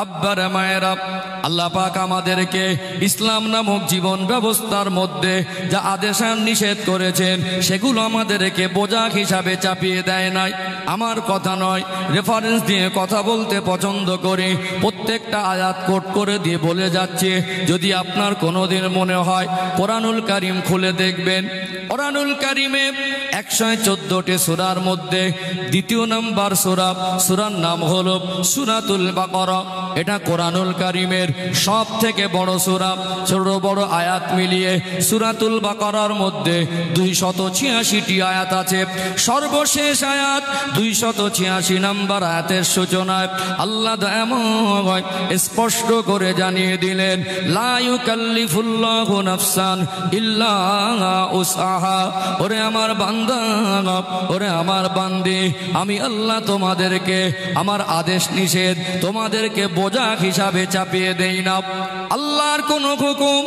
আব্বার মায়েরা, আল্লাহ পাক আমাদেরকে ইসলাম নামক জীবন ব্যবস্থার মধ্যে যা আদেশ আর নিষেধ করেছেন সেগুলো আমাদেরকে বোঝা হিসাবে চাপিয়ে দেয় নাই। আমার কথা নয়, রেফারেন্স দিয়ে কথা বলতে পছন্দ করি। প্রত্যেকটা আয়াত কোট করে দিয়ে বলে যাচ্ছে। যদি আপনার কোনোদিন মনে হয় কোরআনুল কারীম খুলে দেখবেন, কোরআনুল কারীমে 114টি সূরার মধ্যে দ্বিতীয় নাম্বার সূরার নাম হলো সূরাতুল বাকারা। এটা কোরআনুল কারীমের সব থেকে বড় সূরা। ছোট বড় আয়াত মিলিয়ে সূরাতুল বাকারার মধ্যে 286টি আয়াত আছে। সর্বশেষ আয়াত 286 নাম্বার আয়াতের সূচনায় আল্লাহ দয়াময় স্পষ্ট করে জানিয়ে দিলেন, লা ইউকাল্লিফুল্লাহু নাফসান ইল্লা উসআহা। ওরে আমার বান্দা, ওরে আমার বান্দি, আমি আল্লাহ তোমাদেরকে আমার আদেশ নিষেধ তোমাদেরকে বোঝা হিসাবে চাপিয়ে দেই না। আল্লাহর কোন হুকুম,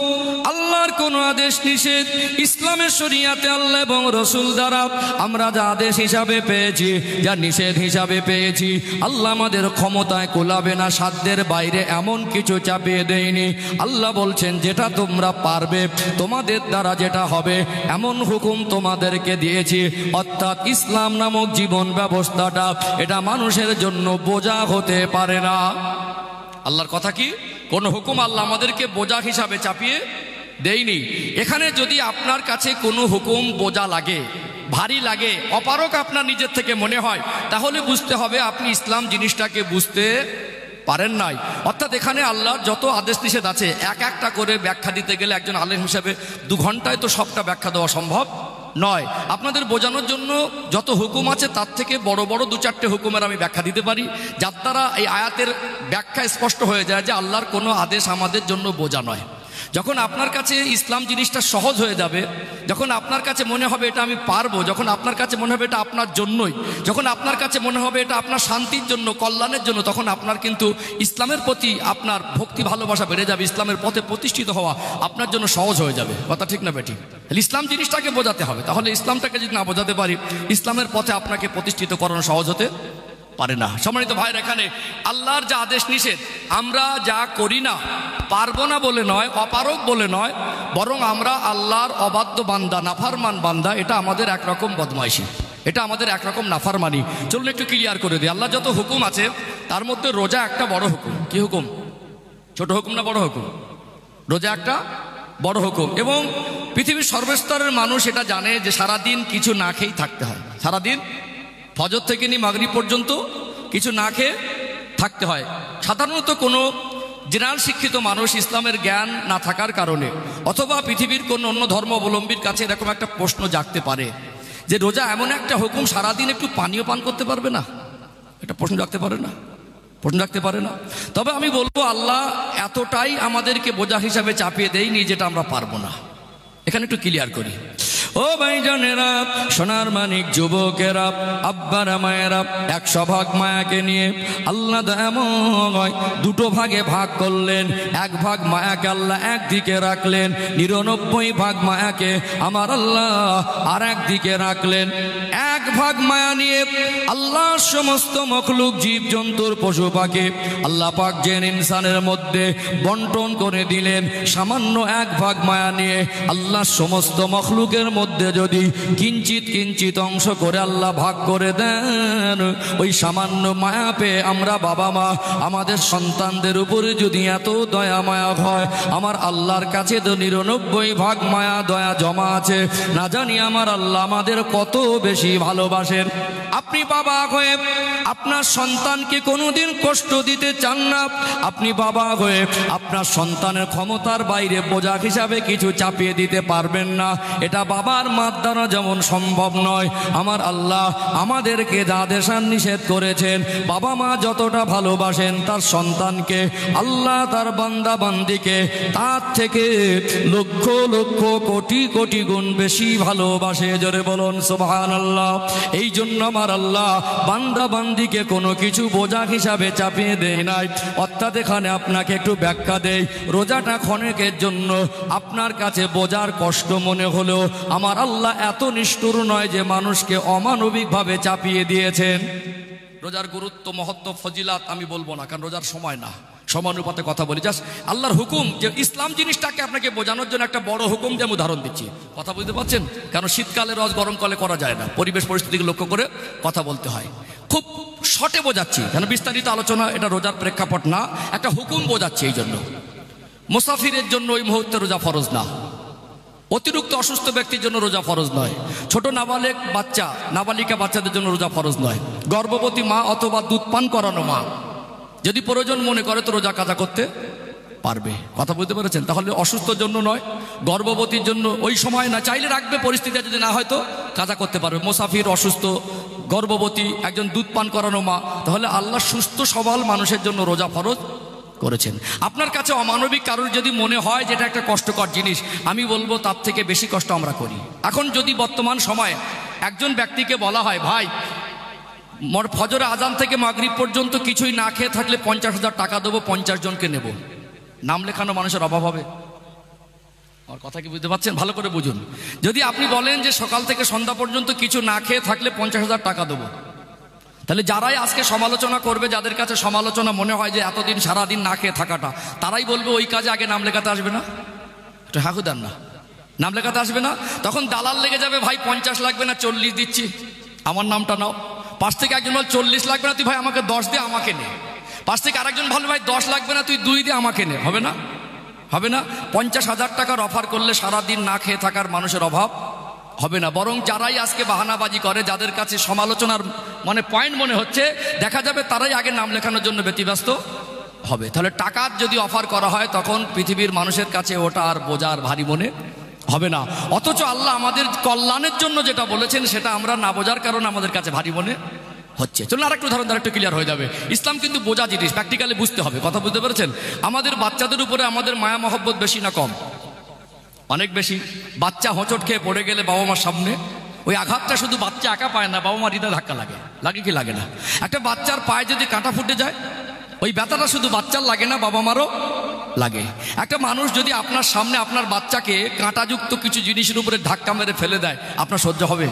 আল্লাহর কোন আদেশ নিষেধ ইসলামের শরীয়তে আল্লাহ এবং রাসূল দ্বারা আমরা যা আদেশ হিসাবে পেয়েছি, যা নিষেধ হিসাবে পেয়েছি, আল্লাহ আমাদের ক্ষমতায় কোলাবে না, সাধ্যের বাইরে এমন কিছু চাপিয়ে দেয়নি। আল্লাহ বলছেন যেটা তোমরা পারবে, তোমাদের দ্বারা যেটা হবে এমন হুকুম তোমাদেরকে দিয়েছি। অর্থাৎ ইসলাম নামক জীবন ব্যবস্থাটা এটা মানুষের জন্য বোঝা হতে পারে না। আল্লাহর কথা কি, কোন হুকুম আল্লাহ আমাদেরকে বোঝা হিসাবে চাপিয়ে দেয়নি। এখানে যদি আপনার কাছে কোনো হুকুম বোঝা লাগে, ভারী লাগে, অপারক আপনার নিজের থেকে মনে হয়, তাহলে বুঝতে হবে আপনি ইসলাম জিনিসটাকে বুঝতে পারেন নাই। অর্থাৎ এখানে আল্লাহর যত আদেশ নিষেধ আছে এক একটা করে ব্যাখ্যা দিতে গেলে একজন আলেম হিসাবে 2 ঘন্টায় তো সবটা ব্যাখ্যা দেওয়া সম্ভব নয়। আপনাদের বোঝানোর জন্য যত হুকুম আছে তার থেকে বড় বড় 2-4টে হুকুমের আমি ব্যাখ্যা দিতে পারি, যার দ্বারা এই আয়াতের ব্যাখ্যা স্পষ্ট হয়ে যায় যে আল্লাহর কোনো আদেশ আমাদের জন্য বোঝা নয়। যখন আপনার কাছে ইসলাম জিনিসটা সহজ হয়ে যাবে, যখন আপনার কাছে মনে হবে এটা আমি পারবো, যখন আপনার কাছে মনে হবে এটা আপনার জন্যই, যখন আপনার কাছে মনে হবে এটা আপনার শান্তির জন্য, কল্যাণের জন্য, তখন আপনার কিন্তু ইসলামের প্রতি আপনার ভক্তি ভালোবাসা বেড়ে যাবে। ইসলামের পথে প্রতিষ্ঠিত হওয়া আপনার জন্য সহজ হয়ে যাবে। কথা ঠিক না বেটি? ইসলাম জিনিসটাকে বোঝাতে হবে। তাহলে ইসলামটাকে যদি না বোঝাতে পারি, ইসলামের পথে আপনাকে প্রতিষ্ঠিত করানো সহজ হতে পারে না। সম্মানিত ভাইরা, এখানে আল্লাহর যা আদেশ নিষেধ আমরা যা করি না, পারবো না বলে নয়, অপারক বলে নয়, বরং আমরা আল্লাহর অবাধ্য বান্দা, নাফরমান বান্দা, এটা আমাদের একরকম বদমাইশি, এটা আমাদের একরকম নাফরমানি। চলুন একটু ক্লিয়ার করে দিই। আল্লাহ যত হুকুম আছে তার মধ্যে রোজা একটা বড় হুকুম। কি হুকুম? ছোট হুকুম না বড় হুকুম? রোজা একটা বড় হুকুম। এবং পৃথিবীর সর্বস্তরের মানুষ এটা জানে যে সারাদিন কিছু না খেয়েই থাকতে হয়। সারাদিন ফজর থেকে নিয়ে মাগরিব পর্যন্ত কিছু না খেয়ে থাকতে হয়। সাধারণত কোনো জেনারেল শিক্ষিত মানুষ ইসলামের জ্ঞান না থাকার কারণে অথবা পৃথিবীর কোনো অন্য ধর্মাবলম্বীর কাছে এরকম একটা প্রশ্ন জাগতে পারে যে রোজা এমন একটা হুকুম, সারাদিন একটু পানীয় পান করতে পারবে না? এটা প্রশ্ন জাগতে পারে না? প্রশ্ন রাখতে পারে না? তবে আমি বলবো আল্লাহ এতটাই আমাদেরকে বোঝা হিসাবে চাপিয়ে দেয়নি যেটা আমরা পারবো না। এখানে একটু ক্লিয়ার করি। ও ভাইজানেরা, সোনার মানিক যুবকেরা, আব্বারা মায়েরা, 100 ভাগ মায়াকে নিয়ে আল্লাহ দয়াময় 2 ভাগে ভাগ করলেন। 1 ভাগ মায়াকে আল্লাহ একদিকে রাখলেন, 99 ভাগ মায়াকে আমার আল্লাহ আর একদিকে রাখলেন। 1 ভাগ মায়া নিয়ে আল্লাহ সমস্ত মখলুক, জীব জন্তুর, পশু পাখি আল্লাহ পাক জিন ইনসানের মধ্যে বন্টন করে দিলেন। সামান্য 1 ভাগ মায়া নিয়ে আল্লাহ সমস্ত মখলুকের মধ্যে যদি কিঞ্চিত কিঞ্চিত অংশ করে আল্লাহ ভাগ করে দেন, ওই সামান্য মায়া পেয়ে আমরা বাবা মা আমাদের সন্তানদের উপরে যদি এত দয়া মায়া হয়, আমার আল্লাহর কাছে তো 99 ভাগ মায়া দয়া জমা আছে। না জানি আমার আল্লাহ আমাদের কত বেশি ভালোবাসেন। আপনি বাবা হয়ে আপনার সন্তানকে কোনোদিন কষ্ট দিতে চান না। আপনি বাবা হয়ে আপনার সন্তানের ক্ষমতার বাইরে বোঝা হিসাবে কিছু চাপিয়ে দিতে পারবেন না। এটা বাবার মার দ্বারা যেমন সম্ভব নয়, আমার আল্লাহ আমাদেরকে যা আদেশ নিষেধ করেছেন, বাবা মা যতটা ভালোবাসেন তার সন্তানকে, আল্লাহ তার বান্দা বান্দিকে তার থেকে লক্ষ লক্ষ কোটি কোটি গুণ বেশি ভালোবাসে। জোরে বলুন সুবহানাল্লাহ। এই জন্য আমার আল্লাহ বান্দা বান্দিকে কোনো কিছু বোঝা হিসাবে চাপিয়ে দেয় নাই। অর্থাৎ এখানে আপনাকে একটু ব্যাখ্যা দেই, রোজাটা ক্ষণেকের জন্য আপনার কাছে বোঝার কষ্ট মনে হলেও আমার আল্লাহ এত নিষ্ঠুর নয় যে মানুষকে অমানবিকভাবে চাপিয়ে দিয়েছেন। রোজার গুরুত্ব, মহত্ব, ফজিলাত আমি বলবো না, কারণ রোজার সময় না, সমানুপাতে কথা বলি। জাস্ট আল্লাহর হুকুম, যে ইসলাম জিনিসটাকে আপনাকে বোঝানোর জন্য একটা বড় হুকুম যে আমি উদাহরণ দিচ্ছি। কথা বুঝতে পারছেন? কারণ শীতকালে রস গরমকালে করা যায় না, পরিবেশ পরিস্থিতিকে লক্ষ্য করে কথা বলতে হয়। খুব শর্টে বোঝাচ্ছি, যেন বিস্তারিত আলোচনা এটা রোজার প্রেক্ষাপট না, একটা হুকুম বোঝাচ্ছি। এই জন্য মুসাফিরের জন্য ওই মুহূর্তে রোজা ফরজ না, অতিরিক্ত অসুস্থ ব্যক্তির জন্য রোজা ফরজ নয়, ছোট নাবালেক বাচ্চা, নাবালিকা বাচ্চাদের জন্য রোজা ফরজ নয়, গর্ভবতী মা অথবা দুধ পান করানো মা যদি প্রয়োজন মনে করে তো রোজা কাজা করতে পারবে। কথা বুঝতে পেরেছেন? তাহলে অসুস্থর জন্য নয়, গর্ভবতীর জন্য ওই সময় না, চাইলে রাখবে, পরিস্থিতি যদি না হয় তো কাজা করতে পারবে। মুসাফির, অসুস্থ, গর্ভবতী, একজন দুধ পান করানো মা, তাহলে আল্লাহ সুস্থ সবল মানুষের জন্য রোজা ফরজ করেছেন। আপনার কাছে অমানবিক কারোর যদি মনে হয় যেটা একটা কষ্টকর জিনিস, আমি বলবো তার থেকে বেশি কষ্ট আমরা করি। এখন যদি বর্তমান সময়ে একজন ব্যক্তিকে বলা হয়, ভাই ফজরে আজান থেকে মাগরিব পর্যন্ত কিছুই না খেয়ে থাকলে 50,000 টাকা দেবো, 50 জনকে নেব, নাম লেখানো মানুষের অভাব হবে? আমার কথা কি বুঝতে পারছেন? ভালো করে বুঝুন। যদি আপনি বলেন যে সকাল থেকে সন্ধ্যা পর্যন্ত কিছু না খেয়ে থাকলে 50,000 টাকা দেবো, তাহলে যারাই আজকে সমালোচনা করবে, যাদের কাছে সমালোচনা মনে হয় যে এতদিন সারাদিন না খেয়ে থাকাটা, তারাই বলবে ওই কাজে আগে নাম লেখাতে আসবে না? একটু হাঁকু দেন না, নাম লেখাতে আসবে না? তখন দালাল লেগে যাবে, ভাই 50 লাগবে না 40 দিচ্ছি, আমার নামটা নাও। পাশ থেকে একজন বল 40 লাগবে না, তুই ভাই আমাকে 10 দে, আমাকে নে। পাশ থেকে আরেকজন ভালো, ভাই 10 লাগবে না, তুই 2 দে, আমাকে নে। হবে না? হবে না? 50,000 টাকার অফার করলে সারাদিন না খেয়ে থাকার মানুষের অভাব হবে না। বরং যারাই আজকে বাহানাবাজি করে, যাদের কাছে সমালোচনার মানে পয়েন্ট মনে হচ্ছে, দেখা যাবে তারাই আগে নাম লেখানোর জন্য ব্যতিব্যস্ত হবে। তাহলে টাকার যদি অফার করা হয়, তখন পৃথিবীর মানুষের কাছে ওটা আর বোঝার ভারী মনে হবে না। অথচ আল্লাহ আমাদের কল্যাণের জন্য যেটা বলেছেন, সেটা আমরা না বোঝার কারণে আমাদের কাছে ভারী মনে হচ্ছে। চলুন আরেকটু উদাহরণ দ্বারা একটু ক্লিয়ার হয়ে যাবে। ইসলাম কিন্তু বোঝা জিনিস, প্র্যাকটিক্যালি বুঝতে হবে। কথা বুঝতে পেরেছেন? আমাদের বাচ্চাদের উপরে আমাদের মায়া মহব্বত বেশি না কম? অনেক বেশি। বাচ্চা হোঁচট খেয়ে পড়ে গেলে বাবা মার সামনে ওই আঘাতটা শুধু বাচ্চা একা পায় না, বাবা মার হৃদয় ধাক্কা লাগে। লাগে কি লাগে না? একটা বাচ্চার পায়ে যদি কাঁটা ফুটে যায়, ওই ব্যথাটা শুধু বাচ্চার লাগে না, বাবা মারও লাগে। একটা মানুষ যদি আপনার সামনে আপনার বাচ্চাকে কাঁটাযুক্ত কিছু জিনিসের উপরে ধাক্কা মেরে ফেলে দেয়, আপনার সহ্য হবে?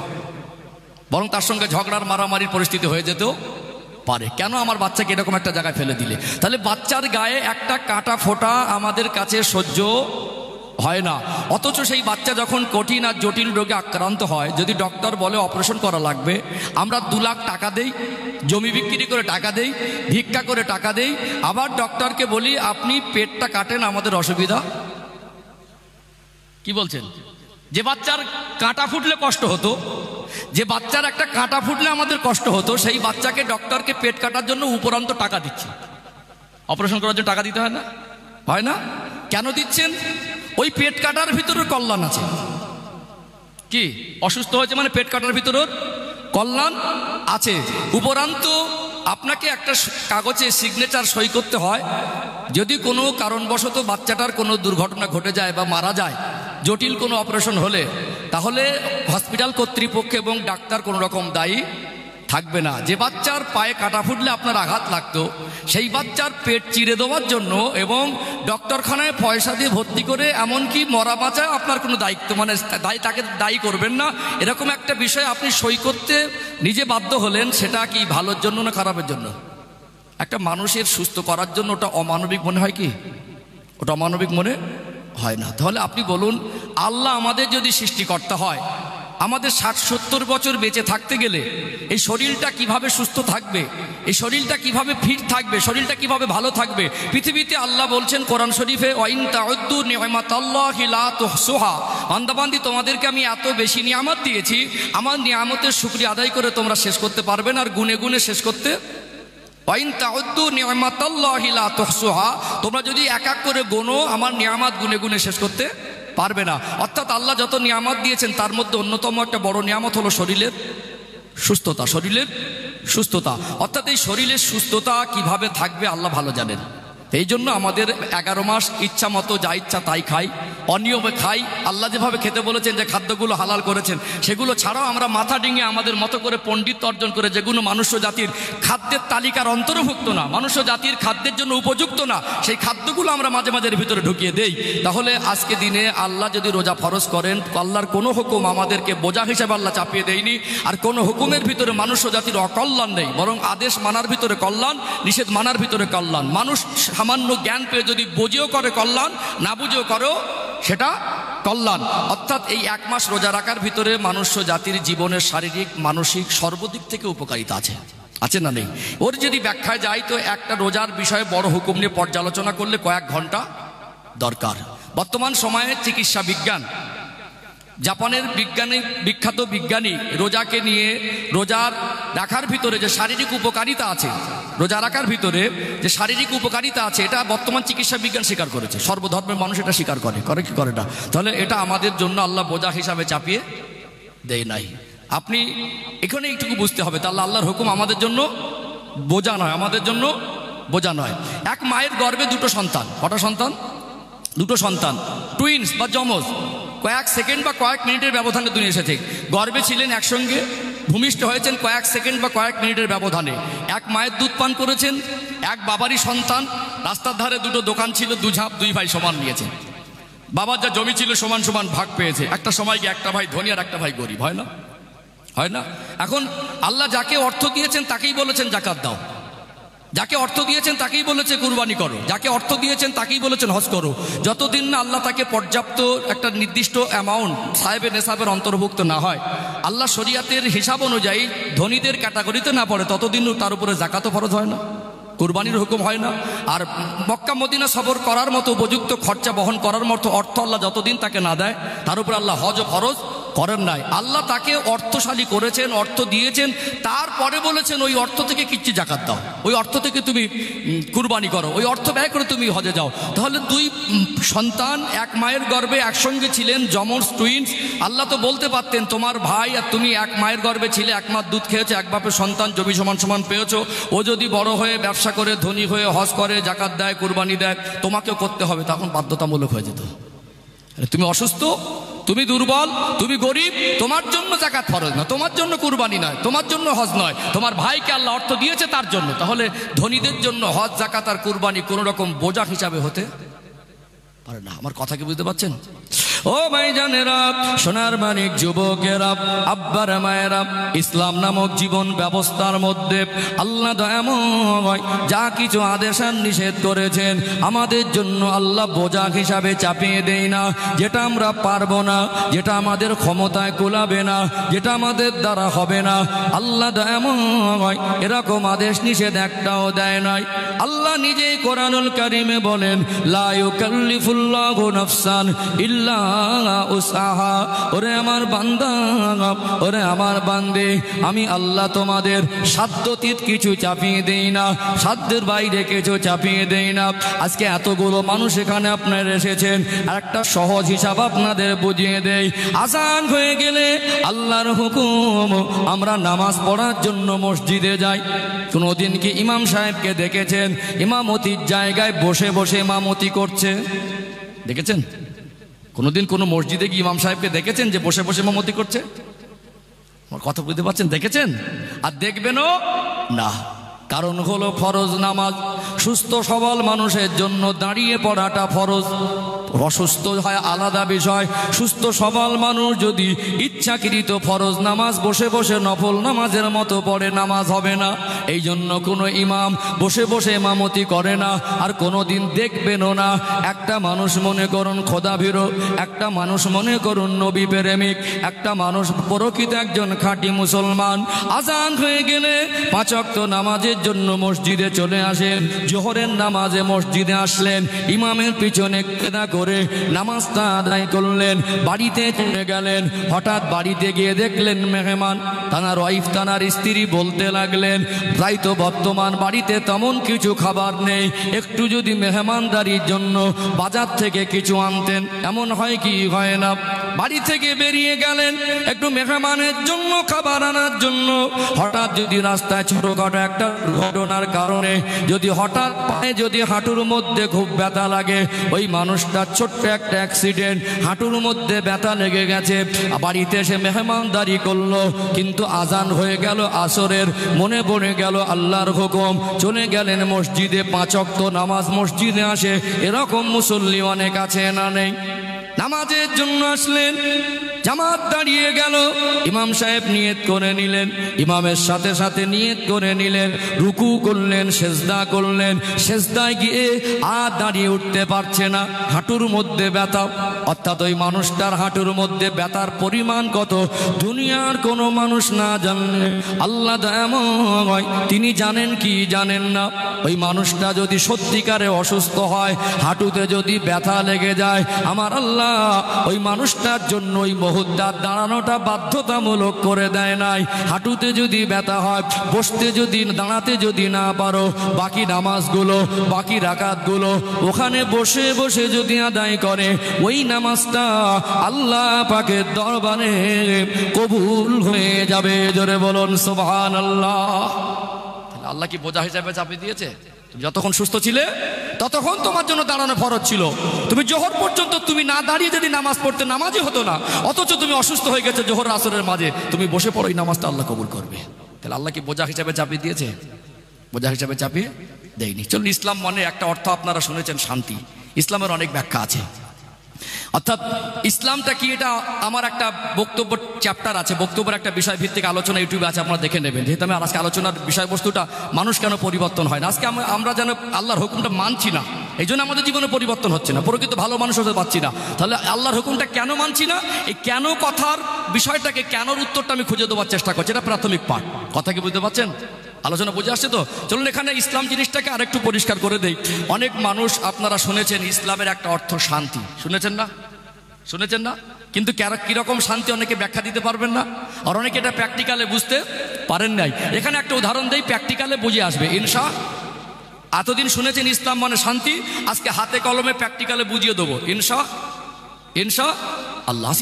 বরং তার সঙ্গে ঝগড়ার মারামারির পরিস্থিতি হয়ে যেতেও পারে। কেন? আমার বাচ্চাকে এরকম একটা জায়গায় ফেলে দিলে। তাহলে বাচ্চার গায়ে একটা কাঁটা ফোটা আমাদের কাছে সহ্য হয় না। অথচ সেই বাচ্চা যখন কঠিন আর জটিল রোগে আক্রান্ত হয়, যদি ডক্টর বলে অপারেশন করা লাগবে, আমরা 2 লাখ টাকা দেই, জমি বিক্রি করে টাকা দেই, ভিক্ষা করে টাকা দেই, আবার ডক্টরকে বলি আপনি পেটটা কাটেন, আমাদের অসুবিধা। কি বলছেন? যে বাচ্চার কাঁটা ফুটলে কষ্ট হতো, যে বাচ্চার একটা কাঁটা ফুটলে আমাদের কষ্ট হতো, সেই বাচ্চাকে ডক্টরকে পেট কাটার জন্য উপরন্ত টাকা দিচ্ছে। অপারেশন করার জন্য টাকা দিতে হয় না? হয় না? কেন দিচ্ছেন? ওই পেট কাটার ভিতরে কল্যাণ আছে। কি? অসুস্থ হয়েছে মানে পেট কাটার ভিতরে কল্যাণ আছে। উপরান্ত আপনাকে একটা কাগজে সিগনেচার সই করতে হয়, যদি কোনো কারণবশত বাচ্চাটার কোনো দুর্ঘটনা ঘটে যায় বা মারা যায়, জটিল কোনো অপারেশন হলে, তাহলে হসপিটাল কর্তৃপক্ষ এবং ডাক্তার কোনো রকম দায়ী থাকবে না। যে বাচ্চার পায়ে কাটা ফুটলে আপনার আঘাত লাগতো, সেই বাচ্চার পেট চিরে দেওয়ার জন্য এবং ডক্টরখানায় পয়সা দিয়ে ভর্তি করে এমনকি মরা বাঁচায় আপনার কোনো দায়িত্ব, মানে তাকে দায়ী করবেন না, এরকম একটা বিষয় আপনি সই করতে নিজে বাধ্য হলেন। সেটা কি ভালোর জন্য না খারাপের জন্য? একটা মানুষের সুস্থ করার জন্য ওটা অমানবিক মনে হয় কি? ওটা অমানবিক মনে হয় না। তাহলে আপনি বলুন, আল্লাহ আমাদের যদি সৃষ্টিকর্তা হয়, আমাদের 60-70 বছর বেঁচে থাকতে গেলে এই শরীরটা কিভাবে সুস্থ থাকবে, এই শরীরটা কিভাবে ফিট থাকবে, শরীরটা কিভাবে ভালো থাকবে? পৃথিবীতে আল্লাহ বলছেন কোরআন শরীফে, ওয়াইন তাউদ্দু নি'মাতাল্লাহি লা তুহসুহা, বান্দাবান্দি তোমাদেরকে আমি এত বেশি নিয়ামত দিয়েছি, আমার নিয়ামতের শুকরিয়া আদায় করে তোমরা শেষ করতে পারবে না, আর গুনে গুনে শেষ করতে। ওয়াইন তাউদ্দু নি'মাতাল্লাহি লা তুহসুহা, তোমরা যদি এক এক করে গোনো, আমার নিয়ামত গুনে গুনে শেষ করতে পারবে না। অর্থাৎ আল্লাহ যত নিয়ামত দিয়েছেন তার মধ্যে অন্যতম একটা বড় নিয়ামত হলো শরীরের সুস্থতা। শরীরের সুস্থতা, অর্থাৎ এই শরীরের সুস্থতা কিভাবে থাকবে আল্লাহ ভালো জানেন। এই জন্য আমাদের 11 মাস ইচ্ছা মতো যা ইচ্ছা তাই খাই, অনিয়মে খাই। আল্লাহ যেভাবে খেতে বলেছেন, যে খাদ্যগুলো হালাল করেছেন, সেগুলো ছাড়াও আমরা মাথা ডিঙে আমাদের মতো করে পণ্ডিত অর্জন করে যেগুলো মনুষ্য জাতির খাদ্যের তালিকার অন্তর্ভুক্ত না, মনুষ্য জাতির খাদ্যের জন্য উপযুক্ত না, সেই খাদ্যগুলো আমরা মাঝে মাঝে ভিতরে ঢুকিয়ে দেই। তাহলে আজকে দিনে আল্লাহ যদি রোজা ফরজ করেন, আল্লাহর কোনো হুকুম আমাদেরকে বোঝা হিসেবে আল্লাহ চাপিয়ে দেয়নি, আর কোনো হুকুমের ভিতরে মনুষ্য জাতির অকল্যাণ নেই, বরং আদেশ মানার ভিতরে কল্যাণ, নিষেধ মানার ভিতরে কল্যাণ। মানুষ সামান্য জ্ঞান পেয়ে যদি বুঝেও করে কল্যাণ, না বুঝেও করো সেটা কল্যাণ। অর্থাৎ এই 1 মাস রোজা রাখার ভিতরে মনুষ্য জাতির জীবনের শারীরিক মানসিক সর্বদিক থেকে উপকারিতা আছে না নেই? ওর যদি ব্যাখ্যায় যায় তো একটা রোজার বিষয়ে বড় হুকুম নিয়ে পর্যালোচনা করলে কয়েক ঘন্টা দরকার। বর্তমান সময়ে চিকিৎসা বিজ্ঞান, জাপানের বিখ্যাত বিজ্ঞানী রোজাকে নিয়ে, রোজার রাখার ভিতরে যে শারীরিক উপকারিতা আছে, রোজা রাখার ভিতরে যে শারীরিক উপকারিতা আছে, এটা বর্তমান চিকিৎসা বিজ্ঞান স্বীকার করেছে। সর্বধর্মের মানুষ এটা স্বীকার করে কি করে না? তাহলে এটা আমাদের জন্য আল্লাহ বোঝা হিসাবে চাপিয়ে দেয় নাই। আপনি এখানে একটু বুঝতে হবে, তাহলে আল্লাহর হুকুম আমাদের জন্য বোঝা নয়, আমাদের জন্য বোঝা নয়। এক মায়ের গর্ভে 2টো সন্তান, কটা সন্তান? 2টো সন্তান, টুইন্স বা যমজ, কয়েক সেকেন্ড বা কয়েক মিনিটের ব্যবধানে দুনিয়া এসেছে। গর্ভে ছিলেন একসঙ্গে, ভূমিষ্ঠ হয়েছেন কয়েক সেকেন্ড বা কয়েক মিনিটের ব্যবধানে। এক মায়ের দুধ পান করেছেন, এক বাবারই সন্তান। রাস্তার ধারে 2টো দোকান ছিল, 2 ঝাঁপ 2 ভাই সমান নিয়েছেন। বাবার যা জমি ছিল সমান সমান ভাগ পেয়েছে। একটা সময় গিয়ে একটা ভাই ধনী আর একটা ভাই গরিব, হয় না? হয় না? এখন আল্লাহ যাকে অর্থ দিয়েছেন তাকেই বলেছেন জাকাত দাও, যাকে অর্থ দিয়েছেন তাকেই বলেছে কুরবানি করো, যাকে অর্থ দিয়েছেন তাকেই বলেছেন হজ করো। যতদিন না আল্লাহ তাকে পর্যাপ্ত একটা নির্দিষ্ট অ্যামাউন্ট সাহেবের নেশাবের অন্তর্ভুক্ত না হয়, আল্লাহ শরিয়াতের হিসাব অনুযায়ী ধনীদের ক্যাটাগরিতে না পড়ে, ততদিন তার উপরে জাকাতও ফরজ হয় না, কুরবানির হুকুম হয় না। আর মক্কা মদিনা সফর করার মতো উপযুক্ত খরচা বহন করার মতো অর্থ আল্লাহ যতদিন তাকে না দেয়, তার উপরে আল্লাহ হজ ফরজ করেন নাই। আল্লাহ তাকে অর্থশালী করেছেন, অর্থ দিয়েছেন, তারপরে বলেছেন ওই অর্থ থেকে কিচ্ছু জাকাত দাও, ওই অর্থ থেকে তুমি কুরবানি করো, ওই অর্থ ব্যয় করে তুমি হজে যাও। তাহলে 2 সন্তান এক মায়ের গর্ভে একসঙ্গে ছিলেন, যমজ টুইন্স। আল্লাহ তো বলতে পারতেন তোমার ভাই আর তুমি এক মায়ের গর্ভে ছিলে, এক মাস দুধ খেয়েছো, এক বাপের সন্তান, জমি সমান সমান পেয়েছো। ও যদি বড় হয়ে ব্যবসা করে, ধনী হয়ে হজ করে, জাকাত দেয়, কুরবানি দেয়, তোমাকেও করতে হবে, তখন বাধ্যতামূলক হয়ে যেত। তুমি অসুস্থ, তুমি দুর্বল, তুমি গরিব, তোমার জন্য জাকাত ফরজ না, তোমার জন্য কুরবানি নয়, তোমার জন্য হজ নয়, তোমার ভাইকে আল্লাহ অর্থ দিয়েছে তার জন্য। তাহলে ধনীদের জন্য হজ, জাকাত আর কুরবানি কোন রকম বোঝা হিসাবে হতে পারে না। আমার কথা কি বুঝতে পারছেন? ও ভাইজানেরা, সোনার মানিক যুবকেরা, আব্বার মায়েরা, ইসলাম নামক জীবন ব্যবস্থার মধ্যে আল্লাহ দয়াময় যা কিছু আদেশ আর নিষেধ করেছেন আমাদের জন্য আল্লাহ বোঝা হিসাবে চাপিয়ে দেয় না। যেটা আমরা পারবো না, যেটা আমাদের ক্ষমতায় কুলাবে না, যেটা আমাদের দ্বারা হবে না, আল্লাহ দয়াময় এরকম আদেশ নিষেধ একটাও দেয় নাই। আল্লাহ নিজেই কোরআনুল কারিমে বলেন, লা ইউকাল্লিফুল্লাহু নাফসান ইল্লা উসাহা। ওরে আমার বান্দা, ওরে আমার বান্দে, আমি আল্লাহ তোমাদের সাধ্যতীত কিছু চাপিয়ে দেই না, সাধ্যের বাইরে কিছু চাপিয়ে দেই না। আজকে এতগুলো মানুষ এখানে আপনারা এসেছেন, আর একটা সহজ হিসাব আপনাদের বুঝিয়ে দেই। আযান হয়ে গেলে আল্লাহর হুকুম, আমরা নামাজ পড়ার জন্য মসজিদে যাই। কোনোদিন কি ইমাম সাহেবকে দেখেছেন ইমামতির জায়গায় বসে বসে ইমামতি করছে? দেখেছেন? কোনোদিন কোনো মসজিদে গিয়ে ইমাম সাহেবকে দেখেছেন যে বসে বসে ইমামতি করছে? আমার কথা বুঝতে পারছেন? দেখেছেন? আর দেখবেনও না। কারণ হলো ফরজ নামাজ। সুস্থ সবল মানুষের জন্য দাঁড়িয়ে পড়াটা ফরজ, অসুস্থ হয় আলাদা বিষয়। সুস্থ সবল মানুষ যদি ইচ্ছাকৃত ফরজ নামাজ বসে বসে নফল নামাজের মতো পড়ে, নামাজ হবে না। এই জন্য কোনো ইমাম বসে বসে ইমামতি করে না, আর কোনো দিন দেখবেনও না। একটা মানুষ মনে করুন খোদাভীরু, একটা মানুষ মনে করুন নবী প্রেমিক, একটা মানুষ প্রকৃত একজন খাঁটি মুসলমান, আযান হয়ে গেলে 5 ওয়াক্ত নামাজের জন্য মসজিদে চলে আসেন। জোহরের নামাজে মসজিদে আসলেন, ইমামের পিছনে কেদা করে নামাজটা আদায় করলেন, বাড়িতে চলে গেলেন। হঠাৎ বাড়িতে গিয়ে দেখলেন মেহমান, তানার ওয়াইফ, তানার স্ত্রী বলতে লাগলেন, তাই তো বর্তমান বাড়িতে তেমন কিছু খাবার নেই, একটু যদি মেহমানদারির জন্য বাজার থেকে কিছু আনতেন। এমন হয় কি হয় না? বাড়ি থেকে বেরিয়ে গেলেন একটু মেহমানের জন্য খাবার আনার জন্য। হঠাৎ যদি রাস্তায় ছোটখাটো একটা ঘটনার কারণে যদি হঠাৎ পায়ে যদি হাঁটুর মধ্যে খুব ব্যথা লাগে, ওই মানুষটার ছোট্ট একটা অ্যাক্সিডেন্ট, হাঁটুর মধ্যে ব্যথা লেগে গেছে, বাড়িতে এসে মেহমানদারি করলো, কিন্তু আজান হয়ে গেল আসরের, মনে পড়ে গেল আল্লাহর হুকুম, চলে গেলেন মসজিদে, 5 ওয়াক্ত নামাজ মসজিদে আসে এরকম মুসল্লি অনেক আছে না নেই? নামাজের জন্য আসলেন, জামাত দাঁড়িয়ে গেল, ইমাম সাহেব নিয়ত করে নিলেন, ইমামের সাথে সাথে নিয়ত করে নিলেন, রুকু করলেন, সেজদা করলেন, সেজদায় গিয়ে আর দাঁড়িয়ে উঠতে পারছে না, হাঁটুর মধ্যে ব্যথা। অর্থাৎ ওই মানুষটার হাঁটুর মধ্যে ব্যথার পরিমাণ কত দুনিয়ার কোনো মানুষ না জানলে আল্লাহ দয়াময় তিনি জানেন কি জানেন না। ওই মানুষটা যদি সত্যিকারে অসুস্থ হয়, হাঁটুতে যদি ব্যথা লেগে যায়, আমার আল্লাহ ওই মানুষটার জন্য ওই মুহূর্তে দাঁড়ানোটা বাধ্যতামূলক করে দেয় নাই। হাঁটুতে যদি ব্যথা হয়, বসতে যদি দাঁড়াতে যদি না পারো, বাকি নামাজগুলো বাকি রাকাতগুলো ওখানে বসে বসে যদি আদায় করে, ওই নামাজটা আল্লাহ পাকের দরবারে কবুল হয়ে যাবে। জোরে বলুন সুবহানাল্লাহ। আল্লাহ কি বোঝা হিসাবে চাপিয়ে দিয়েছে? তুমি যতক্ষণ সুস্থ ছিলে ততক্ষণ তোমার জন্য দাঁড়ানো ফরজ ছিল। তুমি জোহর পর্যন্ত তুমি না দাঁড়িয়ে যদি নামাজ পড়তে, নামাজই হতো না, অথচ তুমি অসুস্থ হয়ে গেছে জোহর আসরের মাঝে, তুমি বসে পড়ো, এই নামাজটা আল্লাহ কবুল করবে। তাহলে আল্লাহ কি বোঝা হিসাবে চাপিয়ে দিয়েছে? বোঝা হিসাবে চাপিয়ে দেয়নি। চলুন, ইসলাম মানে একটা অর্থ আপনারা শুনেছেন শান্তি। ইসলামের অনেক ব্যাখ্যা আছে। অর্থাৎ ইসলামটা কি, এটা আমার একটা বক্তব্য চ্যাপ্টার আছে, বক্তব্যের একটা বিষয় ভিত্তিক আলোচনা ইউটিউবে আছে, আপনারা দেখে নেবেন। যেহেতু আমি আজকে আলোচনার বিষয়বস্তুটা মানুষ কেন পরিবর্তন হয় না, আজকে আমরা যেন আল্লাহর হুকুমটা মানছি না, এই জন্য আমাদের জীবনে পরিবর্তন হচ্ছে না, প্রকৃত ভালো মানুষ হতে পারছি না। তাহলে আল্লাহর হুকুমটা কেন মানছি না, এই কেন কথার বিষয়টাকে, কেনর উত্তরটা আমি খুঁজে দেওয়ার চেষ্টা করছি। এটা প্রাথমিক পাঠ। কথা কি বুঝতে পারছেন? আলোচনা বুঝে আসছে তো? চলুন এখানে ইসলাম জিনিসটাকে আরেকটু পরিষ্কার করে দেই। অনেক মানুষ আপনারা শুনেছেন ইসলামের একটা অর্থ শান্তি, শুনেছেন না? শুনেছেন না? কিন্তু কিরকম শান্তি অনেকে ব্যাখ্যা দিতে পারবেন না, আর অনেকে এটা প্র্যাকটিক্যালে বুঝতে পারেন নাই। এখানে একটা উদাহরণ দেই, প্র্যাকটিক্যালে বুঝে আসবে ইনশাআল্লাহ। এতদিন শুনেছেন ইসলাম মানে শান্তি, আজকে হাতে কলমে প্র্যাকটিক্যালে বুঝিয়ে দেবো ইনশাআল্লাহ।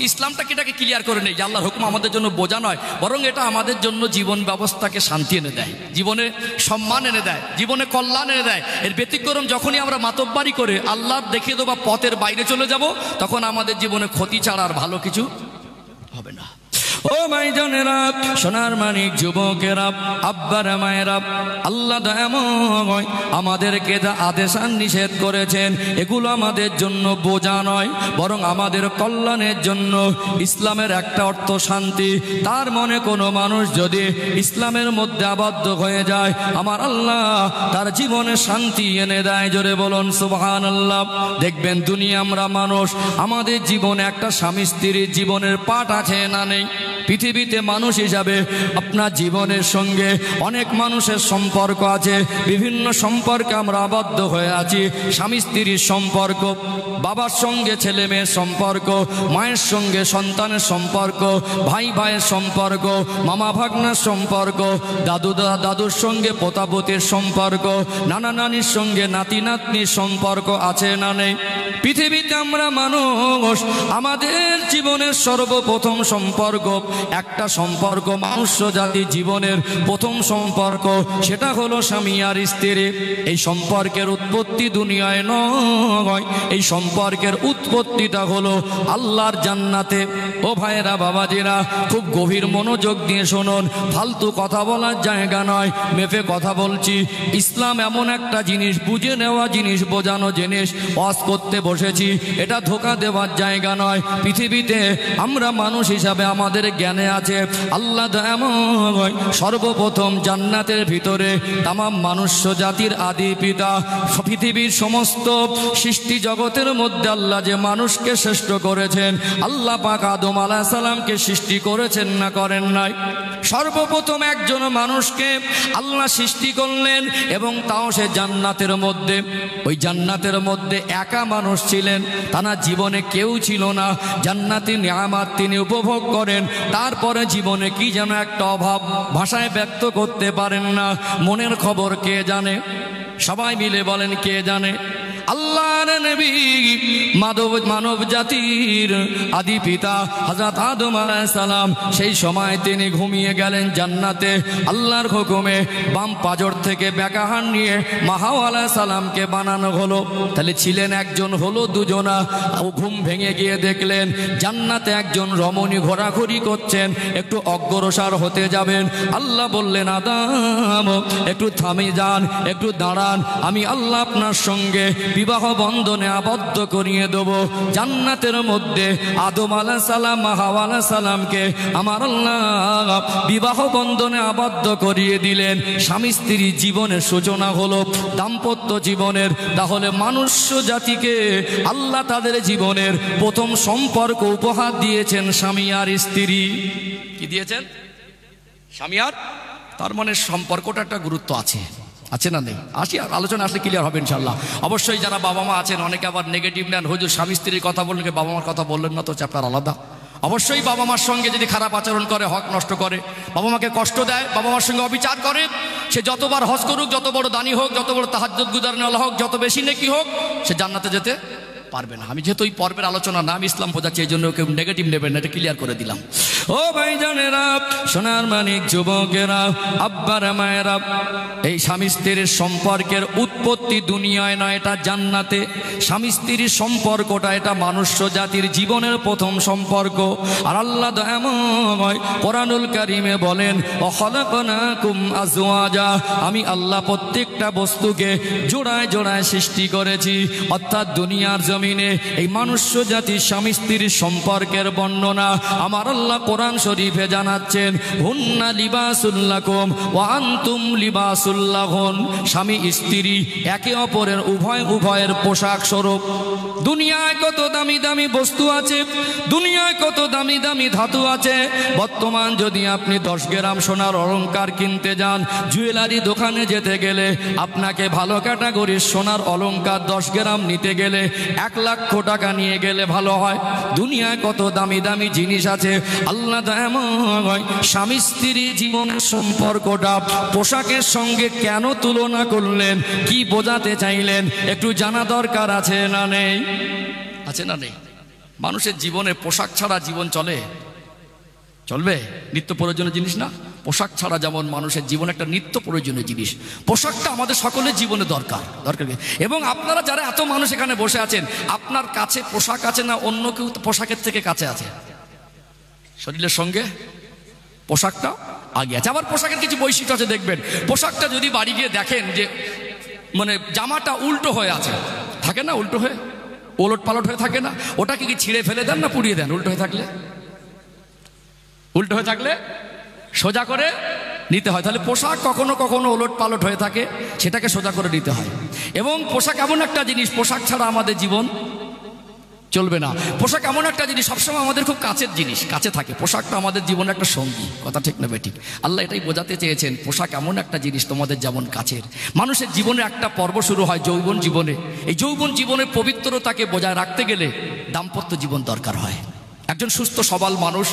ইসলামটাকে এটাকে ক্লিয়ার করে নেই যে আল্লাহর হুকুম আমাদের জন্য বোঝা নয়, বরং এটা আমাদের জন্য জীবন ব্যবস্থাকে শান্তি এনে দেয়, জীবনে সম্মান এনে দেয়, জীবনে কল্যাণ এনে দেয়। এর ব্যতিক্রম যখনই আমরা মাতব্বারি করে আল্লাহর দেখিয়ে দেওয়া পথের বাইরে চলে যাব, তখন আমাদের জীবনে ক্ষতি ছাড়া আর ভালো কিছু হবে না। ও ভাইজানেরা, সোনার মানিক যুবকেরা, আব্বারা মায়েরা, আল্লাহ দয়াময় আমাদেরকে যা আদেশ আর নিষেধ করেছেন, এগুলো আমাদের জন্য বোঝা নয়, বরং আমাদের কল্যাণের জন্য। ইসলামের একটা অর্থ শান্তি। তার মনে কোনো মানুষ যদি ইসলামের মধ্যে আবদ্ধ হয়ে যায়, আমার আল্লাহ তার জীবনে শান্তি এনে দেয়। জোরে বলুন সুবহানাল্লাহ। দেখবেন দুনিয়া আমরা মানুষ, আমাদের জীবনে একটা স্বামী স্ত্রীর জীবনের পাঠ আছে না নেই? পৃথিবীতে মানুষ হিসাবে আপনার জীবনের সঙ্গে অনেক মানুষের সম্পর্ক আছে, বিভিন্ন সম্পর্কে আমরা আবদ্ধ হয়ে আছি। স্বামী স্ত্রীর সম্পর্ক, বাবার সঙ্গে ছেলে মেয়ের সম্পর্ক, মায়ের সঙ্গে সন্তানের সম্পর্ক, ভাই ভাইয়ের সম্পর্ক, মামা ভাগ্নার সম্পর্ক, দাদুর সঙ্গে পোতাপতির সম্পর্ক, নানা নানির সঙ্গে নাতি নাতনির সম্পর্ক আছে না নেই? পৃথিবীতে আমরা মানুষ, আমাদের জীবনের সর্বপ্রথম সম্পর্ক, একটা সম্পর্ক মানুষ জাতির জীবনের প্রথম সম্পর্ক, সেটা হলো স্বামী আর স্ত্রী। এই সম্পর্কের উৎপত্তি দুনিয়ায় নয়, এই সম্পর্কের উৎপত্তিটা হলো আল্লাহর জান্নাতে। ও ভাইরা বাবাজিরা, খুব গভীর মনোযোগ দিয়ে শুনুন, ফালতু কথা বলার জায়গা নয়, মেপে কথা বলছি। ইসলাম এমন একটা জিনিস, বুঝে নেওয়া জিনিস, বোঝানো জিনিস। ওয়াজ করতে বসেছি, এটা ধোঁকা দেওয়ার জায়গা নয়। পৃথিবীতে আমরা মানুষ হিসাবে আমাদের জ্ঞানে আছে আল্লাহ দয়াময় সর্বপ্রথম জান্নাতের ভিতরে তামাম মানুষ জাতির আদি পিতা, পৃথিবীর সমস্ত সৃষ্টি জগতের মধ্যে আল্লাহ যে মানুষকে শ্রেষ্ঠ করেছেন, আল্লাহ পাক আদম আলাইহিস সালামকে সৃষ্টি করেছেন না করেন নাই? সর্বপ্রথম একজন মানুষকে আল্লাহ সৃষ্টি করলেন, এবং তাও সে জান্নাতের মধ্যে। ওই জান্নাতের মধ্যে একা মানুষ ছিলেন, তার জীবনে কেউ ছিল না। জান্নাতি নিয়ামত তিনি উপভোগ করেন, তারপরে জীবনে কি যেন একটা অভাব, ভাষায় ব্যক্ত করতে পারেন না। মনের খবর কে জানে? সবাই মিলে বলেন কে জানে? আল্লাহর নবী মানব জাতির আদি পিতা হযরত আদম আলাইহিস সালাম সেই সময় তিনি ঘুমিয়ে গেলেন জান্নাতে। আল্লাহর হুকুমে বাম পাজর থেকে বেকাহান নিয়ে হাওয়া আলাইহিস সালামকে বানানো হলো। তাহলে ছিলেন একজন, হলো দুজনা। ঘুম ভেঙে গিয়ে দেখলেন জান্নাতে একজন রমণী ঘোরাঘুরি করছেন, একটু অগ্রসর হতে যাবেন। আল্লাহ বললেন আদম একটু থামে যান, একটু দাঁড়ান, আমি আল্লাহ আপনার সঙ্গে বিবাহ বন্ধনে আবদ্ধ করিয়ে দেব। জান্নাতের মধ্যে আদম আলাইহিস সালাম হাওয়া আলাইহিস সালামকে আমার আল্লাহ বিবাহ বন্ধনে আবদ্ধ করিয়ে দিলেন। স্বামী স্ত্রী জীবনের সূচনা হলো দাম্পত্য জীবনের। তাহলে মনুষ্য জাতিকে আল্লাহ তাদের জীবনের প্রথম সম্পর্ক উপহার দিয়েছেন স্বামী আর স্ত্রী। কি দিয়েছেন? স্বামী আর, তার মানে সম্পর্কটা একটা গুরুত্ব আছে, আছে না নেই? আসি, আর আলোচনা আসলে ক্লিয়ার হবে ইনশাল্লাহ। অবশ্যই যারা বাবা মা আছেন, অনেকে আবার নেগেটিভ নেন, হুজুর স্বামী স্ত্রীর কথা বললেন, বাবা মার কথা বললেন না, তো চ্যাপ্টার আলাদা। অবশ্যই বাবা মার সঙ্গে যদি খারাপ আচরণ করে, হক নষ্ট করে, বাবা মাকে কষ্ট দেয়, বাবা মার সঙ্গে অবিচার করে, সে যতবার হজ করুক, যত বড় দানি হোক, যত বড় তাহাজ্জুদ গুজারনেওয়ালা হোক, যত বেশি নেকি হোক, সে জান্নাতে যেতে পারবে না। আমি যেহেতু এই পর্বের আলোচনা নাম ইসলাম বোঝাচ্ছি, এই জন্য কেউ নেগেটিভ নেবেন না, এটা ক্লিয়ার করে দিলাম। ও ভাইজানেরা, সোনার মানিক যুবকেরা, আব্বারা মায়েরা, এই স্বামী স্ত্রীর সম্পর্কের উৎপত্তি দুনিয়ায় নয়, এটা জান্নাতে। স্বামী স্ত্রীর সম্পর্কটা এটা মনুষ্য জাতির জীবনের প্রথম সম্পর্ক। আর আল্লাহ দয়াময় কোরআনুল কারীমে বলেন ওয়া খালাকনাকুম আজওয়াজা, আমি আল্লাহ প্রত্যেকটা বস্তুকে জোড়ায় জোড়ায় সৃষ্টি করেছি। অর্থাৎ দুনিয়ার জমিনে এই মনুষ্য জাতির স্বামী স্ত্রীর সম্পর্কের বর্ণনা আমার আল্লাহ কোরআন শরীফে জানাচ্ছেন, হুন্না লিবাসুল লাকুম ওয়া আনতুম লিবাসুল লাহুন। স্বামী স্ত্রী একে অপরের উভয়ের পোশাক স্বরূপ। দুনিয়ায় কত দামি দামি বস্তু আছে, দুনিয়ায় কত দামি দামি ধাতু আছে। বর্তমান যদি আপনি 10 গ্রাম সোনার অলংকার কিনতে যান, জুয়েলারি দোকানে যেতে গেলে আপনাকে ভালো ক্যাটাগরির সোনার অলংকার 10 গ্রাম নিতে গেলে 1 লক্ষ টাকা নিয়ে গেলে ভালো হয়। দুনিয়ায় কত দামি দামি জিনিস আছে। আল্লাহ দয়াময় স্বামী স্ত্রী জীবন সম্পর্কটা পোশাকের সঙ্গে কেন তুলনা করলেন, কি বোঝাতে চাইলেন, একটু জানা দরকার আছে না নেই? আছে না নেই? মানুষের জীবনে পোশাক ছাড়া জীবন চলবে? নিত্য প্রয়োজনীয় জিনিস না? পোশাক ছাড়া যেমন মানুষের জীবন একটা নিত্য প্রয়োজনীয় জিনিস, পোশাকটা আমাদের সকলের জীবনে দরকার। এবং আপনারা যারা এত মানুষ এখানে বসে আছেন, আপনার কাছে পোশাক আছে না অন্য কেউ পোশাকের থেকে কাছে আছে? শরীরের সঙ্গে পোশাকটা আগে আছে। আবার পোশাকের কিছু বৈশিষ্ট্য আছে, দেখবেন পোশাকটা যদি বাড়ি গিয়ে দেখেন যে মানে জামাটা উল্টো হয়ে আছে, থাকে না উল্টো হয়ে, ওলট পালট হয়ে থাকে না, ওটাকে কি ছিঁড়ে ফেলে দেন না পুড়িয়ে দেন? উল্টো হয়ে থাকলে সোজা করে নিতে হয়। তাহলে পোশাক কখনো কখনো ওলট পালট হয়ে থাকে, সেটাকে সোজা করে নিতে হয়। এবং পোশাক এমন একটা জিনিস, পোশাক ছাড়া আমাদের জীবন চলবে না। পোশাক এমন একটা জিনিস সবসময় আমাদের খুব কাছের জিনিস, কাছে থাকে। পোশাকটা আমাদের জীবনে একটা সঙ্গী, কথা ঠিক না বেঠিক? আল্লাহ এটাই বোঝাতে চেয়েছেন, পোশাক এমন একটা জিনিস তোমাদের যেমন কাছের। মানুষের জীবনে একটা পর্ব শুরু হয় যৌবন জীবনে। এই যৌবন জীবনের পবিত্রতাকে বজায় রাখতে গেলে দাম্পত্য জীবন দরকার হয়। একজন সুস্থ সবল মানুষ,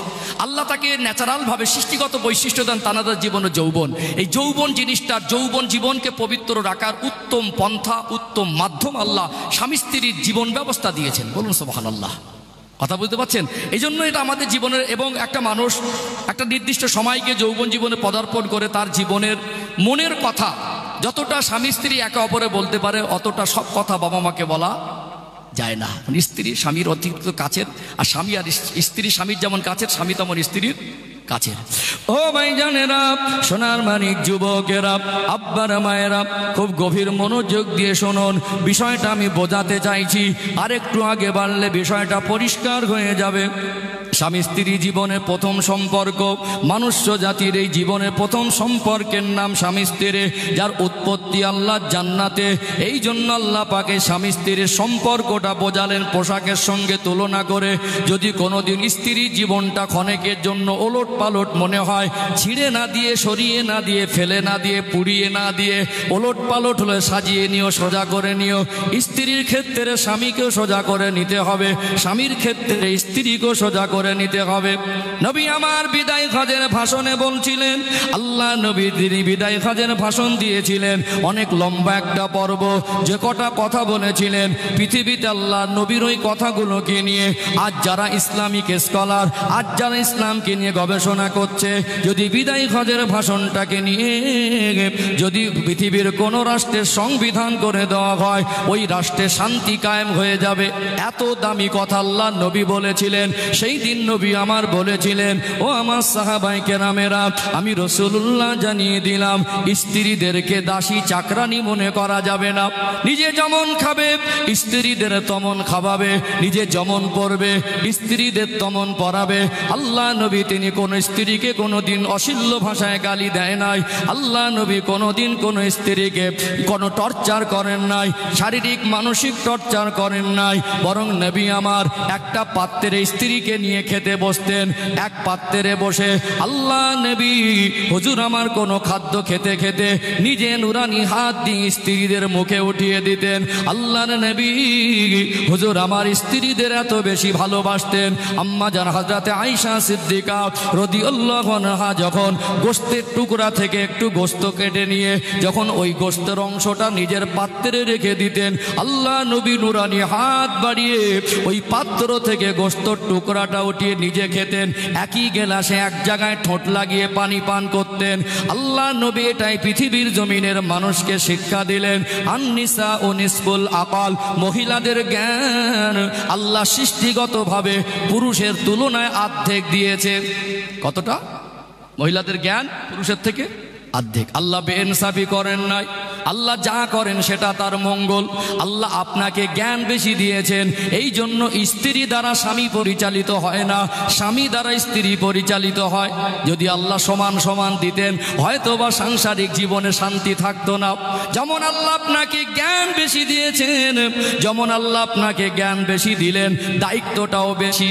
আল্লাহ তাকে ন্যাচারালভাবে সৃষ্টিগত বৈশিষ্ট্য দেন তানাদের জীবনে যৌবন। এই যৌবন জিনিসটা, যৌবন জীবনকে পবিত্র রাখার উত্তম পন্থা, উত্তম মাধ্যম আল্লাহ স্বামী স্ত্রীর জীবন ব্যবস্থা দিয়েছেন। বলুন সুবহানাল্লাহ। কথা বুঝতে পারছেন? এই জন্য এটা আমাদের জীবনের, এবং একটা মানুষ একটা নির্দিষ্ট সময়কে যৌবন জীবনে পদার্পণ করে তার জীবনের মনের কথা যতটা স্বামী স্ত্রী একে অপরে বলতে পারে, অতটা সব কথা বাবা মাকে বলা যায় না। স্ত্রী স্বামীর অতিরিক্ত কাছের, আর স্বামী আর স্ত্রী স্বামীর যেমন কাছের, স্বামী তেমন স্ত্রীর কাছের। ও ভাইজানেরা, সোনার মানিক যুবকেরা, আব্বারা মায়েরা, খুব গভীর মনোযোগ দিয়ে শুনুন, বিষয়টা আমি বোঝাতে চাইছি। আর একটু আগে বাড়লে বিষয়টা পরিষ্কার হয়ে যাবে। স্বামী স্ত্রী জীবনের প্রথম সম্পর্ক, মনুষ্য জাতির এই জীবনের প্রথম সম্পর্কের নাম স্বামী স্ত্রী, যার উৎপত্তি আল্লাহ জান্নাতে। এই জন্য আল্লাহ পাকে স্বামী স্ত্রীর সম্পর্কটা বোঝালেন পোশাকের সঙ্গে তুলনা করে। যদি কোনোদিন স্ত্রীর জীবনটা ক্ষণেকের জন্য ওলট পালট মনে হয়, ছিঁড়ে না দিয়ে, সরিয়ে না দিয়ে, ফেলে না দিয়ে, পুড়িয়ে না দিয়ে, ওলট পালট হলে সাজিয়ে নিও, সোজা করে নিও। স্ত্রীর ক্ষেত্রে স্বামীকেও সোজা করে নিতে হবে, স্বামীর ক্ষেত্রে স্ত্রীকেও সোজা করে করে নিতে হবে। নবী আমার বিদায় হজের ভাষণে বলছিলেন, আল্লাহ নবী তিনি বিদায় হজের ভাষণ দিয়েছিলেন, অনেক লম্বা একটা পর্ব, যে কটা কথা বলেছিলেন পৃথিবীতে আল্লাহ নবীর ওই কথাগুলোকে নিয়ে আজ যারা ইসলামিক স্কলার, আজ যারা ইসলামকে নিয়ে গবেষণা করছে, যদি বিদায় হজের ভাষণটাকে নিয়ে যদি পৃথিবীর কোনো রাষ্ট্রের সংবিধান করে দেওয়া হয়, ওই রাষ্ট্রে শান্তি কায়েম হয়ে যাবে। এত দামি কথা আল্লাহ নবী বলেছিলেন। সেই দিন নবী আমার বলেছিলেন, ও আমার সাহাবায়ে কেরামেরা, আমি রাসূলুল্লাহ জানিয়ে দিলাম, স্ত্রীদেরকে দাসী চাকরানি মনে করা যাবে না। নিজে যেমন খাবে স্ত্রীদের তেমন খাওয়াবে, নিজে যেমন পড়বে স্ত্রীদের তেমন পড়াবে। আল্লাহ নবী তিনি কোন স্ত্রীকে কোনোদিন অশ্লীল ভাষায় গালি দেয় নাই। আল্লাহ নবী কোনোদিন কোন স্ত্রীকে কোনো টর্চার করেন নাই, শারীরিক মানসিক টর্চার করেন নাই। বরং নবী আমার একটা পাত্রে স্ত্রীকে নিয়ে খেতে বসতেন, এক পাত্রে বসে আল্লাহ নবী হুজুর আমার কোনো খাদ্য খেতে খেতে নিজে নুরানি হাত দিয়ে স্ত্রীদের মুখে উঠিয়ে দিতেন। আল্লাহর নবী হুজুর আমার স্ত্রীদের এত বেশি ভালোবাসতেন। আম্মা জান হযরতে আয়েশা সিদ্দিকা রাদিয়াল্লাহু আনহা যখন গোশতের টুকরা থেকে একটু গোশত কেটে নিয়ে যখন ওই গোশতের অংশটা নিজের পাত্রে রেখে দিতেন, আল্লাহ নবী নুরানি হাত বাড়িয়ে ওই পাত্র থেকে গোশতের টুকরাটা উঠিয়ে নিজে খেতেন। একই গেলাসে এক জায়গায় ঠোঁট লাগিয়ে পানি পান করতেন। আল্লাহ নবী এটাই পৃথিবীর জমিনের মানুষকে শিক্ষা দিলেন। আন-নিসা ও নিসফুল আকাল, মহিলাদের জ্ঞান আল্লাহ সৃষ্টিগতভাবে পুরুষের তুলনায় অর্ধেক দিয়েছে। কতটা? মহিলাদের জ্ঞান পুরুষের থেকে অর্ধেক। আল্লাহ বেইনসাফি করেন নাই, আল্লাহ যা করেন সেটা তার মঙ্গল। আল্লাহ আপনাকে জ্ঞান বেশি দিয়েছেন, এই জন্য স্ত্রী দ্বারা স্বামী পরিচালিত হয় না, স্বামী দ্বারা স্ত্রী পরিচালিত হয়। যদি আল্লাহ সমান সমান দিতেন হয়তো বা সাংসারিক জীবনে শান্তি থাকতো না। যেমন আল্লাহ আপনাকে জ্ঞান বেশি দিয়েছেন, যেমন আল্লাহ আপনাকে জ্ঞান বেশি দিলেন, দায়িত্বটাও বেশি।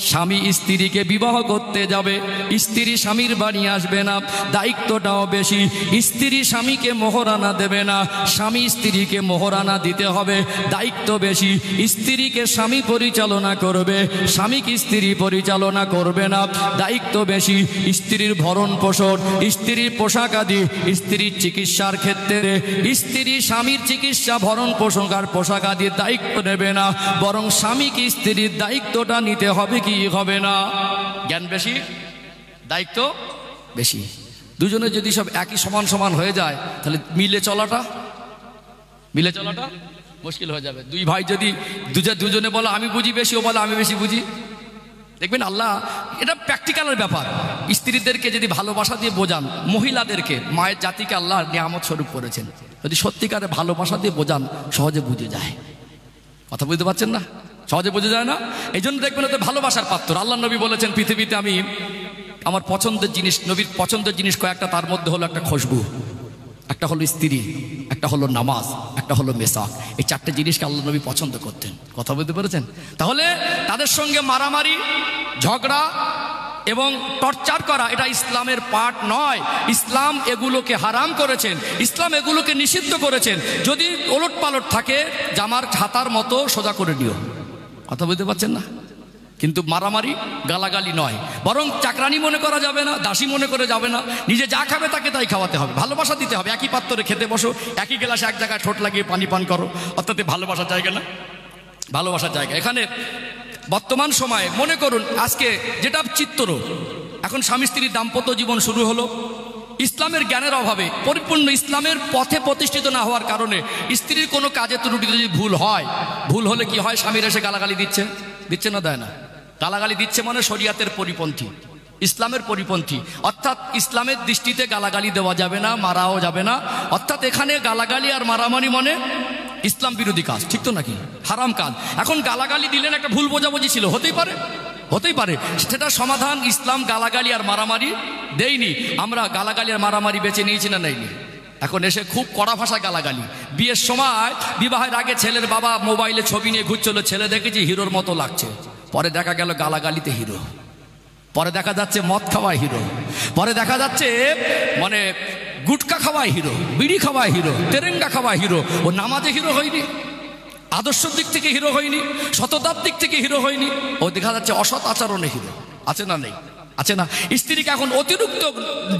স্বামী স্ত্রীকে বিবাহ করতে যাবে, স্ত্রী স্বামীর বাড়ি আসবে না, দায়িত্বটাও বেশি। স্ত্রী স্বামীকে মোহরানা দেবে না, স্বামী স্ত্রীকে মোহরানা দিতে হবে, দায়িত্ব বেশি। স্ত্রীকে স্বামী পরিচালনা করবে, স্বামীকে স্ত্রী পরিচালনা করবে না, দায়িত্ব বেশি। স্ত্রীর ভরণ পোষণ, স্ত্রীর পোশাক আদি, স্ত্রীর চিকিৎসার ক্ষেত্রে স্ত্রী স্বামীর চিকিৎসা ভরণ পোষণ আর পোশাক আদির দায়িত্ব নেবে না, বরং স্বামীকে স্ত্রীর দায়িত্বটা নিতে হবে কি হবে না? জ্ঞান বেশি, দায়িত্ব বেশি। দুজনে যদি সব একই সমান সমান হয়ে যায় তাহলে মিলে চলাটা মুশকিল হয়ে যাবে। দুই ভাই যদি দুজনে বলে আমি বুঝি বেশি, ও বলে আমি বেশি বুঝি, দেখবেন আল্লাহ এটা প্র্যাকটিক্যালের ব্যাপার। স্ত্রীদেরকে যদি ভালোবাসা দিয়ে বোঝান, মহিলাদেরকে মায়ের জাতিকে আল্লাহ নিয়ামত স্বরূপ করেছেন, যদি সত্যিকারে ভালোবাসা দিয়ে বোঝান সহজে বুঝে যায়। কথা বুঝতে পারছেন না? সহজে বোঝা যায় না। এই জন্য দেখবেন ওদের ভালোবাসার পাত্র। আল্লাহ নবী বলেছেন পৃথিবীতে আমি আমার পছন্দের জিনিস, নবীর পছন্দের জিনিস কয়েকটা, তার মধ্যে হলো একটা খুশবু, একটা হলো স্ত্রী, একটা হলো নামাজ, একটা হলো মেসাক। এই চারটে জিনিসকে আল্লাহ নবী পছন্দ করতেন। কথা বলতে পেরেছেন? তাহলে তাদের সঙ্গে মারামারি, ঝগড়া এবং টর্চার করা এটা ইসলামের পার্ট নয়। ইসলাম এগুলোকে হারাম করেছেন, ইসলাম এগুলোকে নিষিদ্ধ করেছেন। যদি ওলট পালট থাকে জামার ছাতার মতো সোজা করে দিও। কথা বলতে পারছেন না? কিন্তু মারামারি গালাগালি নয়, বরং চাকরানি মনে করা যাবে না, দাসী মনে করে যাবে না। নিজে যা খাবে তাকে তাই খাওয়াতে হবে, ভালোবাসা দিতে হবে। একই পাত্রে খেতে বসো, একই গ্লাসে এক জায়গায় ঠোঁট লাগিয়ে পানি পান করো, অর্থাৎ ভালোবাসার জায়গা না, ভালোবাসার জায়গা। এখানে বর্তমান সময়ে মনে করুন আজকে যেটা চিত্র, এখন স্বামী স্ত্রীর দাম্পত্য জীবন শুরু হলো, ইসলামের জ্ঞানের অভাবে, পরিপূর্ণ ইসলামের পথে প্রতিষ্ঠিত না হওয়ার কারণে স্ত্রীর কোনো কাজে ত্রুটিতে যদি ভুল হলে কি হয়? স্বামীর এসে গালাগালি দিচ্ছে না, দেয় না? গালাগালি দিচ্ছে মানে শরিয়াতের পরিপন্থী, ইসলামের পরিপন্থী, অর্থাৎ ইসলামের দৃষ্টিতে গালাগালি দেওয়া যাবে না, মারাও যাবে না। অর্থাৎ এখানে গালাগালি আর মারামারি মানে ইসলাম বিরোধী কাজ, ঠিক তো নাকি? হারাম কাজ। এখন গালাগালি দিলেন, একটা ভুল বোঝাবুঝি ছিল, হতেই পারে, সেটা সমাধান ইসলাম গালাগালি আর মারামারি দেয়নি। আমরা গালাগালি আর মারামারি বেছে নিয়েছি না নেইনি? এখন এসে খুব কড়া ভাষা গালাগালি। বিয়ের সময়, বিবাহের আগে ছেলের বাবা মোবাইলে ছবি নিয়ে ঘুরছিল, ছেলে দেখেছি হিরোর মতো লাগছে, পরে দেখা গেল গালাগালিতে হিরো, পরে দেখা যাচ্ছে মদ খাওয়ায় হিরো, পরে দেখা যাচ্ছে মানে গুটকা খাওয়ায় হিরো, বিড়ি খাওয়ায় হিরো, তেরেঙ্গা খাওয়ায় হিরো, ও নামাজে হিরো হয়নি। আদর্শের দিক থেকে হিরো হয়নি, সততার দিক থেকে হিরো হয়নি, ও দেখা যাচ্ছে অসৎ আচরণে হিরো। আছে না নেই? আছে না? স্ত্রীকে এখন অতিরিক্ত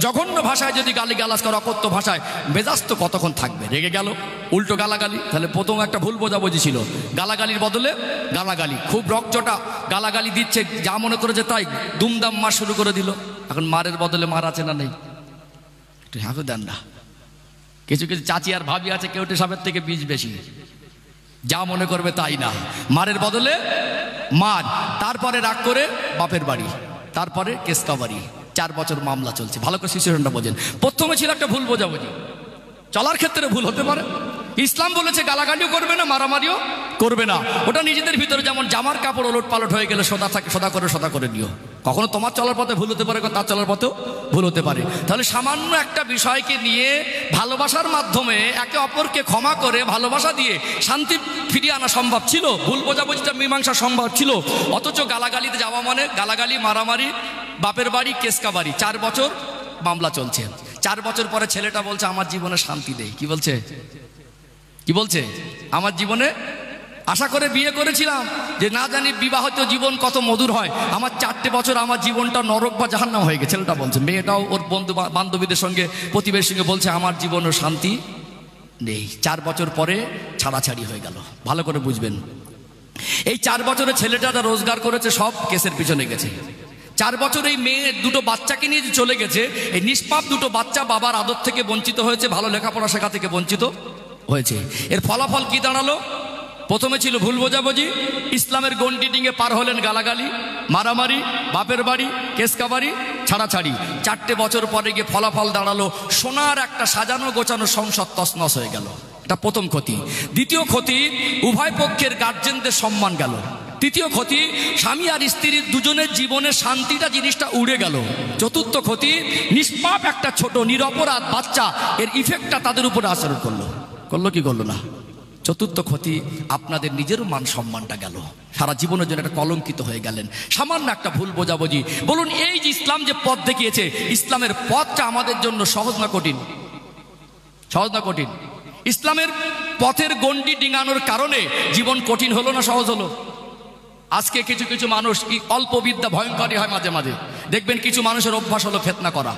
জঘন্য ভাষায় যদি গালিগালাজ করে, অকথ্য ভাষায়, মেজাজ তো কতক্ষণ থাকবে? রেগে গেল, উল্টো গালাগালি। তাহলে প্রথম একটা ভুল বোঝাবুঝি ছিল, গালাগালির বদলে গালাগালি, খুব রকচটা গালাগালি দিচ্ছে, যা মনে করেছে তাই দুমদাম মার শুরু করে দিল। এখন মারের বদলে মার আছে না নেই? একটু হ্যাঁ দেন না। কিছু কিছু চাচি আর ভাবি আছে কেউটে সাপের থেকে বীজ বেশি, যা মনে করবে তাই না, মারের বদলে মার। তারপরে রাগ করে বাপের বাড়ি, তারপরে কেসকাবাড়ি, 4 বছর মামলা চলছে। ভালো করে সিচুয়েশনটা বোঝেন। প্রথমে ছিল একটা ভুল বোঝাবুঝি, চলার ক্ষেত্রে ভুল হতে পারে। ইসলাম বলেছে গালাগালিও করবে না, মারামারিও করবে না। ওটা নিজেদের ভিতরে, যেমন জামার কাপড় ওলট পালট হয়ে গেলে সদা করে নিও। কখনো তোমার চলার পথে ভুল হতে পারে, তার চলার পথেও ভুল হতে পারে। তাহলে সামান্য একটা বিষয়কে নিয়ে ভালোবাসার মাধ্যমে একে অপরকে ক্ষমা করে ভালোবাসা দিয়ে শান্তি ফিরিয়ে আনা সম্ভব ছিল, ভুল বোঝাবুঝিটা মীমাংসা সম্ভব ছিল। অথচ গালাগালিতে যাওয়া মানে গালাগালি, মারামারি, বাপের বাড়ি, কেসকাবাড়ি, 4 বছর মামলা চলছে। 4 বছর পরে ছেলেটা বলছে আমার জীবনে শান্তি দেই। কি বলছে? কি বলছে? আমার জীবনে, আশা করে বিয়ে করেছিলাম যে না জানি বিবাহিত জীবন কত মধুর হয়, আমার 4টে বছর আমার জীবনটা নরক বা জাহান্নাম হয়ে গেছে। ছেলেটা বলছে। মেয়েটাও ওর বন্ধু বান্ধবীদের সঙ্গে, প্রতিবেশীর সঙ্গে বলছে আমার জীবনে শান্তি নেই। 4 বছর পরে ছাড়াছাড়ি হয়ে গেল। ভালো করে বুঝবেন, এই 4 বছরে ছেলেটা যা রোজগার করেছে সব কেসের পিছনে গেছে। 4 বছর এই মেয়ে 2টো বাচ্চাকে নিয়ে চলে গেছে। এই নিষ্পাপ 2টো বাচ্চা বাবার আদর থেকে বঞ্চিত হয়েছে, ভালো লেখাপড়া শেখা থেকে বঞ্চিত হয়েছে। এর ফলাফল কি দাঁড়ালো? প্রথমে ছিল ভুল বোঝাবুঝি, ইসলামের গন্ডি ডিঙে পার হলেন গালাগালি, মারামারি, বাপের বাড়ি, কেসকাবাড়ি, ছাড়াছাড়ি। 4টে বছর পরে গিয়ে ফলাফল দাঁড়ালো সোনার একটা সাজানো গোছানো সংসার তছনছ হয়ে গেল। এটা প্রথম ক্ষতি। দ্বিতীয় ক্ষতি, উভয় পক্ষের গার্জেনদের সম্মান গেল। তৃতীয় ক্ষতি, স্বামী আর স্ত্রীর দুজনের জীবনের শান্তিটা জিনিসটা উড়ে গেল। চতুর্থ ক্ষতি, নিষ্পাপ একটা ছোট নিরপরাধ বাচ্চা, এর ইফেক্টটা তাদের উপরে আচরণ করলো কি করলো না? চতুর্থ ক্ষতি, আপনাদের নিজেরও মান সম্মানটা গেল, সারা জীবনের জন্য একটা কলঙ্কিত হয়ে গেলেন সামান্য একটা ভুল বোঝাবুঝি। বলুন, এই যে ইসলাম যে পথ দেখিয়েছে, ইসলামের পথটা আমাদের জন্য সহজ না কঠিন? সহজ না কঠিন? ইসলামের পথের গণ্ডি ডিঙানোর কারণে জীবন কঠিন হলো না সহজ হলো? আজকে কিছু কিছু মানুষ, অল্প বিদ্যা ভয়ঙ্করই হয় মাঝে মাঝে। দেখবেন কিছু মানুষের অভ্যাস হলো ফিতনা করা,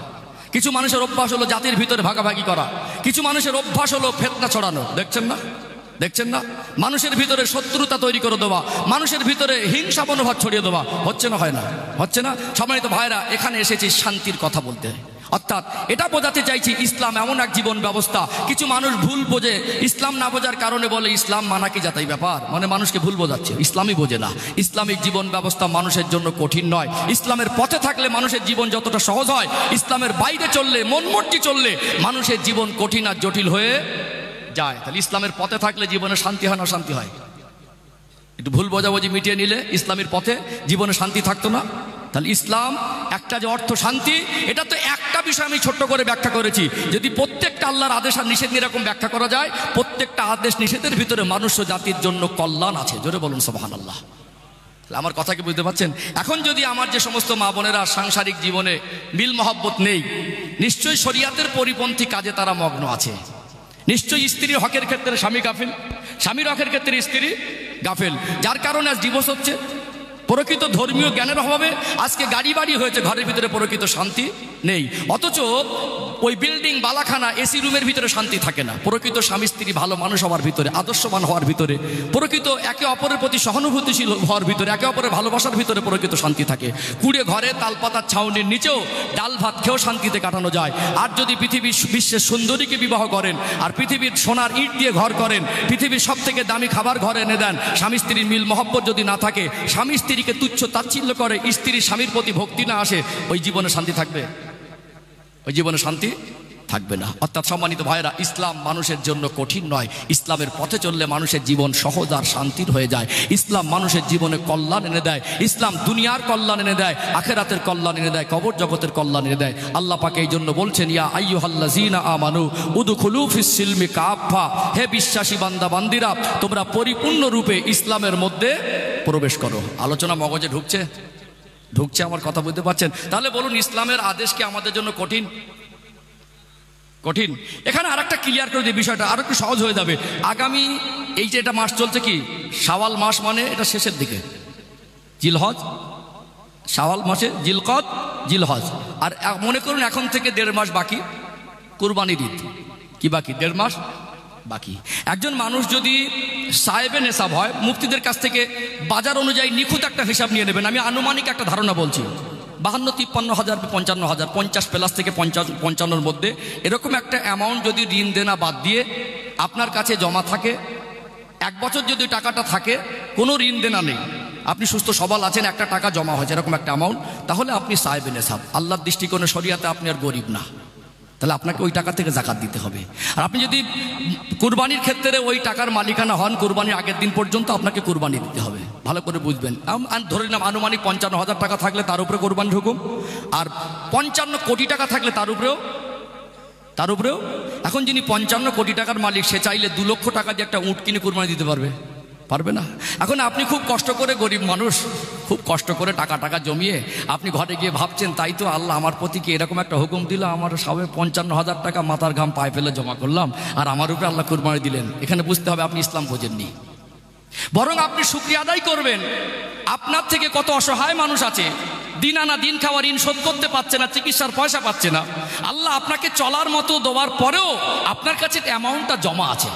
কিছু মানুষের অভ্যাস হলো জাতির ভিতরে ভাগাভাগি করা, কিছু মানুষের অভ্যাস হলো ফিতনা ছড়ানো। দেখছেন না? দেখছেন না? মানুষের ভিতরে শত্রুতা তৈরি করে দেওয়া, মানুষের ভিতরে হিংসা মনোভাব ছড়িয়ে দেওয়া। হচ্ছে না? হয় না? হচ্ছে না? সম্মানিত ভাইরা, এখানে এসেছি শান্তির কথা বলতে। অর্থাৎ এটা বোঝাতে চাইছি, ইসলাম এমন এক জীবন ব্যবস্থা। কিছু মানুষ ভুল বোঝে, ইসলাম না বোঝার কারণে বলে ইসলাম মানা কি যাতাই ব্যাপার, মানে মানুষকে ভুল বোঝাচ্ছে। ইসলামই বোঝে না। ইসলামিক জীবন ব্যবস্থা মানুষের জন্য কঠিন নয়। ইসলামের পথে থাকলে মানুষের জীবন যতটা সহজ হয়, ইসলামের বাইরে চললে, মন মর্জি চললে মানুষের জীবন কঠিন আর জটিল হয়ে যায়। তাহলে ইসলামের পথে থাকলে জীবনে শান্তি হয় না শান্তি হয়? একটু ভুল বোঝাবুঝি মিটিয়ে নিলে ইসলামের পথে জীবনে শান্তি থাকতো না? তাহলে ইসলাম একটা যে অর্থ শান্তি, এটা তো একটা বিষয় আমি ছোট্ট করে ব্যাখ্যা করেছি। যদি প্রত্যেকটা আল্লাহর আদেশ আর নিষেধ এরকম ব্যাখ্যা করা যায়, প্রত্যেকটা আদেশ নিষেধের ভিতরে মানুষ ও জাতির জন্য কল্যাণ আছে। জোরে বলুন সুবহানাল্লাহ। আমার কথা কি বুঝতে পারছেন? এখন যদি আমার যে সমস্ত মা বোনেরা সাংসারিক জীবনে মিল মহব্বত নেই, নিশ্চয়ই শরিয়াতের পরিপন্থী কাজে তারা মগ্ন আছে। নিশ্চয়ই স্ত্রীর হকের ক্ষেত্রে স্বামী গাফেল, স্বামীর হকের ক্ষেত্রে স্ত্রী গাফেল, যার কারণে আজ ডিভোর্স হচ্ছে। প্রকৃত ধর্মীয় জ্ঞানের অভাবে আজকে গাড়ি বাড়ি হয়েছে, ঘরের ভিতরে প্রকৃত শান্তি নেই। অথচ ওই বিল্ডিং বালাখানা এসি রুমের ভিতরে শান্তি থাকে না। প্রকৃত স্বামী স্ত্রী ভালো মানুষ হওয়ার ভিতরে, আদর্শবান হওয়ার ভিতরে, প্রকৃত একে অপরের প্রতি সহানুভূতিশীল হওয়ার ভিতরে, একে অপরের ভালোবাসার ভিতরে প্রকৃত শান্তি থাকে। কুড়ে ঘরে তালপাতার ছাউনির নিচেও ডাল ভাত খেয়েও শান্তিতে কাটানো যায়। আর যদি পৃথিবীর বিশ্বের সুন্দরীকে বিবাহ করেন, আর পৃথিবীর সোনার ইট দিয়ে ঘর করেন, পৃথিবীর সব থেকে দামি খাবার ঘরে এনে দেন, স্বামী স্ত্রীর মিল মহব্বত যদি না থাকে, স্বামী স্ত্রীকে তুচ্ছ তাচ্ছিল্য করে, স্ত্রীর স্বামীর প্রতি ভক্তি না আসে, ওই জীবনে শান্তি থাকবে? ওই জীবনে শান্তি থাকবে না। অর্থাৎ সম্মানিত ভাইরা, ইসলাম মানুষের জন্য কঠিন নয়। ইসলামের পথে চললে মানুষের জীবন সহজ আর শান্তির হয়ে যায়। ইসলাম মানুষের জীবনে কল্যাণ এনে দেয়। ইসলাম দুনিয়ার কল্যাণ এনে দেয়, আখেরাতের কল্যাণ এনে দেয়, কবর জগতের কল্যাণ এনে দেয়। আল্লাহ পাক এই জন্য বলছেন, ইয়া আইয়ুহাল্লাযীনা আমানু উদখুলু ফিস-সিলমি কাফা, হে বিশ্বাসী বান্দা বান্দিরা, তোমরা পরিপূর্ণ রূপে ইসলামের মধ্যে প্রবেশ করো। আলোচনা মগজে ঢুকছে? ঢুকছে? আমার কথা বুঝতে পারছেন? তাহলে বলুন, ইসলামের আদেশ কি আমাদের জন্য কঠিন? কঠিন। এখানে আর একটা ক্লিয়ার করে দিয়ে বিষয়টা আরো একটু সহজ হয়ে যাবে। আগামী এই যে এটা মাস চলছে কি শাওয়াল মাস, মানে এটা শেষের দিকে জিলহজ, শাওয়াল মাসে জিলকদ জিলহজ, আর মনে করুন এখন থেকে 1.5 মাস বাকি কুরবানির ঈদ। কি বাকি? 1.5 মাস বাকি। একজন মানুষ যদি সাহেবে নেশাব হয়, মুফতিদের কাছ থেকে বাজার অনুযায়ী নিখুঁত একটা হিসাব নিয়ে নেবেন। আমি আনুমানিক একটা ধারণা বলছি, 52-53 হাজার, 55 হাজার, 50 প্লাস থেকে 55-55-র মধ্যে এরকম একটা অ্যামাউন্ট যদি ঋণ দেনা বাদ দিয়ে আপনার কাছে জমা থাকে, 1 বছর যদি টাকাটা থাকে, কোনো ঋণ দেনা নেই, আপনি সুস্থ সবল আছেন, একটা টাকা জমা হয়েছে এরকম একটা অ্যামাউন্ট, তাহলে আপনি সাহেবে নেশাব। আল্লাহর দৃষ্টিকোণে শরিয়াতে আপনি আর গরিব না, তাহলে আপনাকে ওই টাকা থেকে জাকাত দিতে হবে। আর আপনি যদি কুরবানির ক্ষেত্রে ওই টাকার মালিকানা হন, কুরবানির আগের দিন পর্যন্ত আপনাকে কুরবানি দিতে হবে। ভালো করে বুঝবেন। ধরে নিলাম আনুমানিক 55 হাজার টাকা থাকলে তার উপরে কোরবানির হুকুম, আর 55 কোটি টাকা থাকলে তার উপরেও। এখন যিনি 55 কোটি টাকার মালিক, সে চাইলে 2 লক্ষ টাকা দিয়ে একটা উট কিনে কুরবানি দিতে পারবে না। এখন আপনি খুব কষ্ট করে, গরিব মানুষ, খুব কষ্ট করে টাকা জমিয়ে আপনি ঘরে গিয়ে ভাবছেন, তাই তো আল্লাহ আমার প্রতি কি এরকম একটা হুকুম দিল, আমার সবে 55 হাজার টাকা মাথার ঘাম পায়ে ফেলে জমা করলাম, আর আমার উপরে আল্লাহ কুরবানি দিলেন। এখানে বুঝতে হবে আপনি ইসলাম বোঝেননি। বরং আপনি শুকরিয়া আদায় করবেন, আপনার থেকে কত অসহায় মানুষ আছে, দিন আনা দিন খাওয়া ঋণ শোধ করতে পারছে না, চিকিৎসার পয়সা পাচ্ছে না। আল্লাহ আপনাকে চলার মতো দেওয়ার পরেও আপনার কাছে অ্যামাউন্টটা জমা আছে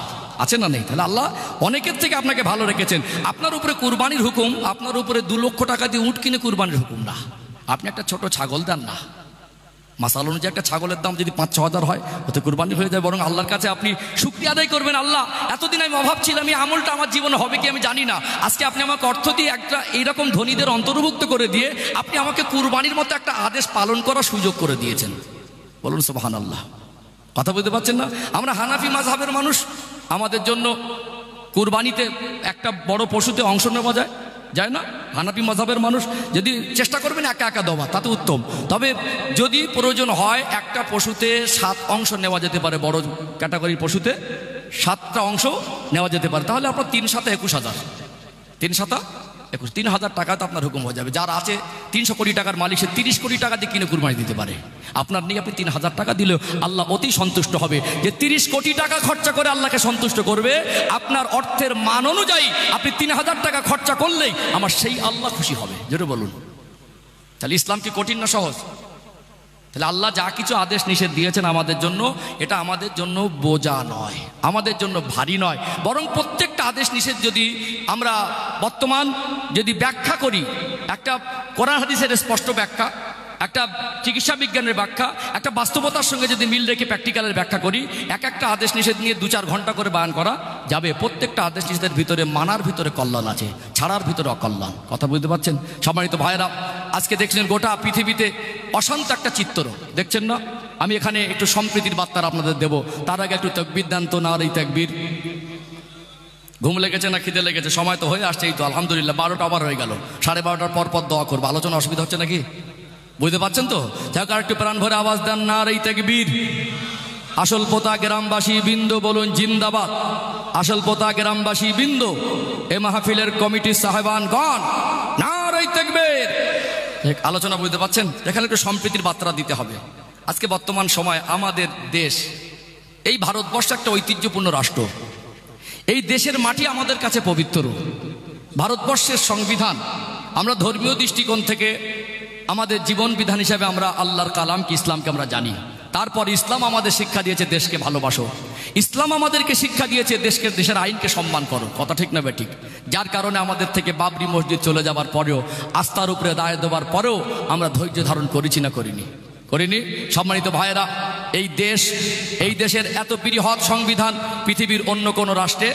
না নেই? তাহলে আল্লাহ অনেকের থেকে আপনাকে ভালো রেখেছেন। আপনার উপরে কুরবানির হুকুম, আপনার উপরে 2 লক্ষ টাকা দিয়ে উট কিনে কুরবানির হুকুম না। আপনি একটা ছোট ছাগল দেন না, মাসাল অনুযায়ী একটা ছাগলের দাম যদি 5-6 হাজার হয়, ওতে কুরবানি হয়ে যায়। বরং আল্লাহর কাছে আপনি শুকরিয়া আদায় করবেন, আল্লাহ এতদিন আমি অভাব ছিলাম, এই আমলটা আমার জীবনে হবে কি আমি জানি না, আজকে আপনি আমাকে অর্থ দিয়ে একটা এইরকম ধনীদের অন্তর্ভুক্ত করে দিয়ে আপনি আমাকে কুরবানির মতো একটা আদেশ পালন করার সুযোগ করে দিয়েছেন। বলুন সুবহানাল্লাহ। কথা বুঝতে পারছেন না? আমরা হানাফি মাযহাবের মানুষ, আমাদের জন্য কুরবানিতে একটা বড় পশুতে অংশ নেওয়া যায় না। হানাফি মাযহাবের মানুষ যদি চেষ্টা করবেন একা দেওয়া, তাতে উত্তম। তবে যদি প্রয়োজন হয় একটা পশুতে 7 অংশ নেওয়া যেতে পারে, বড় ক্যাটাগরির পশুতে 7টা অংশ নেওয়া যেতে পারে, তাহলে আপনার 3-7 21,000, 3-7 21, 3,000 টাকাতে আপনার হুকুম হয়ে যাবে। যার আছে 300 কোটি টাকার মালিক, সে 30 কোটি টাকা দিয়ে কিনে কুরবানি দিতে পারে। আপনার নিয়ে আপনি 3,000 টাকা দিলেও আল্লাহ অতি সন্তুষ্ট হবে। যে 30 কোটি টাকা খরচা করে আল্লাহকে সন্তুষ্ট করবে, আপনার অর্থের মান অনুযায়ী আপনি 3,000 টাকা খরচা করলেই আমার সেই আল্লাহ খুশি হবে। যেটা বলুন, তাহলে ইসলাম কি কঠিন না সহজ? তাহলে আল্লাহ যা কিছু আদেশ নিষেধ দিয়েছেন আমাদের জন্য, এটা আমাদের জন্য বোঝা নয়, আমাদের জন্য ভারী নয়। বরং প্রত্যেকটা আদেশ নিষেধ যদি আমরা বর্তমান যদি ব্যাখ্যা করি, একটা কোরআন হাদিসের স্পষ্ট ব্যাখ্যা, একটা চিকিৎসা বিজ্ঞানের ব্যাখ্যা, একটা বাস্তবতার সঙ্গে যদি মিল রেখে প্র্যাকটিক্যালের ব্যাখ্যা করি, একটা আদেশ নিষেধ নিয়ে 2-4 ঘন্টা করে বয়ান করা যাবে। প্রত্যেকটা আদেশ নিষেধের ভিতরে মানার ভিতরে কল্যাণ আছে, ছাড়ার ভিতরে অকল্যাণ। কথা বুঝতে পারছেন? সম্মানিত ভাইরা, আজকে দেখছেন গোটা পৃথিবীতে অশান্ত একটা চিত্র, দেখছেন না? আমি এখানে একটু সম্প্রীতির বার্তা আপনাদের দেব, তার আগে একটু তাকবীর দেন তো। নারে তাকবীর। ঘুম লেগেছে না খিদে লেগেছে? সময় তো হয়ে আসছে, এই তো আলহামদুলিল্লাহ 12টা আবার হয়ে গেল। 12:30টার পর দোয়া করবো। আলোচনা অসুবিধা হচ্ছে নাকি? বুঝতে পারছেন তো? যাক, আর একটু প্রাণ ভরে আওয়াজ দেন নারে তাকবীর। আসল পোতা গ্রামবাসী বৃন্দ বলুন জিন্দাবাদ। আসল পোতা গ্রামবাসী বৃন্দ, এ মাহফিলের কমিটির সাহেবানগণ, নারে তাকবীর। আলোচনা বুঝতে পারছেন? এখানে একটু সম্প্রীতির বার্তা দিতে হবে। আজকে বর্তমান সময় আমাদের দেশ, এই ভারতবর্ষ একটা ঐতিহ্যপূর্ণ রাষ্ট্র। এই দেশের মাটি আমাদের কাছে পবিত্র। ভারতবর্ষের সংবিধান, আমরা ধর্মীয় দৃষ্টিকোণ থেকে আমাদের জীবন বিধান হিসাবে আমরা আল্লাহর কালাম কি ইসলামকে আমরা জানি। তারপর ইসলাম আমাদের শিক্ষা দিয়েছে দেশকে ভালোবাসো। ইসলাম আমাদেরকে শিক্ষা দিয়েছে দেশের আইনকে সম্মান করো। কথা ঠিক না ঠিক? যার কারণে আমাদের থেকে বাবরি মসজিদ চলে যাবার পরেও, আস্থার উপরে দায় দেওয়ার পরেও আমরা ধৈর্য ধারণ করেছি না করিনি? সম্মানিত ভাইয়েরা, এই দেশের এত বৃহৎ সংবিধান পৃথিবীর অন্য কোনো রাষ্ট্রে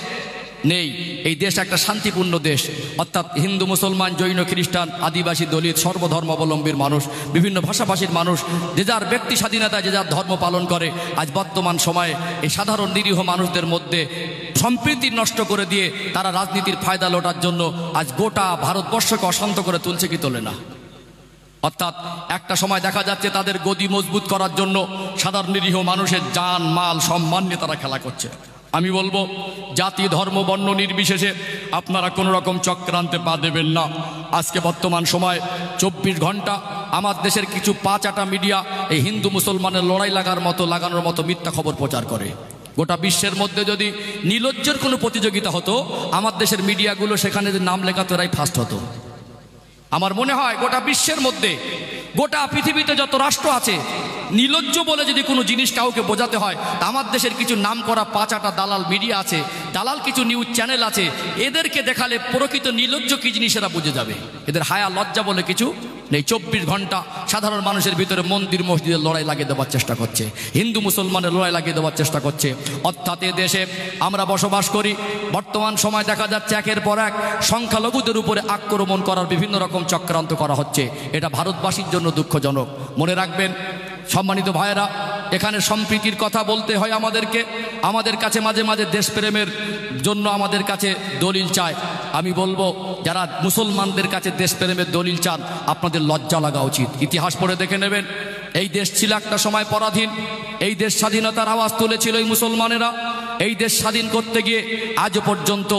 নেই। এই দেশ একটা শান্তিপূর্ণ দেশ, অর্থাৎ হিন্দু, মুসলমান, জৈন, খ্রিস্টান, আদিবাসী, দলিত, সর্বধর্মাবলম্বীর মানুষ, বিভিন্ন ভাষাভাষীর মানুষ যে যার ব্যক্তি স্বাধীনতায় যে যার ধর্ম পালন করে। আজ বর্তমান সময়ে এই সাধারণ নিরীহ মানুষদের মধ্যে সম্প্রীতি নষ্ট করে দিয়ে তারা রাজনীতির ফায়দা লোটার জন্য আজ গোটা ভারতবর্ষকে অশান্ত করে তুলছে কি তোলে না? অর্থাৎ একটা সময় দেখা যাচ্ছে তাদের গদি মজবুত করার জন্য সাধারণ নিরীহ মানুষের জান মাল সম্মান নিয়ে তারা খেলা করছে। আমি বলবো জাতি ধর্ম বর্ণ নির্বিশেষে আপনারা কোনো রকম চক্রান্তে পা দেবেন না। আজকে বর্তমান সময় 24 ঘন্টা আমার দেশের কিছু পাঁচাটা মিডিয়া এই হিন্দু মুসলমানের লড়াই লাগানোর মতো মিথ্যা খবর প্রচার করে। গোটা বিশ্বের মধ্যে যদি নির্লজ্জের কোনো প্রতিযোগিতা হতো, আমার দেশের মিডিয়াগুলো সেখানে যদি নাম লেখাতো এরাই ফার্স্ট হতো। আমার মনে হয় গোটা বিশ্বের মধ্যে, গোটা পৃথিবীতে যত রাষ্ট্র আছে, নির্লজ্জ বলে যদি কোনো জিনিস কাউকে বোঝাতে হয়, তা আমার দেশের কিছু নাম করা পাঁচাটা দালাল মিডিয়া আছে, দালাল কিছু নিউজ চ্যানেল আছে, এদেরকে দেখালে প্রকৃত নির্লজ্জ কী জিনিস এরা বুঝে যাবে। এদের হায়া লজ্জা বলে কিছু নেই। 24 ঘন্টা সাধারণ মানুষের ভিতরে মন্দির মসজিদের লড়াই লাগিয়ে দেওয়ার চেষ্টা করছে, হিন্দু মুসলমানের লড়াই লাগিয়ে দেওয়ার চেষ্টা করছে। অর্থাৎ এ দেশে আমরা বসবাস করি, বর্তমান সময় দেখা যাচ্ছে একের পর এক সংখ্যালঘুদের উপরে আক্রমণ করার বিভিন্ন রকম চক্রান্ত করা হচ্ছে। এটা ভারতবাসীর জন্য দুঃখজনক। মনে রাখবেন সম্মানিত ভাইয়েরা, এখানে সম্প্রীতির কথা বলতে হয় আমাদেরকে। আমাদের কাছে মাঝে মাঝে দেশপ্রেমের জন্য আমাদের কাছে দলিল চায়। আমি বলবো যারা মুসলমানদের কাছে দেশপ্রেমের দলিল চান, আপনাদের লজ্জা লাগা উচিত। ইতিহাস পড়ে দেখে নেবেন, এই দেশ ছিল একটা সময় পরাধীন, এই দেশ স্বাধীনতার আওয়াজ তুলেছিল এই মুসলমানেরা। এই দেশ স্বাধীন করতে গিয়ে আজ পর্যন্ত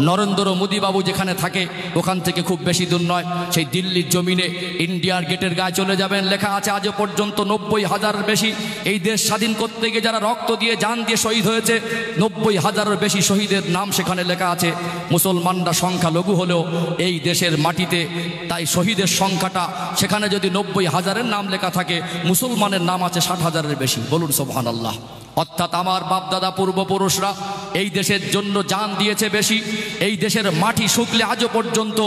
নরেন্দ্র মোদী বাবু যেখানে থাকে ওখান থেকে খুব বেশি দূর নয়, সেই দিল্লির জমিনে ইন্ডিয়ার গেটের গায়ে চলে যাবেন, লেখা আছে আজ পর্যন্ত 90,000-এর বেশি এই দেশ স্বাধীন করতে গিয়ে যারা রক্ত দিয়ে জান দিয়ে শহীদ হয়েছে, 90,000-এর বেশি শহীদের নাম সেখানে লেখা আছে। মুসলমানরা সংখ্যালঘু হলেও এই দেশের মাটিতে, তাই শহীদের সংখ্যাটা সেখানে যদি 90,000-এর নাম লেখা থাকে, মুসলমানের নাম আছে 60,000-এর বেশি। বলুন সুবহানাল্লাহ। অর্থাৎ আমার বাপদাদা পূর্বপুরুষরা এই দেশের জন্য জান দিয়েছে বেশি। এই দেশের মাটি শুকলে আজও পর্যন্ত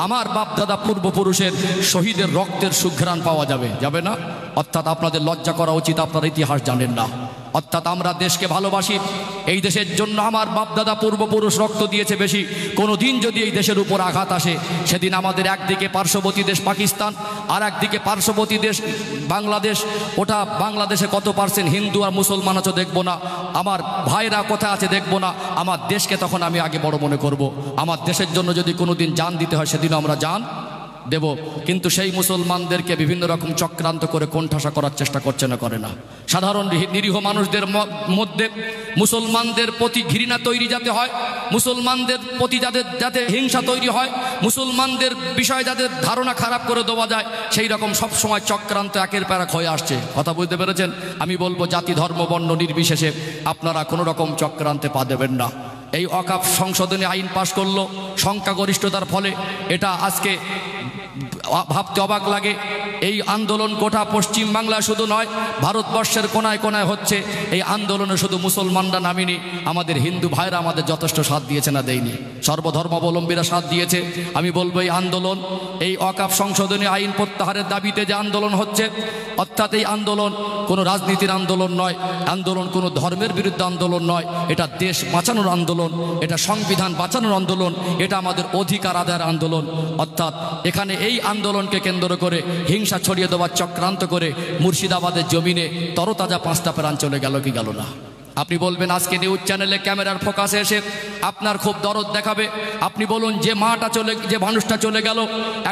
আমার বাপদাদা পূর্বপুরুষের শহীদের রক্তের সুঘ্রাণ পাওয়া যাবে না? অর্থাৎ আপনাদের লজ্জা করা উচিত, আপনারা ইতিহাস জানেন না। অর্থাৎ আমরা দেশকে ভালোবাসি, এই দেশের জন্য আমার বাপদাদা পূর্বপুরুষ রক্ত দিয়েছে বেশি। কোনো দিন যদি এই দেশের উপর আঘাত আসে, সেদিন আমাদের একদিকে পার্শ্ববর্তী দেশ পাকিস্তান, আর একদিকে পার্শ্ববর্তী দেশ বাংলাদেশ। ওটা বাংলাদেশে কত পার্সেন্ট হিন্দু আর মুসলমান আছে দেখবো না, আমার ভাইরা কোথায় আছে দেখবো না, আমার দেশকে তখন আমি আগে বড় মনে করব। আমার দেশের জন্য যদি কোনো দিন জান দিতে হয়, সেদিনও আমরা জান দেব। কিন্তু সেই মুসলমানদেরকে বিভিন্ন রকম চক্রান্ত করে কোণঠাসা করার চেষ্টা করছে না, করে না। সাধারণ নিরীহ মানুষদের মধ্যে মুসলমানদের প্রতি ঘৃণা তৈরি যাতে হয়, মুসলমানদের প্রতি যাতে হিংসা তৈরি হয়, মুসলমানদের বিষয়ে যাদের ধারণা খারাপ করে দেওয়া যায়, সেই রকম সবসময় চক্রান্ত একের পর এক হয়ে আসছে। কথা বুঝতে পেরেছেন? আমি বলবো জাতি ধর্ম বর্ণ নির্বিশেষে আপনারা কোনো রকম চক্রান্তে পা দেবেন না। এই অকাপ সংশোধনী আইন পাশ করলো সংখ্যাগরিষ্ঠতার ফলে, এটা আজকে ভাবতে অবাক লাগে। এই আন্দোলন গোটা পশ্চিম বাংলা শুধু নয়, ভারতবর্ষের কোনায় কোনায় হচ্ছে। এই আন্দোলনে শুধু মুসলমানরা নামেনি, আমাদের হিন্দু ভাইরা আমাদের যথেষ্ট সাথ দিয়েছে না দেয়নি? সর্বধর্মাবলম্বীরা সাথ দিয়েছে। আমি বলবো এই আন্দোলন, এই অকাপ সংশোধনী আইন প্রত্যাহারের দাবিতে যে আন্দোলন হচ্ছে, অর্থাৎ এই আন্দোলন কোনো রাজনীতির আন্দোলন নয়, আন্দোলন কোনো ধর্মের বিরুদ্ধে আন্দোলন নয়, এটা দেশ বাঁচানোর আন্দোলন, এটা সংবিধান বাঁচানোর আন্দোলন, এটা আমাদের অধিকার আদায়ের আন্দোলন। অর্থাৎ এখানে এই আন্দোলনকে কেন্দ্র করে হিংসা ছড়িয়ে দেওয়ার চক্রান্ত করে মুর্শিদাবাদের জমিনে তরতাজা 5টা প্রাণ চলে গেল কি গেল না? আপনি বলবেন আজকে নিউজ চ্যানেলে ক্যামেরার ফোকাসে এসে আপনার খুব দরদ দেখাবে। আপনি বলুন যে মানুষটা চলে গেল,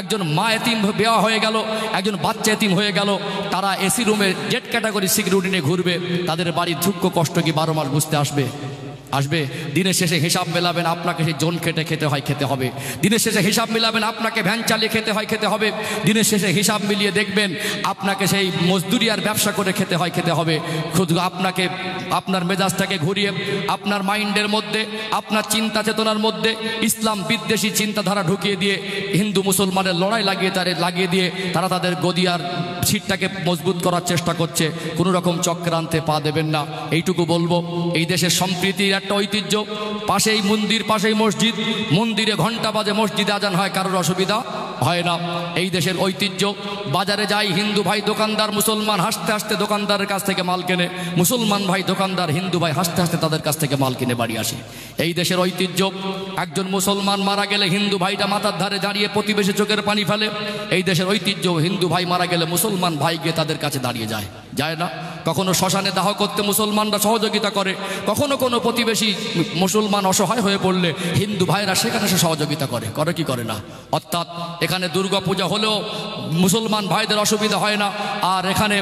একজন মা এতিম বেওয়া হয়ে গেল, একজন বাচ্চা এতিম হয়ে গেল, তারা এসি রুমে জেড ক্যাটাগরি সিকিউরিটি নিয়ে ঘুরবে, তাদের বাড়ির দুঃখ কষ্ট কি 12 মাস বুঝতে আসবে? দিনের শেষে হিসাব মেলাবেন, আপনাকে সেই জোন খেতে হবে। দিনের শেষে হিসাব মেলাবেন, আপনাকে ভ্যান চালিয়ে খেতে হবে। দিনের শেষে হিসাব মিলিয়ে দেখবেন আপনাকে সেই মজদুরি আর ব্যবসা করে খেতে হবে। শুধু আপনাকে আপনার মেজাজটাকে ঘুরিয়ে আপনার মাইন্ডের মধ্যে, আপনার চিন্তা চেতনার মধ্যে ইসলাম বিদ্বেষী চিন্তাধারা ঢুকিয়ে দিয়ে হিন্দু মুসলমানের লড়াই লাগিয়ে দিয়ে তারা তাদের গদিয়ার সিটটাকে মজবুত করার চেষ্টা করছে। কোনো রকম চক্রান্তে পা দেবেন না, এইটুকু বলবো। এই দেশের সম্প্রীতির একটা ঐতিহ্য, পাশেই মন্দির, পাশেই মসজিদ, মন্দিরে ঘন্টা বাজে, মসজিদে আজান হয়, কারোর অসুবিধা হয় না। এই দেশের ঐতিহ্য। বাজারে যাই, হিন্দু ভাই দোকানদার মুসলমান হাসতে হাসতে দোকানদারের কাছ থেকে মাল কেনে, মুসলমান ভাই দোকানদার হিন্দু ভাই হাসতে হাসতে তাদের কাছ থেকে মাল কিনে বাড়ি আসে। এই দেশের ঐতিহ্য। একজন মুসলমান মারা গেলে হিন্দু ভাইটা মাথার ধারে দাঁড়িয়ে প্রতিবেশী চোখের পানি ফেলে। এই দেশের ঐতিহ্য। হিন্দু ভাই মারা গেলে মুসলমান ভাই গিয়ে তাদের কাছে দাঁড়িয়ে যায় না? কখনো শ্মশানে দাহ করতে মুসলমানরা সহযোগিতা করে, কখনো কোনো প্রতিবেশী মুসলমান অসহায় হয়ে পড়লে হিন্দু ভাইরা সেখানে সে সহযোগিতা করে কি করে না? অর্থাৎ এখানে দুর্গা পূজা হলেও মুসলমান ভাইদের অসুবিধা হয় না, আর এখানে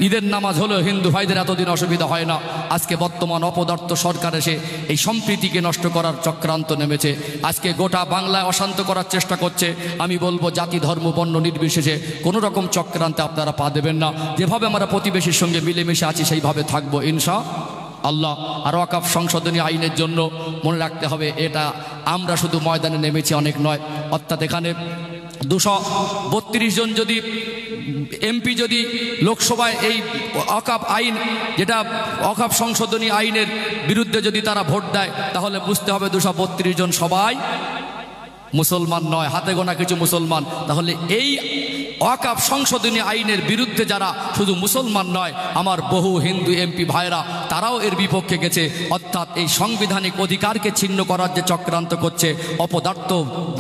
ঈদের নামাজ হলেও হিন্দু ভাইদের এতদিন অসুবিধা হয় না। আজকে বর্তমান অপদার্থ সরকার এসে এই সম্প্রীতিকে নষ্ট করার চক্রান্ত নেমেছে। আজকে গোটা বাংলায় অশান্ত করার চেষ্টা করছে। আমি বলবো জাতি ধর্ম বর্ণ নির্বিশেষে কোনো রকম চক্রান্তে আপনারা পা দেবেন না। যেভাবে আমরা প্রতিবেশীর সঙ্গে মিলেমিশে আছি সেইভাবে থাকবো ইনশাআল্লাহ। আর ওয়াকফ সংশোধনী আইনের জন্য মনে রাখতে হবে, এটা আমরা শুধু ময়দানে নেমেছি অনেক নয়। অর্থাৎ এখানে 232 জন যদি এমপি যদি লোকসভায় এই ওয়াকফ আইন, যেটা ওয়াকফ সংশোধনী আইনের বিরুদ্ধে যদি তারা ভোট দেয়, তাহলে বুঝতে হবে 232 জন সবাই মুসলমান নয়, হাতে গোনা কিছু মুসলমান। তাহলে এই ওয়াকফ সংশোধনী আইনের বিরুদ্ধে যারা শুধু মুসলমান নয়, আমার বহু হিন্দু এমপি ভাইরা তারাও এর বিপক্ষে গেছে। অর্থাৎ এই সাংবিধানিক অধিকারকে ছিন্ন করার যে চক্রান্ত করছে অপদার্থ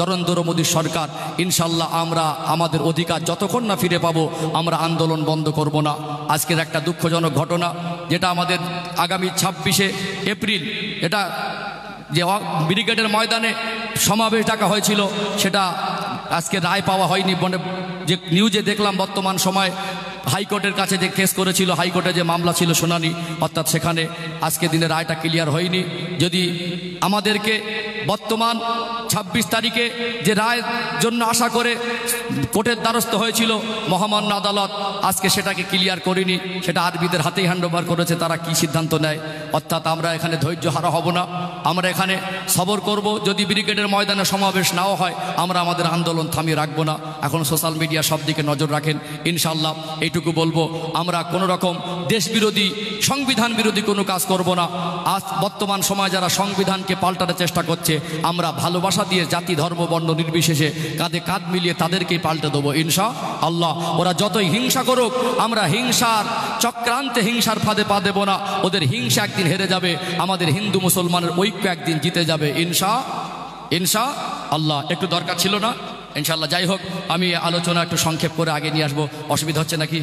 নরেন্দ্র মোদী সরকার, ইনশাল্লাহ আমরা আমাদের অধিকার যতক্ষণ না ফিরে পাবো আমরা আন্দোলন বন্ধ করব না। আজকের একটা দুঃখজনক ঘটনা, যেটা আমাদের আগামী 26শে এপ্রিল এটা যে ব্রিগেডের ময়দানে সমাবেশ ডাকা হয়েছিল, সেটা আজকে রায় পাওয়া হয়নি। মানে যে নিউজে দেখলাম বর্তমান সময় হাইকোর্টের কাছে যে কেস করেছিল, হাইকোর্টে যে মামলা ছিল শুনানি, অর্থাৎ সেখানে আজকে দিনে রায়টা ক্লিয়ার হয়নি। যদি আমাদেরকে বর্তমান 26 তারিখে যে রায়ের জন্য আশা করে কোর্টের দ্বারস্থ হয়েছিল মহামান্য আদালত, আজকে সেটাকে ক্লিয়ার করেনি, সেটা আরবিদের হাতেই হ্যান্ডওভার করেছে, তারা কি সিদ্ধান্ত নেয়। অর্থাৎ আমরা এখানে ধৈর্য হারা হব না, আমরা এখানে সবর করব। যদি ব্রিগেডের ময়দানে সমাবেশ নাও হয়, আমরা আমাদের আন্দোলন থামিয়ে রাখবো না। এখন সোশ্যাল মিডিয়া সব দিকে নজর রাখেন ইনশাল্লাহ। এইটুকু বলবো, আমরা কোনো রকম দেশ বিরোধী সংবিধান বিরোধী কোনো কাজ করব না। আজ বর্তমান সময় যারা সংবিধানকে পাল্টানোর চেষ্টা করছে, আমরা ভালোবাসা দিয়ে জাতি ধর্ম বর্ণ নির্বিশেষে কাঁধে কাঁধ মিলিয়ে তাদেরকেই পাল্টে দেবো ইনশাআল্লাহ। ওরা যতই হিংসা করুক, আমরা হিংসার চক্রান্তে হিংসার ফাঁদে পা দেব না। ওদের হিংসা একদিন হেরে যাবে, আমাদের হিন্দু মুসলমানের ঐক্য একদিন জিতে যাবে ইনশাআল্লাহ। একটু দরকার ছিল না ইনশাআল্লাহ। যাই হোক, আমি আলোচনা একটু সংক্ষেপ করে আগে নিয়ে আসবো। অসুবিধা হচ্ছে নাকি?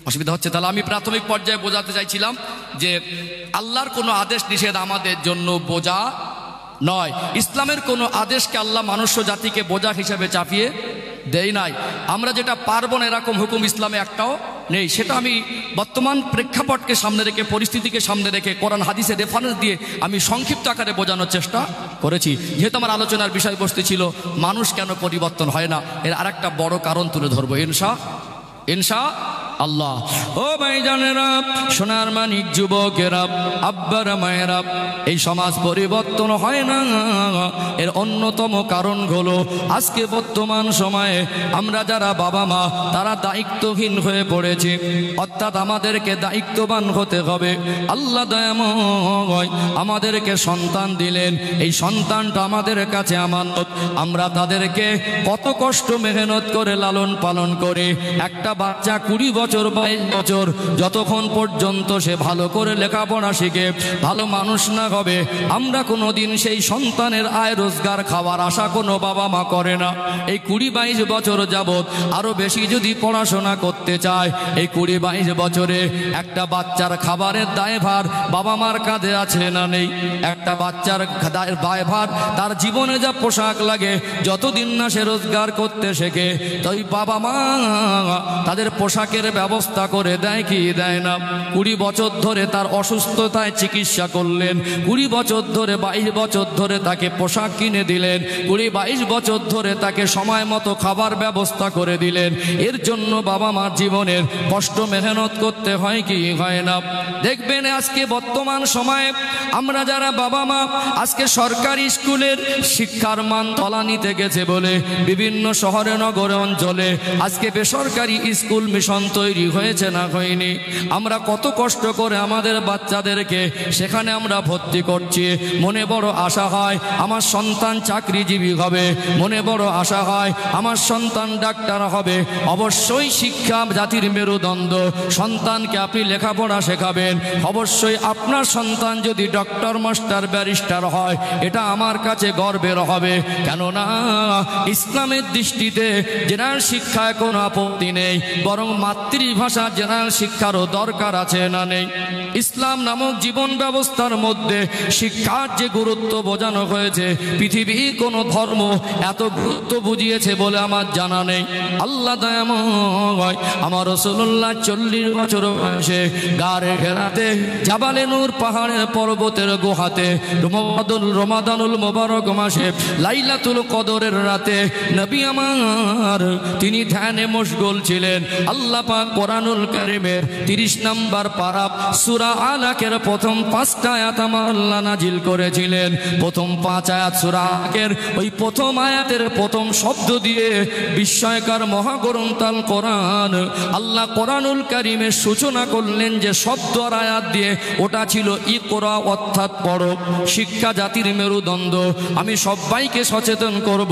অসুবিধা হচ্ছে? তাহলে আমি প্রাথমিক পর্যায়ে বোঝাতে চাইছিলাম যে আল্লাহর কোনো আদেশ নিষেধ আমাদের জন্য বোঝা নয়। ইসলামের কোনো আদেশকে আল্লাহ মনুষ্য জাতিকে বোঝা হিসেবে চাপিয়ে দেয় নাই। আমরা যেটা পারবো না এরকম হুকুম ইসলামে একটাও নেই। সেটা আমি বর্তমান প্রেক্ষাপটকে সামনে রেখে, পরিস্থিতিকে সামনে রেখে, কোরআন হাদিসের রেফারেন্স দিয়ে আমি সংক্ষিপ্ত আকারে বোঝানোর চেষ্টা করেছি। যেহেতু আমার আলোচনার বিষয়বস্তু ছিল মানুষ কেন পরিবর্তন হয় না, এর আরেকটা বড় কারণ তুলে ধরবো ইনশাআল্লাহ। ও ভাইজানেরা, সোনার মানিক যুবকেরা, আব্বারা মায়েরা, এই সমাজ পরিবর্তন হয় না, এর অন্যতম কারণ হলো আজকে বর্তমান সময়ে আমরা যারা বাবা মা, তারা দায়িত্বহীন হয়ে পড়েছে। অর্থাৎ আমাদেরকে দায়িত্ববান হতে হবে। আল্লাহ দয়াময় আমাদেরকে সন্তান দিলেন, এই সন্তানটা আমাদের কাছে আমানত। আমরা তাদেরকে কত কষ্ট মেহনত করে লালন পালন করে একটা বাচ্চা 20 বছর 22 বছর যতক্ষণ পর্যন্ত সে ভালো করে লেখাপড়া শিখে ভালো মানুষ না হবে, আমরা কোনোদিন সেই সন্তানের আয় রোজগার খাওয়ার আশা কোনো বাবা মা করে না। এই 20-22 বছর যাবৎ আরো বেশি যদি পড়াশোনা করতে চায়, এই 20-22 বছরে একটা বাচ্চার খাবারের দায়ভার বাবা মার কাঁধে আছে না নেই? একটা বাচ্চার দায়ভার, তার জীবনে যা পোশাক লাগে, যতদিন না সে রোজগার করতে শেখে, তাই বাবা মা তাদের পোশাকের ব্যবস্থা করে দেয় কি দেয় না? 20 বছর ধরে তার অসুস্থতায় চিকিৎসা করলেন, 20 বছর ধরে 22 বছর ধরে তাকে পোশাক কিনে দিলেন, 20-22 বছর ধরে তাকে সময় মতো খাবার ব্যবস্থা করে দিলেন। এর জন্য বাবা মার জীবনের কষ্ট মেহনত করতে হয় কি হয় না? দেখবেন আজকে বর্তমান সময়ে আমরা যারা বাবা মা, আজকে সরকারি স্কুলের শিক্ষার মান তলানিতে গেছে বলে বিভিন্ন শহরে নগরে অঞ্চলে আজকে বেসরকারি স্কুল মিশন তৈরি হয়েছে না হয়নি? আমরা কত কষ্ট করে আমাদের বাচ্চাদেরকে সেখানে আমরা ভর্তি করছি। মনে বড় আশা হয় আমার সন্তান চাকরিজীবী হবে, মনে বড় আশা হয় আমার সন্তান ডাক্তার হবে। অবশ্যই শিক্ষা জাতির মেরুদণ্ড। সন্তানকে আপনি লেখাপড়া শেখাবেন, অবশ্যই আপনার সন্তান যদি ডক্টর মাস্টার ব্যারিস্টার হয়, এটা আমার কাছে গর্বের হবে। কেননা ইসলামের দৃষ্টিতে জেনারেল শিক্ষায় কোনো আপত্তি নেই, বরং মাতৃভাষা জেনারেল শিক্ষারও দরকার আছে না নেই? ইসলাম নামক জীবন ব্যবস্থার মধ্যে শিক্ষার যে গুরুত্ব বোঝানো হয়েছে, পৃথিবী কোনো ধর্ম এত গুরুত্ব বুঝিয়েছে বলে আমার জানা নেই। আল্লাহ দয়াময় আমার রাসূলুল্লাহ 40 বছর বয়সে গারে ঘেরাতে জাবালে নূর পাহাড়ের পর্বতের গুহাতে রমাদানুল মোবারক মাসে লাইলাতুল কদরের রাতে নবী আমার তিনি ধ্যানে মশগুল ছিলেন। আল্লাহ পাক কোরআনুল কারীমের 30 নম্বর পারা সূরা আলাকের প্রথম 5টা আয়াত আমার আল্লাহ নাজিল করেছিলেন। প্রথম 5 আয়াত সূরা আলাকের ওই প্রথম আয়াতের প্রথম শব্দ দিয়ে বিস্ময়কর মহাগ্রন্থ আল কোরআন আল্লাহ কোরআনুল কারীমের সূচনা করলেন যে শব্দ আর আয়াত দিয়ে, ওটা ছিল ইকরা অর্থাৎ পড়ো। শিক্ষা জাতির মেরুদণ্ড। আমি সবাইকে সচেতন করব,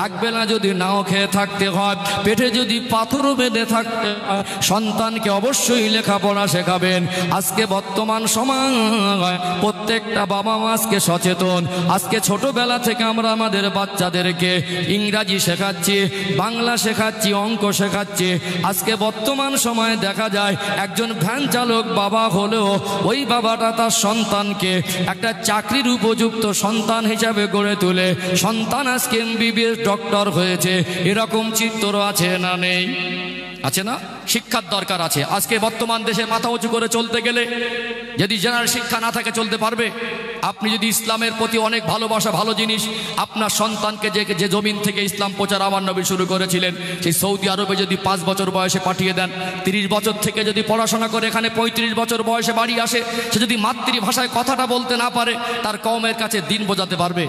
একবেলা যদি নাও খেয়ে থাকতে হয়, পেটে যদি পাথরও বেঁধে থাকতে হয়, সন্তানকে অবশ্যই লেখাপড়া শেখাবেন। আজকে বর্তমান সময় প্রত্যেকটা বাবা মা আজকে সচেতন। আজকে ছোটবেলা থেকে আমরা আমাদের বাচ্চাদেরকে ইংরাজি শেখাচ্ছি, বাংলা শেখাচ্ছি, অঙ্ক শেখাচ্ছি। আজকে বর্তমান সময়ে দেখা যায় একজন ভ্যান চালক বাবা হলেও ওই বাবাটা তার সন্তানকে একটা চাকরির উপযুক্ত সন্তান হিসাবে গড়ে তোলে। সন্তান আজকে এমবিবিএস ডক্টর হয়েছে, এরকম চিত্র আছে না নেই? আছে না? শিক্ষার দরকার আছে। আজকে বর্তমান দেশে মাথা উঁচু করে চলতে গেলে যদি জেনারেল শিক্ষা না থাকে চলতে পারবে? আপনি যদি ইসলামের প্রতি অনেক ভালোবাসা, ভালো জিনিস আপনার সন্তানকে যে জমিন থেকে ইসলাম প্রচার আমার নবী শুরু করেছিলেন, সেই সৌদি আরবে যদি 5 বছর বয়সে পাঠিয়ে দেন, 30 বছর থেকে যদি পড়াশোনা করে এখানে 35 বছর বয়সে বাড়ি আসে, সে যদি মাতৃভাষায় কথাটা বলতে না পারে, তার কওমের কাছে দিন বোঝাতে পারবে?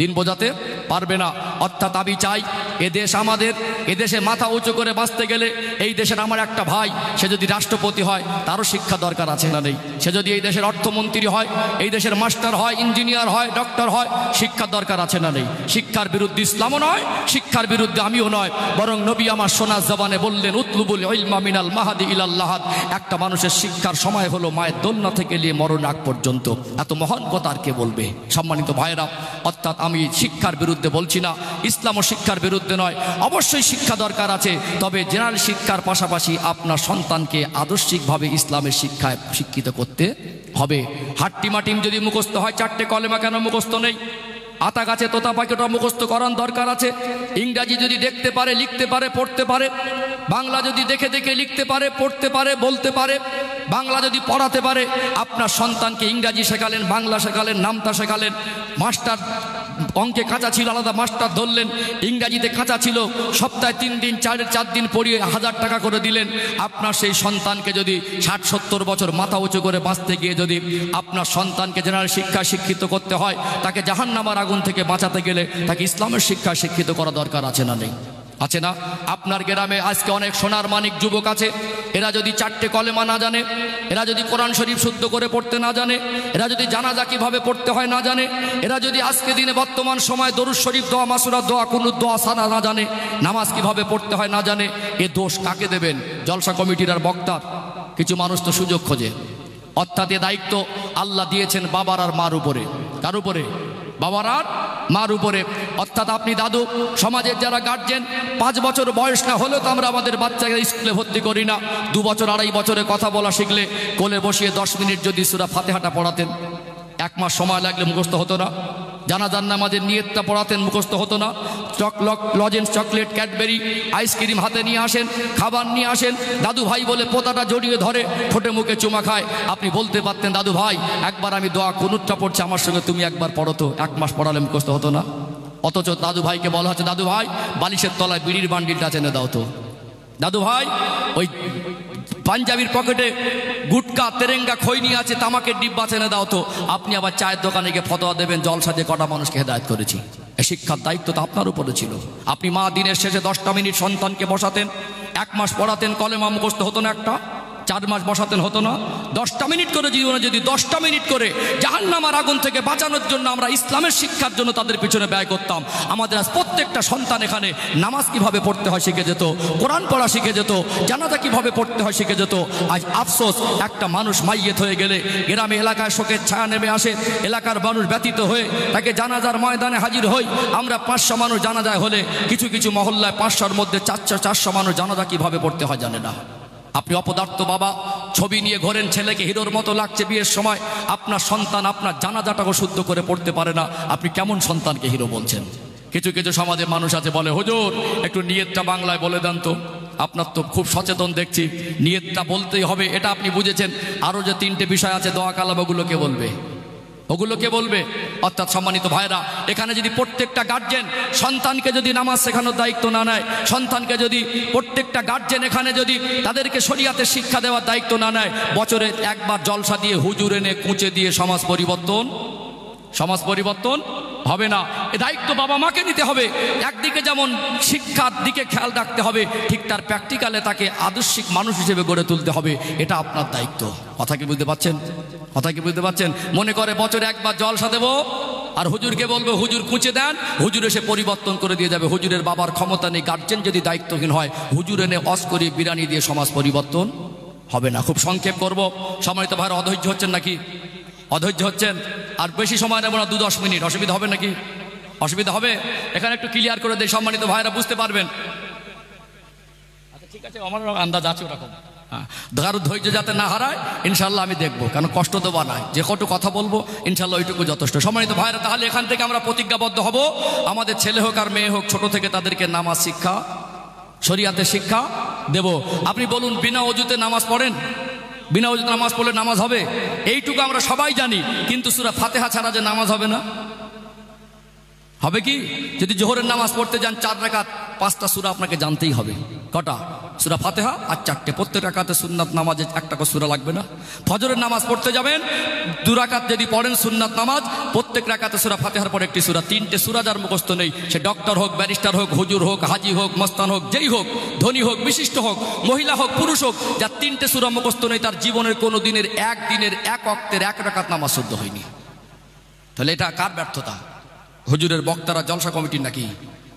দিন বোঝাতে পারবে না। অর্থাৎ আমি চাই এদেশ আমাদের, এদেশে মাথা উঁচু করে বাঁচতে গেলে এই দেশের আমার একটা ভাই সে যদি রাষ্ট্রপতি হয় তারও শিক্ষা দরকার আছে না নেই? সে যদি এই দেশের অর্থমন্ত্রী হয়, এই দেশের মাস্টার হয়, ইঞ্জিনিয়ার হয়, ডক্টর হয়, শিক্ষার দরকার আছে না নেই? শিক্ষার বিরুদ্ধে ইসলামও নয়, শিক্ষার বিরুদ্ধে আমিও নয়, বরং নবী আমার সোনার জবানে বললেন উতলুবুল ইলমা মিনাল মাহাদি ইলাল লাহাদ। একটা মানুষের শিক্ষার সময় হলো মায়ের দোলনা থেকে নিয়ে মরণ আগ পর্যন্ত। এত মহান কথা আর কে বলবে? সম্মানিত ভাইরা, অর্থাৎ আমি শিক্ষার বিরুদ্ধে বলছি না, ইসলামও শিক্ষার বিরুদ্ধে নয়। অবশ্যই শিক্ষা দরকার আছে, তবে জেনারেল শিক্ষার পাশাপাশি আপনার সন্তানকে আদর্শিকভাবে ইসলামের শিক্ষায় শিক্ষিত করতে হবে। হাট্টিমাটিম যদি মুখস্থ হয়, 4টে কলেমা কেন মুখস্থ নেই? আতা গাছে তোতা পাখিটা মুখস্থ করার দরকার আছে। ইংরাজি যদি দেখতে পারে, লিখতে পারে, পড়তে পারে, বাংলা যদি দেখে দেখে লিখতে পারে, পড়তে পারে, বলতে পারে, বাংলা যদি পড়াতে পারে, আপনার সন্তানকে ইংরাজি শেখালেন, বাংলা শেখালেন, নামতা শেখালেন, মাস্টার অঙ্কে কাঁচা ছিল আলাদা মাস্টার ধরলেন, ইংরাজিতে কাঁচা ছিল, সপ্তাহে 3 দিন 4 দিন পড়িয়ে 1000 টাকা করে দিলেন। আপনার সেই সন্তানকে যদি 60-70 বছর মাথা উঁচু করে বাঁচতে গিয়ে যদি আপনার সন্তানকে জেনারেল শিক্ষা শিক্ষিত করতে হয়, তাকে জাহান্নামের আগুন থেকে বাঁচাতে গেলে তাকে ইসলামের শিক্ষা শিক্ষিত করা দরকার আছে না নেই? আছে না? আপনার গ্রামে আজকে অনেক সোনার মানিক যুবক আছে, এরা যদি 4টে কলেমা না জানে, এরা যদি কোরআন শরীফ শুদ্ধ করে পড়তে না জানে, এরা যদি জানাজা কিভাবে পড়তে হয় না জানে, এরা যদি আজকে দিনে বর্তমান সময় দরুদ শরীফ, দোয়া মাসুরা, দোয়া কুনুত, দোয়া সানা না জানে, নামাজ কিভাবে পড়তে হয় না জানে, এ দোষ কাকে দেবেন? জলসা কমিটির আর বক্তার? কিছু মানুষ তো সুযোগ খোঁজে। অর্থাৎ এ দায়িত্ব আল্লাহ দিয়েছেন বাবার আর মার উপরে। কার উপরে? বাবার আর মার উপরে। অর্থাৎ আপনি দাদু, সমাজের যারা গার্জেন, 5 বছর বয়স না হলেও তো আমরা আমাদের বাচ্চাকে স্কুলে ভর্তি করি না। 2 বছর 2.5 বছরে কথা বলা শিখলে কোলে বসিয়ে 10 মিনিট যদি সূরা ফাতিহাটা পড়াতেন, 1 মাস সময় লাগলে মুখস্থ হতো না? জানাজার নামাজের নিয়তটা পড়াতেন, মুখস্থ হতো না? লজেন্স, চকলেট, ক্যাডবেরি, আইসক্রিম হাতে নিয়ে আসেন, খাবার নিয়ে আসেন, দাদু ভাই বলে পোতাটা জড়িয়ে ধরে ঠোঁটে মুখে চুমা খায়। আপনি বলতে পারতেন, দাদু ভাই একবার আমি দোয়া কুনুতটা পড়ছি, আমার সঙ্গে তুমি একবার পড়ো তো। 1 মাস পড়ালে মুখস্থ হতো না? অথচ দাদু ভাইকে বলা হচ্ছে, দাদু ভাই বালিশের তলায় বিড়ির বান্ডিলটা চেনে দাও তো। দাদু ভাই ওই পাঞ্জাবির পকেটে গুটকা, তেরেঙ্গা, খৈনি আছে, তামাকের ডিব্বা চেনে দাও তো। আপনি আবার চায়ের দোকানে গিয়ে ফতোয়া দেবেন, জলসা দিয়ে কটা মানুষকে হেদায়েত করেছি। এই শিক্ষার দায়িত্ব তো আপনার উপরে ছিল। আপনি মা দিনের শেষে 10টা মিনিট সন্তানকে বসাতেন, 1 মাস পড়াতেন, কলেমা মুখস্থ হতো না একটা? 4 মাস বসাতেন, হতো না? 10টা মিনিট করে জীবনে যদি 10টা মিনিট করে জাহান্নামের আগুন থেকে বাঁচানোর জন্য আমরা ইসলামের শিক্ষার জন্য তাদের পিছনে ব্যয় করতাম, আমাদের আজ প্রত্যেকটা সন্তান এখানে নামাজ কিভাবে পড়তে হয় শিখে যেত, কোরআন পড়া শিখে যেত, জানাজা কিভাবে পড়তে হয় শিখে যেত। আজ আফসোস, একটা মানুষ মাইয়েত হয়ে গেলে গ্রামে এলাকায় শোকের ছায়া নেমে আসে, এলাকার মানুষ ব্যতীত হয়ে তাকে জানাজার ময়দানে হাজির হই। আমরা 500 মানুষ জানাজায় হলে কিছু কিছু মহল্লায় 500-র মধ্যে 400 মানুষ জানাজা কিভাবে পড়তে হয় জানে না। আপনি অপদার্থ বাবা, ছবি নিয়ে ঘোরেন, ছেলেকে হিরোর মতো লাগছে, বিয়ের সময় আপনার সন্তান আপনার জানাজাটাকে শুদ্ধ করে পড়তে পারে না, আপনি কেমন সন্তানকে হিরো বলছেন? কিছু কিছু সমাজের মানুষ আছে বলে, হুজুর একটু নিয়তটা বাংলায় বলে দেন তো। আপনার তো খুব সচেতন দেখছি, নিয়তটা বলতেই হবে, এটা আপনি বুঝেছেন। আরও যে 3টে বিষয় আছে দোয়া কালাম, ওগুলোকে বলবে, ওগুলোকে বলবে। অর্থাৎ সম্মানিত ভাইরা, এখানে যদি প্রত্যেকটা গার্জেন সন্তানকে যদি নামাজ শেখানোর দায়িত্ব না নেয়, সন্তানকে যদি প্রত্যেকটা গার্জেন এখানে যদি তাদেরকে শরিয়াতের শিক্ষা দেওয়ার দায়িত্ব না নেয়, বছরে একবার জলসা দিয়ে হুজুর এনে কুঁচে দিয়ে সমাজ পরিবর্তন হবে না। এ দায়িত্ব বাবা মাকে নিতে হবে। একদিকে যেমন শিক্ষার দিকে খেয়াল রাখতে হবে, ঠিক তার প্র্যাকটিক্যালে তাকে আদর্শিক মানুষ হিসেবে গড়ে তুলতে হবে। এটা আপনার দায়িত্ব। কথা কি বুঝতে পারছেন? মনে করে বছরে একবার জলসা দেবো আর হুজুরকে বলবো হুজুর কুঁচে দেন, হুজুর এসে পরিবর্তন করে দিয়ে যাবে। হুজুরের বাবার ক্ষমতা নেই। গার্জেন যদি দায়িত্বহীন হয়, হুজুর এনে অস্করি বিরানি দিয়ে সমাজ পরিবর্তন হবে না। খুব সংক্ষেপ করব, সম্মানিত ভাইরা অধৈর্য হচ্ছেন নাকি? অধৈর্য হচ্ছেন? আর বেশি সময় নেব না, 2-10 মিনিট। অসুবিধা হবে নাকি? অসুবিধা হবে? এখানে একটু ক্লিয়ার করে দেয়, সম্মানিত ভাইরা বুঝতে পারবেন। আচ্ছা ঠিক আছে, আমার আন্দাজ আছে ওরকম। হ্যাঁ, কারো ধৈর্য যাতে না হারায় ইনশাল্লাহ আমি দেখবো, কারণ কষ্ট দেওয়া নয়, যে কত কথা বলবো ইনশাল্লাহ ওইটুকু যথেষ্ট। সম্মানিত ভাইরা, তাহলে এখান থেকে আমরা প্রতিজ্ঞাবদ্ধ হব, আমাদের ছেলে হোক আর মেয়ে হোক, ছোট থেকে তাদেরকে নামাজ শিক্ষা, শরিয়াতের শিক্ষা দেব। আপনি বলুন, বিনা অজুতে নামাজ পড়েন? বিনা অজুতে নামাজ পড়লে নামাজ হবে? এইটুকু আমরা সবাই জানি, কিন্তু সূরা ফাতিহা ছাড়া যে নামাজ হবে না, হবে কি? যদি জোহরের নামাজ পড়তে যান 4 রাকাত, 5টা সূরা আপনাকে জানতেই হবে। কটা? সূরা ফাতিহা আর 4টে। প্রত্যেক রাকাতে সুন্নাত নামাজে 1টা করে সূরা লাগবে না? ফজরের নামাজ পড়তে যাবেন, 2 রাকাত যদি পড়েন সুন্নাত নামাজ, প্রত্যেক রাকাতে সূরা ফাতিহার পর 1টি সূরা। 3টে সূরা যার মুখস্থ নেই, সে ডক্টর হোক, ব্যারিস্টার হোক, হুজুর হোক, হাজি হোক, মস্তান হোক, যেই হোক, ধনী হোক, বিশিষ্ট হোক, মহিলা হোক, পুরুষ হোক, যার 3টে সূরা মুখস্থ নেই, তার জীবনের কোনো দিনের এক ওয়াক্তের 1 রাকাত নামাজ শুদ্ধ হয়নি। তাহলে এটা কার ব্যর্থতা? হুজুরের বক্তারা, জলসা কমিটির নাকি?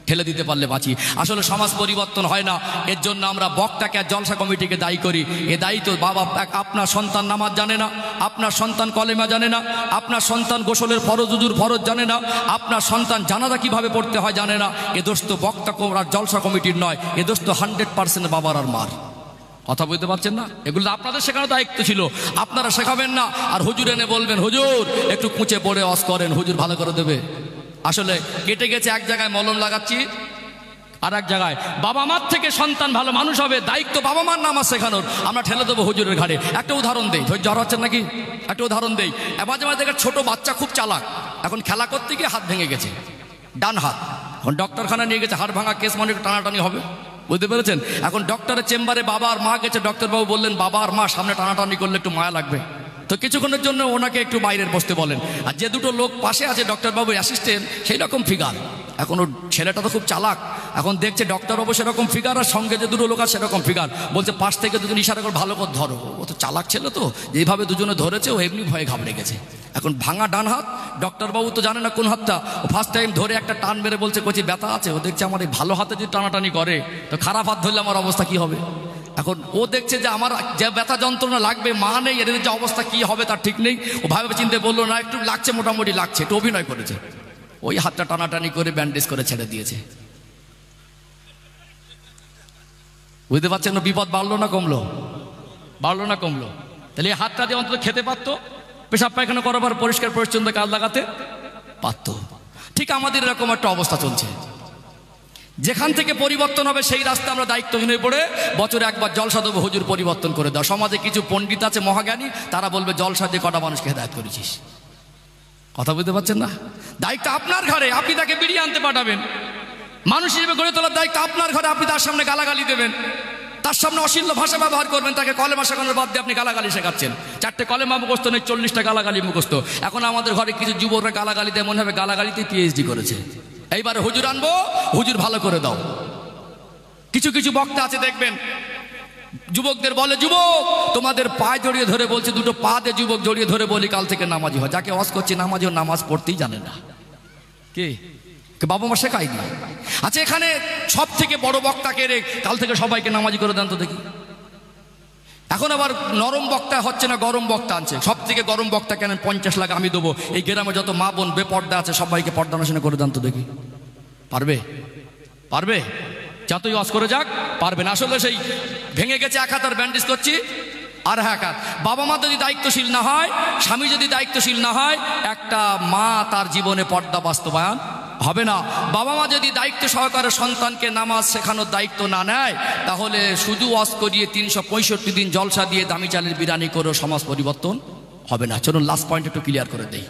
ঠেলে দিতে পারলে বাঁচি। আসলে সমাজ পরিবর্তন হয় না, এর জন্য আমরা বক্তাকে আর জলসা কমিটিকে দায়ী করি। এ দায়িত্ব বাবা, আপনার সন্তান নামাজ জানে না, আপনার সন্তান কলেমা জানে না, আপনার সন্তান গোসলের ফরজ হুজুর ফরজ জানে না, আপনার সন্তান জানাজা কিভাবে পড়তে হয় জানে না, এ দোষ তো বক্তা আর জলসা কমিটির নয়, এ দোষ তো 100% বাবার আর মার। কথা বুঝতে পারছেন না? এগুলো আপনাদের শেখানোর দায়িত্ব ছিল, আপনারা শেখাবেন না। আর হুজুর এনে বলবেন হুজুর একটু কুঁচে পড়ে ওয়াজ করেন, হুজুর ভালো করে দেবে। আসলে কেটে গেছে, এক জায়গায় মলম লাগাচ্ছি, আর এক জায়গায় বাবা মার থেকে সন্তান ভালো মানুষ হবে, দায়িত্ব বাবা মার নামাজ শেখানোর, আমরা ঠেলে দেবো হুজুরের ঘাড়ে। একটা উদাহরণ দেই, ধৈর্য হারাচ্ছেন নাকি? একটা উদাহরণ দেই। মাঝে মাঝে দেখে ছোট বাচ্চা খুব চালাক, এখন খেলা করতে গিয়ে হাত ভেঙে গেছে, ডান হাত। এখন ডক্টরখানা নিয়ে গেছে, হাড় ভাঙা কেস, মানে টানাটানি হবে, বুঝতে পেরেছেন? এখন ডক্টরের চেম্বারে বাবা আর মা গেছে, ডক্টরবাবু বললেন বাবা আর মা সামনে টানাটানি করলে একটু মায়া লাগবে, তো কিছুক্ষণের জন্য ওনাকে একটু বাইরের বসতে বলেন। আর যে দুটো লোক পাশে আছে ডক্টরবাবুর অ্যাসিস্ট্যান্ট, সেই রকম ফিগার। এখন ওর ছেলেটা তো খুব চালাক, এখন দেখছে ডক্টরবাবু সেরকম ফিগার আর সঙ্গে যে দুটো লোক আছে সেরকম ফিগার, বলছে পাশ থেকে দুজন ইশারা করে ভালো করে ধরো। ও তো চালাক ছেলে, তো যেভাবে দুজনে ধরেছে ও এমনি ভয়ে ঘাবড়ে গেছে। এখন ভাঙা ডান হাত, ডক্টরবাবু তো জানে না কোন হাতটা, ও ফার্স্ট টাইম ধরে একটা টান মেরে বলছে কচি ব্যথা আছে। ও দেখছে আমার এই ভালো হাতে যদি টানাটানি করে, তো খারাপ হাত ধরলে আমার অবস্থা কি হবে। এখন ও দেখছে যে আমার যে ব্যথা যন্ত্রণা লাগবে, মা নেই, এদের যে অবস্থা কি হবে তার ঠিক নেই। ও ভাবে চিন্তে বললো না, একটু লাগছে, মোটামুটি লাগছে, একটু অভিনয় করেছে, ওই হাতটা টানাটানি করে ব্যান্ডেজ করে ছেড়ে দিয়েছে। বুঝতে পারছেন না? বিপদ বাড়লো না কমলো? বাড়লো না কমলো? তাহলে এই হাতটা দিয়ে অন্তত খেতে পারতো, পেশাব পায়খানা করাবার পরিষ্কার পরিচ্ছন্ন কাজ লাগাতে পারতো। ঠিক আমাদের এরকম একটা অবস্থা চলছে। যেখান থেকে পরিবর্তন হবে সেই রাস্তা আমরা দায়িত্বহীন হয়ে পড়ে বছরে একবার জলসা দেবো, হুজুর পরিবর্তন করে দাও। সমাজে কিছু পণ্ডিত আছে মহাজ্ঞানী, তারা বলবে জলসা দিয়ে কটা মানুষকে হেদায়েত করেছিস। কথা বুঝতে পারছেন না? দায়িত্ব আপনার ঘরে, আপনি তাকে বেরিয়ে আনতে পাঠাবেন। মানুষ হিসেবে গড়ে তোলার দায়িত্ব আপনার ঘরে। আপনি তার সামনে গালাগালি দেবেন, তার সামনে অশ্লীল ভাষা ব্যবহার করবেন, তাকে কলেমা শেখানোর বাদ দিয়ে আপনি গালাগালি শেখাচ্ছেন। 4টে কলেমা মুখস্থ নেই, 40টা গালাগালি মুখস্থ। এখন আমাদের ঘরে কিছু যুবকরা গালাগালি দেয়, মনে হবে গালাগালিতে পিএইচডি করেছে। এইবারে হুজুর আনবো, হুজুর ভালো করে দাও। কিছু কিছু বক্তা আছে দেখবেন, যুবকদের বলে যুবক তোমাদের পায়ে জড়িয়ে ধরে বলছে, দুটো পা দিয়ে যুবক জড়িয়ে ধরে বলি কাল থেকে নামাজি হয়। যাকে ওয়াজ করছে নামাজি, ও নামাজ পড়তেই জানে না। কে? বাবা মা শেখায়নি। আচ্ছা, এখানে সব থেকে বড় বক্তাকে রে, কাল থেকে সবাইকে নামাজি করে দেন তো দেখি। এখন আবার নরম বক্তা হচ্ছে না, গরম বক্তা আনছে। সব থেকে গরম বক্তা কেন? 50 লাখ আমি দেবো, এই গ্রামে যত মা বোন বেপর্দা আছে সবাইকে পর্দা নাশনা করে দেন তো দেখি। পারবে? পারবে? যতই ওয়াজ করে যাক পারবে না। আসলে সেই ভেঙে গেছে এক হাত আর ব্যান্ডেজ করছি আর এক হাত। বাবা মা যদি দায়িত্বশীল না হয়, স্বামী যদি দায়িত্বশীল না হয়, একটা মা তার জীবনে পর্দা বাস্তবায়ন হবে না। বাবা মা যদি দায়িত্ব সহকারে সন্তানকে নামাজ শেখানোর দায়িত্ব না নেয়, তাহলে শুধু ওয়াজ করিয়ে 365 দিন জলসা দিয়ে দামি চালের বিরিয়ানি করেও সমাজ পরিবর্তন হবে না। চলুন লাস্ট পয়েন্ট একটু ক্লিয়ার করে দেই।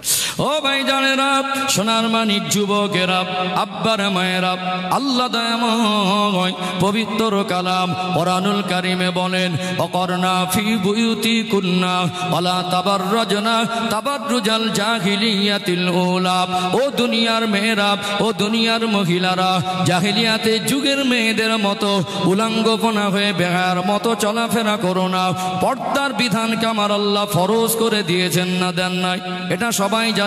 ও ভাই জানেরা, সোনার মানিক যুবকেরা, আব্বার মায়েরা, আল্লাহ দয়াময় পবিত্র কালাম কোরআনুল কারীমে বলেন, অকরনা ফি বুয়ুতিকুন্না ওয়ালা তাবাররাজনা তাবাররুজাল জাহিলিয়াতিল উলা। ও দুনিয়ার মেয়েরা, ও দুনিয়ার মহিলারা, জাহিলিয়াতে যুগের মেয়েদের মতো উলঙ্গপনা হয়ে বেহার মতো চলাফেরা করো না। পর্দার বিধানকে আমার আল্লাহ ফরজ করে দিয়েছেন না দেন নাই? এটা সবাই জানে।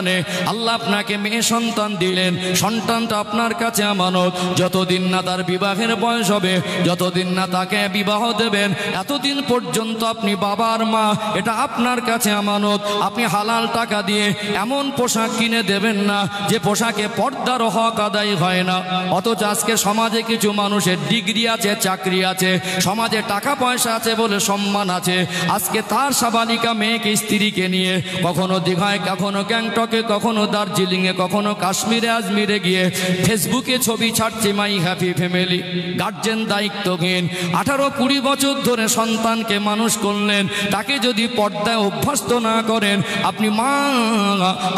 আল্লাহ আপনাকে মেয়ে সন্তান দিলেন, সন্তানটা আপনার কাছে আমানত। যতদিন না তার বিবাহের বয়স হবে, যতদিন না তাকে বিবাহ দেবেন, এতদিন পর্যন্ত আপনি বাবার মা, এটা আপনার কাছে আমানত। আপনি হালাল টাকা দিয়ে এমন পোশাক কিনে দেবেন না যে পোশাকে পর্দার হক আদায় হয় না। অথচ আজকে সমাজে কিছু মানুষের ডিগ্রি আছে, চাকরি আছে, সমাজে টাকা পয়সা আছে বলে সম্মান আছে, আজকে তার সাবালিকা মেয়েকে, স্ত্রীকে নিয়ে কখনো দীঘায়, কখনো গ্যাংটকে, কখনো দার্জিলিংয়ে, কখনো কাশ্মীরে, আজমিরে গিয়ে ফেসবুকে ছবি ছাড়ছে মাই হ্যাপি ফ্যামিলি। গার্জেন দায়িত্বহীন। 18-20 বছর ধরে সন্তানকে মানুষ করলেন, তাকে যদি পর্দায় অভ্যস্ত না করেন, আপনি মা,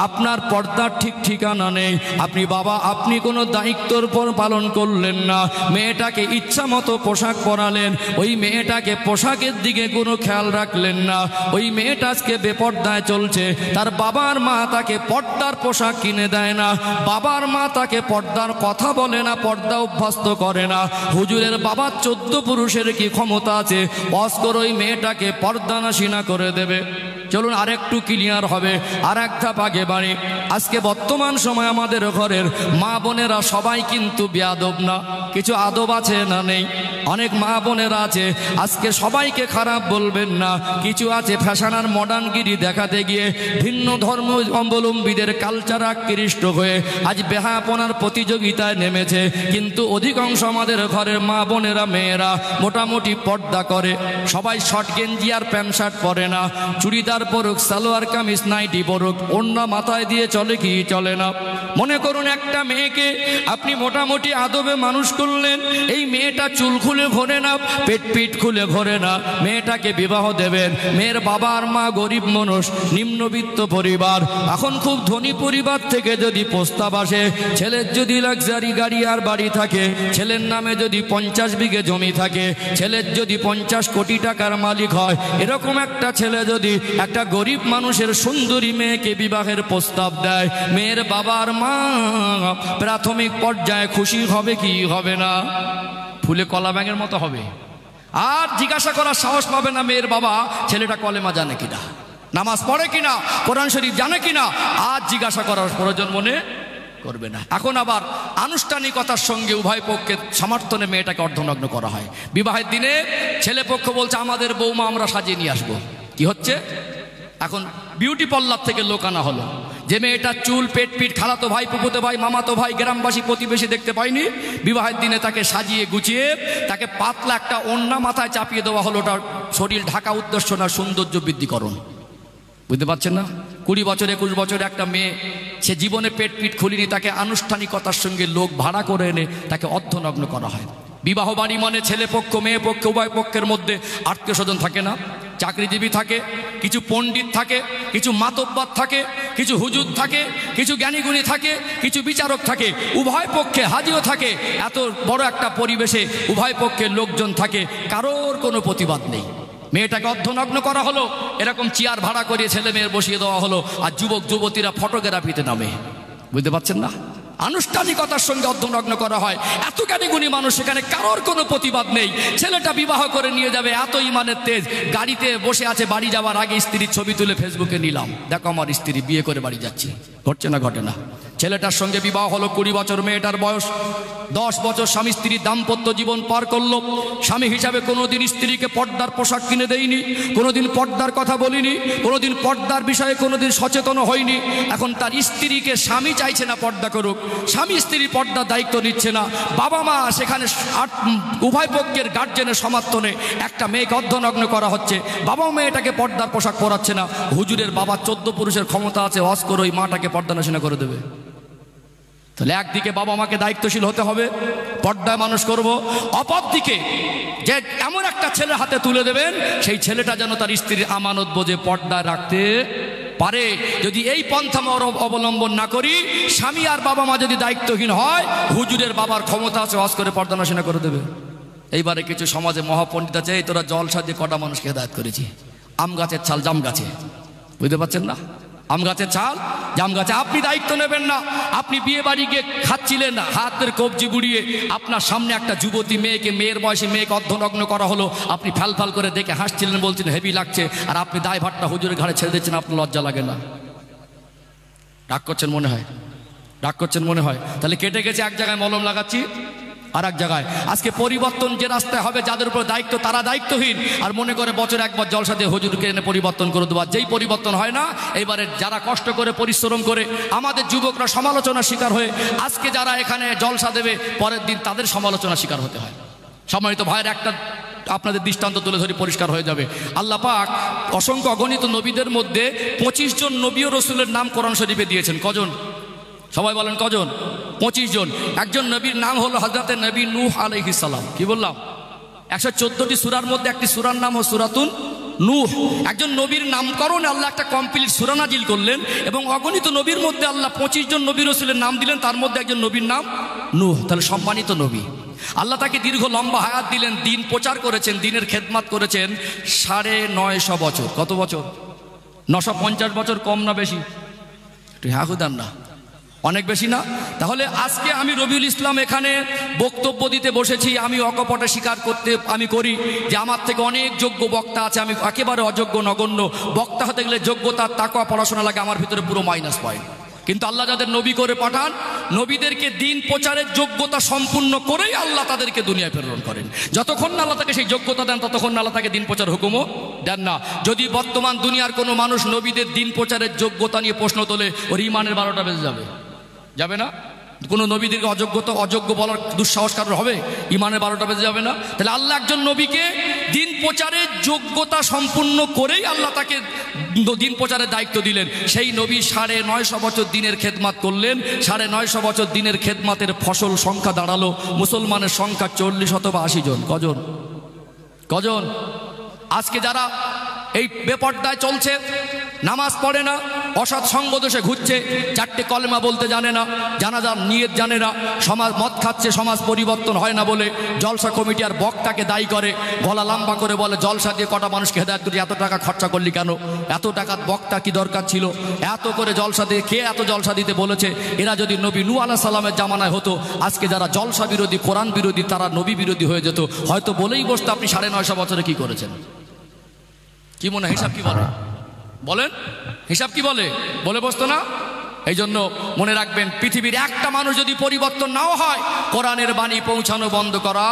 আপনার পর্দার ঠিক ঠিকানা নেই। আপনি বাবা, আপনি কোনো দায়িত্বর পর পালন করলেন না। মেয়েটাকে ইচ্ছা মতো পোশাক পরালেন, ওই মেয়েটাকে পোশাকের দিকে কোনো খেয়াল রাখলেন না। ওই মেয়েটা আজকে বেপর্দায় চলছে। তার বাবার মা তাকে পর্দার পোশাক কিনে দেয় না, বাবার মা তাকে পর্দার কথা বলে না, পর্দা অভ্যস্ত করে না। হুজুরের বাবার 14 পুরুষের কি ক্ষমতা আছে ওয়াজ করে ওই মেয়েটাকে পর্দানাশীনা করে দেবে? চলুন আরেকটু ক্লিয়ার হবে, আর এক ধাপ আগে বাড়ি। আজকে বর্তমান সময় আমাদের ঘরের মা বোনেরা সবাই কিন্তু বেয়াদব না, কিছু আদব আছে না নেই? অনেক মা বোনেরা আছে, আজকে সবাইকে খারাপ বলবেন না, কিছু আছে ফ্যাশন আর মডার্নগিরি দেখাতে গিয়ে ভিন্ন ধর্ম অবলম্বীদের কালচার আকৃষ্ট হয়ে আজ বেহাপনার প্রতিযোগিতায় নেমেছে। কিন্তু অধিকাংশ আমাদের ঘরের মা বোনেরা, মেয়েরা মোটামুটি পর্দা করে। সবাই শর্ট গেঞ্জি আর প্যান্ট শার্ট পরে না, চুড়িদার পরুক, সালোয়ার কামিজ, নাইটি পরুক, ওড়না মাথায় দিয়ে চলে কি চলে না? মনে করুন একটা মেয়েকে আপনি মোটামুটি আদবে মানুষ করলেন, এই মেয়েটা চুল খুলে ঘোরে না, পেট পিট খুলে ঘোরে না, মেয়েটাকে বিবাহ দেবেন। মেয়ের বাবা আর মা গরিব মানুষ, নিম্নবিত্ত পরিবার। এখন খুব ধনী পরিবার থেকে যদি প্রস্তাব আসে, ছেলের যদি লাক্সারি গাড়ি আর বাড়ি থাকে, ছেলের নামে যদি 50 বিঘে জমি থাকে, ছেলের যদি 50 কোটি টাকার মালিক হয়, এরকম একটা ছেলে যদি একটা গরিব মানুষের সুন্দরী মেয়েকে বিবাহের প্রস্তাব দেয়, মেয়ের বাবার মা প্রাথমিক পর্যায়ে খুশি হবে কি হবে না? ফুলে কলা ব্যাঙের মতো হবে। আর জিজ্ঞাসা করার সাহস পাবে না মেয়ের বাবা ছেলেটা কলেমা জানে কিনা, নামাজ পড়ে কিনা, কোরআন শরীফ জানে কিনা। আজ জিজ্ঞাসা করার প্রয়োজন মনে করবে না। এখন আবার আনুষ্ঠানিকতার সঙ্গে উভয় পক্ষের সমর্থনে মেয়েটাকে অর্ধনগ্ন করা হয়। বিবাহের দিনে ছেলে পক্ষ বলছে আমাদের বৌমা আমরা সাজিয়ে নিয়ে আসবো। কি হচ্ছে? এখন বিউটি পার্লার থেকে লোক আনা হলো, যে মেয়েটার চুল, পেট পিট, খালাতো ভাই, ফুফুতো ভাই, মামাতো ভাই, গ্রামবাসী প্রতিবেশী দেখতে পাইনি, বিবাহের দিনে তাকে সাজিয়ে গুছিয়ে তাকে পাতলা একটা ওড়না মাথায় চাপিয়ে দেওয়া হলো। ওটা শরীর ঢাকা উদ্দেশ্য না, সৌন্দর্য বৃদ্ধিকরণ। বুঝতে পারছেন না? 20 বছর 21 বছর একটা মেয়ে, সে জীবনে পেট পিট খুলিনি, তাকে আনুষ্ঠানিকতার সঙ্গে লোক ভাড়া করে এনে তাকে অর্ধনগ্ন করা হয়। বিবাহ বাড়ি মানে ছেলে পক্ষ মেয়ে পক্ষ উভয় পক্ষের মধ্যে আত্মীয় স্বজন থাকে না, চাকরিজীবী থাকে, কিছু পণ্ডিত থাকে, কিছু মাতব্বর থাকে, কিছু হুজুর থাকে, কিছু জ্ঞানীগুণী থাকে, কিছু বিচারক থাকে, উভয় পক্ষে হাজিও থাকে। এত বড় একটা পরিবেশে উভয় পক্ষের লোকজন থাকে, কারোর কোনো প্রতিবাদ নেই। মেয়েটাকে অর্ধনগ্ন করা হলো, এরকম চেয়ার ভাড়া করে ছেলে মেয়ের বসিয়ে দেওয়া হলো, আর যুবক যুবতীরা ফটোগ্রাফিতে নামে। বুঝতে পারছেন না? আনুষ্ঠানিকতার সঙ্গে অর্ধনগ্ন করা হয়। এত জ্ঞানীগুণী মানুষ, সেখানে কারোর কোনো প্রতিবাদ নেই। ছেলেটা বিবাহ করে নিয়ে যাবে, এত ইমানের তেজ, গাড়িতে বসে আছে, বাড়ি যাওয়ার আগে স্ত্রীর ছবি তুলে ফেসবুকে নিলাম, দেখো আমার স্ত্রী বিয়ে করে বাড়ি যাচ্ছে। ঘটছে না? ঘটে না? ছেলেটার সঙ্গে বিবাহ হলো, 20 বছর মেয়েটার বয়স। 10 বছর স্বামী স্ত্রীর দাম্পত্য জীবন পার করলো। স্বামী হিসাবে কোনোদিন স্ত্রীকে পর্দার পোশাক কিনে দেয়নি, কোনোদিন পর্দার কথা বলিনি, কোনোদিন পর্দার বিষয়ে কোনোদিন সচেতন হয়নি। এখন তার স্ত্রীকে স্বামী চাইছে না পর্দা করুক, স্বামী স্ত্রীর পর্দার দায়িত্ব নিচ্ছে না। বাবা মা সেখানে উভয় পক্ষের গার্জেনের সমর্থনে একটা মেয়েকে অর্ধনগ্ন করা হচ্ছে, বাবা মেয়েটাকে পর্দার পোশাক পরাচ্ছে না। হুজুরের বাবা 14 পুরুষের ক্ষমতা আছে, হজ করে ওই মাটাকে পর্দা নাশিনা করে দেবে। তাহলে একদিকে বাবা মাকে দায়িত্বশীল হতে হবে, পর্দায় মানুষ করব, অপরদিকে যে এমন একটা ছেলের হাতে তুলে দেবেন সেই ছেলেটা যেন তার স্ত্রীর আমানত বোঝে, পর্দায় রাখতে পারে। যদি এই পন্থা অবলম্বন না করি, স্বামী আর বাবা মা যদি দায়িত্বহীন হয়, হুজুরের বাবার ক্ষমতা আছে, হজ করে পর্দা নাশিনা করে দেবে। এইবারে কিছু সমাজে মহাপণ্ডিত আছে, এই তোরা জলসা দিয়ে কটা মানুষকে হেদায়েত করেছি। আম গাছের ছাল জাম গাছে, বুঝতে পারছেন না? আম গাছের ছাল জাম গাছে। আপনি দায়িত্ব নেবেন না। আপনি বিয়ে বাড়ি গিয়ে খাচ্ছিলেন হাতের কবজি বুড়িয়ে, আপনার সামনে একটা যুবতী মেয়েকে, মেয়ের বয়সী মেয়েকে অর্ধনগ্ন করা হলো, আপনি ফ্যাল ফ্যাল করে দেখে হাসছিলেন, বলছেন হেভি লাগছে, আর আপনি দায়ভারটা হুজুরের ঘাড়ে ছেড়ে দিচ্ছেন। আপনার লজ্জা লাগে না? রাগ করছেন মনে হয়, রাগ করছেন মনে হয়। তাহলে কেটে গেছে, এক জায়গায় মলম লাগাচ্ছি আর এক জায়গায়। আজকে পরিবর্তন যে রাস্তায় হবে, যাদের উপর দায়িত্ব তারা দায়িত্বহীন, আর মনে করে বছর একবার জলসা দিয়ে হুজুরকে এনে পরিবর্তন করে দেওয়া। যেই পরিবর্তন হয় না, এবারে যারা কষ্ট করে পরিশ্রম করে আমাদের যুবকরা সমালোচনার শিকার হয়ে, আজকে যারা এখানে জলসা দেবে পরের দিন তাদের সমালোচনার শিকার হতে হয়। সম্মানিত ভাইয়ের, একটা আপনাদের দৃষ্টান্ত তুলে ধরে পরিষ্কার হয়ে যাবে। আল্লাহ পাক অসংখ্য অগণিত নবীদের মধ্যে 25 জন নবী ও রসুলের নাম কোরআন শরীফে দিয়েছেন। কজন? সবাই বলেন কজন? 25 জন। একজন নবীর নাম হলো হযরতে নবী নূহ আলাইহিস সালাম। কি বললাম? 114টি সূরার মধ্যে একটি সূরার নাম হলো সূরাতুন নূহ। একজন নবীর নামকরণে আল্লাহ একটা কমপ্লিট সূরা নাজিল করলেন, এবং অগণিত নবীর মধ্যে আল্লাহ 25 জন নবী রাসূলের নাম দিলেন, তার মধ্যে একজন নবীর নাম নূহ। তাহলে সম্মানিত নবী। আল্লাহ তাকে দীর্ঘ লম্বা হায়াত দিলেন, দিন প্রচার করেছেন, দিনের খেদমত করেছেন 950 বছর। কত বছর? 950 বছর। কম না বেশি? হ্যাঁ খুদান না, অনেক বেশি না? তাহলে আজকে আমি রবিউল ইসলাম এখানে বক্তব্য দিতে বসেছি, আমি অকপটে স্বীকার করতে আমি করি যে আমার থেকে অনেক যোগ্য বক্তা আছে, আমি একেবারে অযোগ্য নগণ্য। বক্তা হতে গেলে যোগ্যতা, তাকওয়া, পড়াশোনা লাগে, আমার ভিতরে পুরো মাইনাস পয়েন্ট। কিন্তু আল্লাহ যাদের নবী করে পাঠান, নবীদেরকে দিন প্রচারের যোগ্যতা সম্পূর্ণ করেই আল্লাহ তাদেরকে দুনিয়ায় প্রেরণ করেন। যতক্ষণ না আল্লাহ তাকে সেই যোগ্যতা দেন, ততক্ষণ আল্লাহ তাকে দিন প্রচার হুকুমও দেন না। যদি বর্তমান দুনিয়ার কোনো মানুষ নবীদের দিন প্রচারের যোগ্যতা নিয়ে প্রশ্ন তোলে, ওর ইমানের 12টা বেজে যাবে। যাবে না? কোনো নবীদেরকে অযোগ্য বলার দুঃসাহস কারোর হবে? ইমানের 12টা বেজে যাবে না? তাহলে আল্লাহ একজন নবীকে দিন প্রচারের যোগ্যতা সম্পূর্ণ করেই আল্লাহ তাকে দিন প্রচারের দায়িত্ব দিলেন। সেই নবী 950 বছর দিনের খেদমাত করলেন। 950 বছর দিনের খেদমাতের ফসল সংখ্যা দাঁড়ালো, মুসলমানের সংখ্যা 40 অথবা 80 জন। কজন? কজন? আজকে যারা এই বেপর্দায় চলছে, নামাজ পড়ে না, অসৎ সঙ্গ দোষে ঘুরছে, 4টে কলেমা বলতে জানে না, জানাজার নিয়ত জানে না, সমাজ মদ খাচ্ছে, সমাজ পরিবর্তন হয় না বলে জলসা কমিটি আর বক্তাকে দায়ী করে, গলা লম্বা করে বলে জলসা দিয়ে কটা মানুষকে হেদায়েত করি, এত টাকা খরচা করলি কেন, এত টাকা বক্তা কি দরকার ছিল, এত করে জলসা দিয়ে কে এত জলসা দিতে বলেছে। এরা যদি নবী নূহ আলাইহিস সালামের জামানায় হতো, আজকে যারা জলসা বিরোধী, কোরআন বিরোধী, তারা নবী বিরোধী হয়ে যেত। হয়তো বলেই বসতো আপনি 950 বছরে কি করেছেন। কি মনে হয়? হিসাব কি বলে? বলেন, হিসাব কি বলে? বলে বসতো না? এই জন্য মনে রাখবেন, পৃথিবীর একটা মানুষ যদি পরিবর্তন নাও হয়, কোরআনের বাণী পৌঁছানো বন্ধ করা